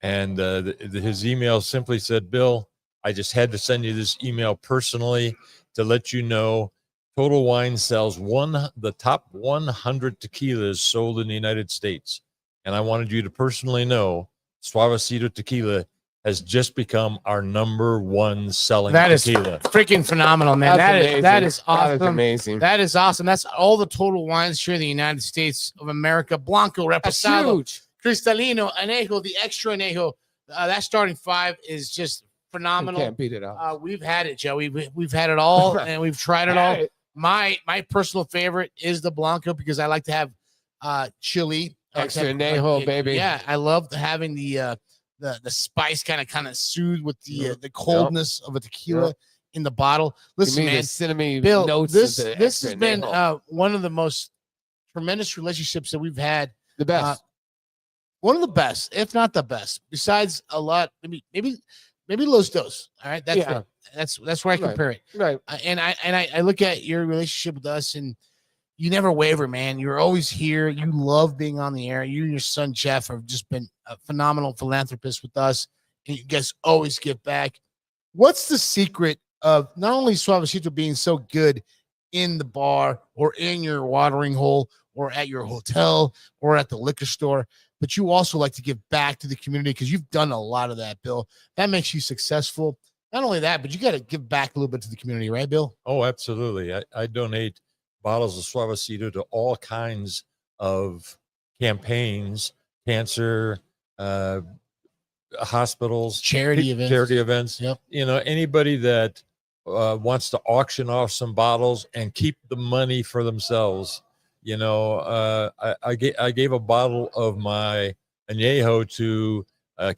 And his email simply said, Bill, I just had to send you this email personally to let you know Total Wine sells the top 100 tequilas sold in the United States. And I wanted you to personally know Suavecito Tequila has just become our number 1 selling tequila. Is freaking phenomenal, man. That is awesome. That is amazing. That is awesome. That's all the Total Wines here in the United States of America. Blanco, Reposado, Cristalino, Anejo, the Extra Anejo. That starting 5 is just phenomenal. You can't beat it out. We've had it, Joey. We've had it all, and we've tried it all. My personal favorite is the Blanco, because I like to have chili. Extra Anejo, baby. Yeah, I love having the spice kind of soothe with the coldness of a tequila in the bottle. Listen, man, cinnamon Bill, notes. This has been one of the most tremendous relationships that we've had. The best. One of the best, if not the best. Besides a lot, maybe Los Dos. All right, that's where I compare it. Right. And I look at your relationship with us, and you never waver, man. You're always here. You love being on the air. You and your son Jeff have just been a phenomenal philanthropist with us, and you guys always give back. What's the secret of not only Suavecito being so good in the bar or in your watering hole or at your hotel or at the liquor store, but you also like to give back to the community, because you've done a lot of that, Bill? That makes you successful. Not only that, but you got to give back a little bit to the community, right, Bill? Oh, absolutely. I donate bottles of Suavecito to all kinds of campaigns, cancer, hospitals, charity events. Yep. Anybody that wants to auction off some bottles and keep the money for themselves. I gave a bottle of my Añejo to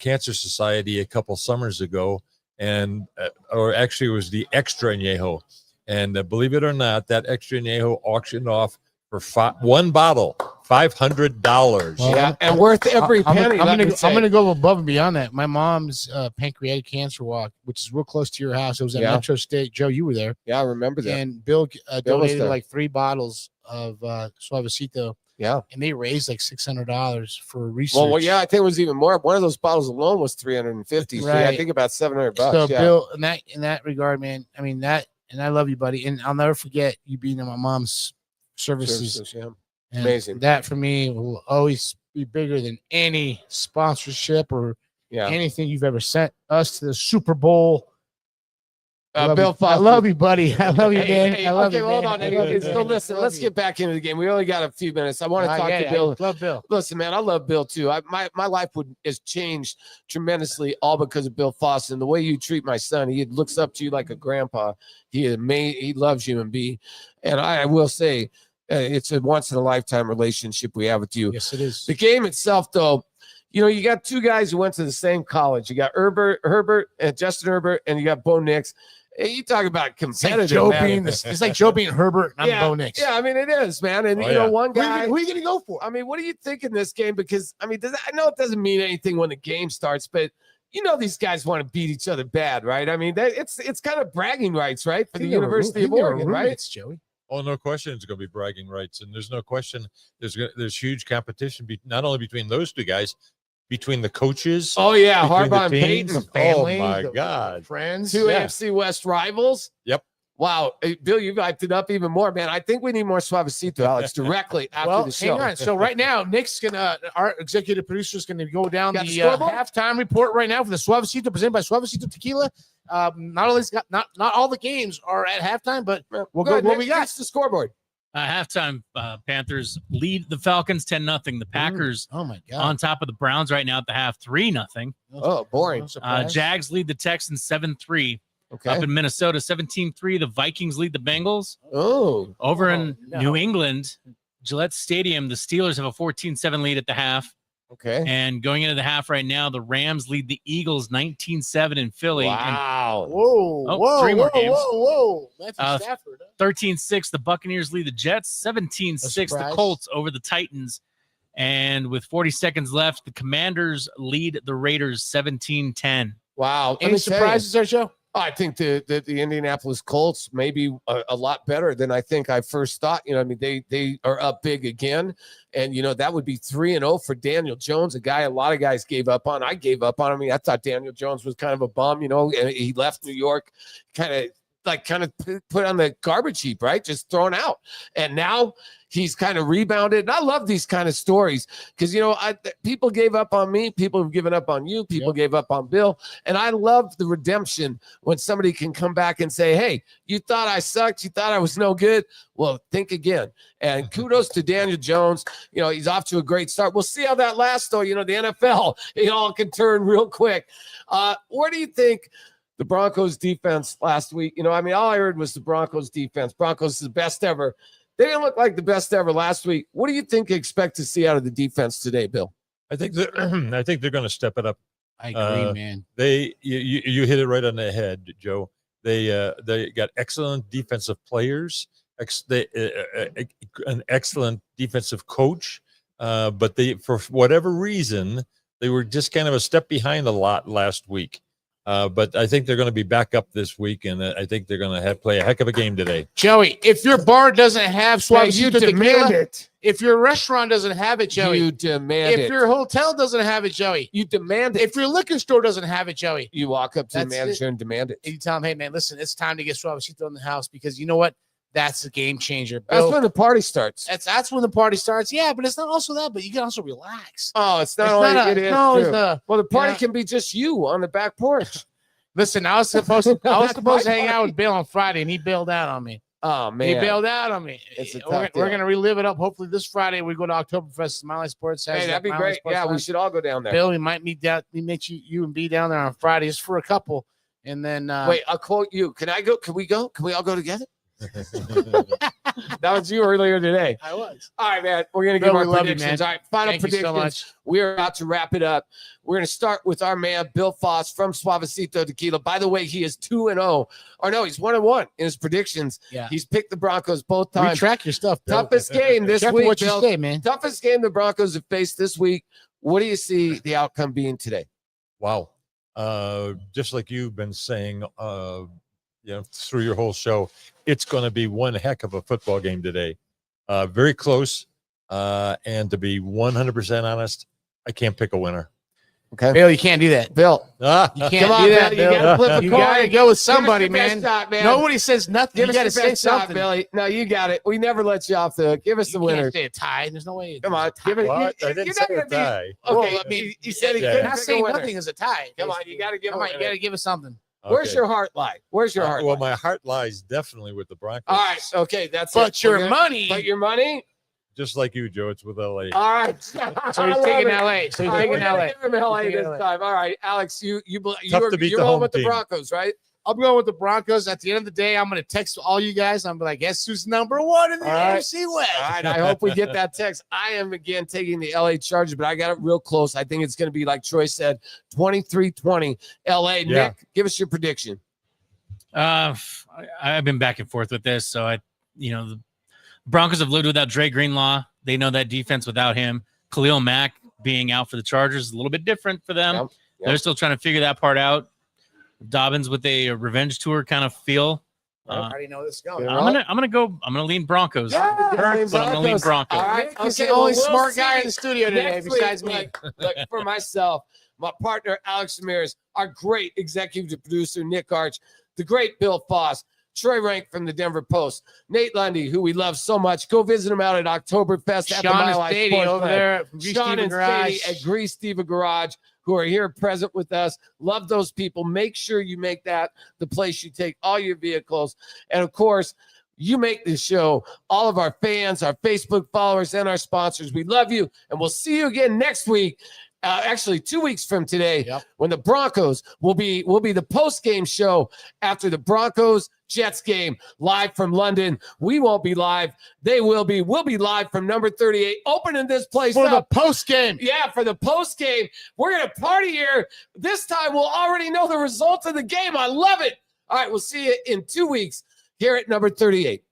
Cancer Society a couple summers ago, and or actually it was the Extra Añejo. And believe it or not, that Extra Añejo auctioned off for one bottle, $500. Yeah, and worth every penny. I'm gonna go above and beyond that. My mom's pancreatic cancer walk, which is real close to your house. It was at Metro State. Joe, you were there. Yeah, I remember that. And Bill donated like 3 bottles of Suavecito. Yeah, and they raised like $600 for research. Well, yeah, I think it was even more. One of those bottles alone was $350. So yeah, I think about $700. So Bill, in that regard, man, I mean that, and I love you, buddy, and I'll never forget you being in my mom's services. Yeah. And amazing. That for me will always be bigger than any sponsorship or anything you've ever sent us to the Super Bowl. Bill Foss, I love you, buddy. I love you, man. I love you, hold man. on. So listen, let's get back into the game. We only got a few minutes. I want to talk to Bill. I love Bill. Listen, man, I love Bill too. My life has changed tremendously, all because of Bill Foss and the way you treat my son. He looks up to you like a grandpa. He loves you and B. And I will say, it's a once in a lifetime relationship we have with you. Yes, it is. The game itself, though. You got 2 guys who went to the same college. You got Herbert and Justin Herbert, and you got Bo Nix. Hey, you talk about competitive. It's like Joe being Herbert and I'm Bo Nix. Yeah, I mean, it is, man. And, one guy. Who are you going to go for? I mean, what do you think in this game? Because, I mean, I know it doesn't mean anything when the game starts, but, these guys want to beat each other bad, right? I mean, it's kind of bragging rights, right? For the University of Oregon, right? It's Joey. Oh, no question it's going to be bragging rights. And there's no question there's huge competition, not only between those 2 guys, between the coaches. Oh, yeah. Harbaugh and Peyton. The family. Oh, my God. Friends. 2 AFC West rivals. Yep. Wow. Hey, Bill, you've hyped it up even more, man. I think we need more Suavecito, Alex, directly after the show. Hang on. So right now, Nick's our executive producer is going to go down the halftime report right now for the Suavecito presented by Suavecito Tequila. Not all the games are at halftime, but we'll go what we got. That's the scoreboard. Halftime, Panthers lead the Falcons 10-0. The Packers on top of the Browns right now at the half 3-0. Oh, boring. Jags lead the Texans 7-3. Okay. Up in Minnesota, 17-3. The Vikings lead the Bengals. Oh. Over in New England, Gillette Stadium, the Steelers have a 14-7 lead at the half. Okay. And going into the half right now, the Rams lead the Eagles 19-7 in Philly. Wow. Whoa. 3 more games. Whoa. Matthew Stafford. 13-6, the Buccaneers lead the Jets. 17-6, the Colts over the Titans. And with 40 seconds left, the Commanders lead the Raiders 17-10. Wow. Any surprises there, Joe? I think the Indianapolis Colts may be a lot better than I think I first thought. I mean, they are up big again. And, that would be 3-0 for Daniel Jones, a guy a lot of guys gave up on. I gave up on him. I mean, I thought Daniel Jones was kind of a bum, and he left New York kind of put on the garbage heap, right? Just thrown out. And now he's kind of rebounded. And I love these kind of stories because, people gave up on me. People have given up on you. People gave up on Bill. And I love the redemption when somebody can come back and say, hey, you thought I sucked. You thought I was no good. Well, think again. And kudos to Daniel Jones. He's off to a great start. We'll see how that lasts, though. The NFL, it all can turn real quick. Where do you think the Broncos defense last week? All I heard was the Broncos defense. Broncos is the best ever. They didn't look like the best ever last week. What do you think you expect to see out of the defense today, Bill? I think they're going to step it up. I agree, man. You hit it right on the head, Joe. They got excellent defensive players, an excellent defensive coach, but for whatever reason they were just kind of a step behind a lot last week. But I think they're going to be back up this week, and I think they're going to play a heck of a game today. Joey, if your bar doesn't have Suavecito Tequila, it. If your restaurant doesn't have it, Joey, you demand it. If your hotel doesn't have it, Joey, you demand it. If your liquor store doesn't have it, Joey, you walk up to the manager and demand it. And you tell him, hey, man, listen, it's time to get Suavecito in the house because you know what? That's a game changer. Bill, that's when the party starts. That's when the party starts. Yeah, but it's not also that, but you can also relax. Oh, it's not only the party can be just you on the back porch. Listen, I was supposed to hang out with Bill on Friday, and he bailed out on me. Oh, man. He bailed out on me. We're going to relive it up. Hopefully this Friday we go to Oktoberfest. Smiley Sports. Hey, that'd be great. Yeah, we should all go down there. Bill, we might meet down. We make you and B down there on Friday just for a couple. And then wait, I'll quote you. Can I go? Can we go? Can we all go together? That was you earlier today. I was. All right, man. We're going to Bill, give our we love you, predictions. man. All right, final Thank you so predictions. much. We are about to wrap it up. We're going to start with our man, Bill Foss from Suavecito Tequila. By the way, he is 2-0. Or no, he's 1-1 in his predictions. Yeah. He's picked the Broncos both times. Retract your stuff, Bill. Toughest game this Careful week, what Bill. you say, man. Toughest game the Broncos have faced this week. What do you see the outcome being today? Wow. Just like you've been saying, through your whole show, it's going to be one heck of a football game today. Very close. And to be 100% honest, I can't pick a winner. Okay. Bill, you can't do that. Bill, you can't come on, do that, Bill. Bill. You got to flip a coin. You got to go with somebody, Give us your man. best shot, man. Nobody says nothing. Give You us got your to say best shot, something. Billy. No, you got it. We never let you off the hook. Give us the You winner. can't say a tie. There's no way. Come on. Give it. What? I You're didn't not say gonna a tie. Okay. Well, I mean, he said he yeah. couldn't Not pick a saying winner. nothing is a tie. Come on, you got to give Come a on, you winner. got to give us something. Where's Okay. your heart lie? Where's your heart Well, lie? my heart lies definitely with the Broncos. All right. Okay. That's But it. your We're gonna- money. But your money. Just like you, Joe. It's with LA. All right. So he's taking LA. So he's taking LA. Give him LA He's this taking LA. time. All right, Alex. You're to beat you're the going home with the team. Broncos, right? I'm going with the Broncos. At the end of the day, I'm going to text all you guys. I'm like, guess who's number one in the All right. AFC West? All right. I hope we get that text. I am again taking the LA Chargers, but I got it real close. I think it's going to be like Troy said, 23-20 LA. Yeah. Nick, give us your prediction. I've been back and forth with this. So the Broncos have lived without Dre Greenlaw. They know that defense without him. Khalil Mack being out for the Chargers is a little bit different for them. Yep. They're still trying to figure that part out. Dobbins with a revenge tour kind of feel. I already know this is going. I'm gonna lean Broncos. Yeah, but I'm gonna lean Broncos. All right. He's Okay, the only well, we'll smart see guy in the studio today, next week. besides me. Look, for myself, my partner Alex Ramirez, our great executive producer Nick Arch, the great Bill Foss, Troy Renck from the Denver Post, Nate Lundy, who we love so much. Go visit him out at Oktoberfest at the Shawn Mile and High Stady Sports over Plant. there from Grease Shawn Diva and Garage. Stady at Grease Diva Garage, who are here present with us. Love those people. Make sure you make that the place you take all your vehicles. And of course, you make this show, all of our fans, our Facebook followers, and our sponsors. We love you, and we'll see you again next week. Actually, 2 weeks from today, when the Broncos will be the post-game show after the Broncos-Jets game, live from London. We won't be live. They will be. We'll be live from number 38, opening this place For the up. post-game. Yeah, for the post-game. We're going to party here. This time, we'll already know the result of the game. I love it. All right, we'll see you in 2 weeks here at number 38.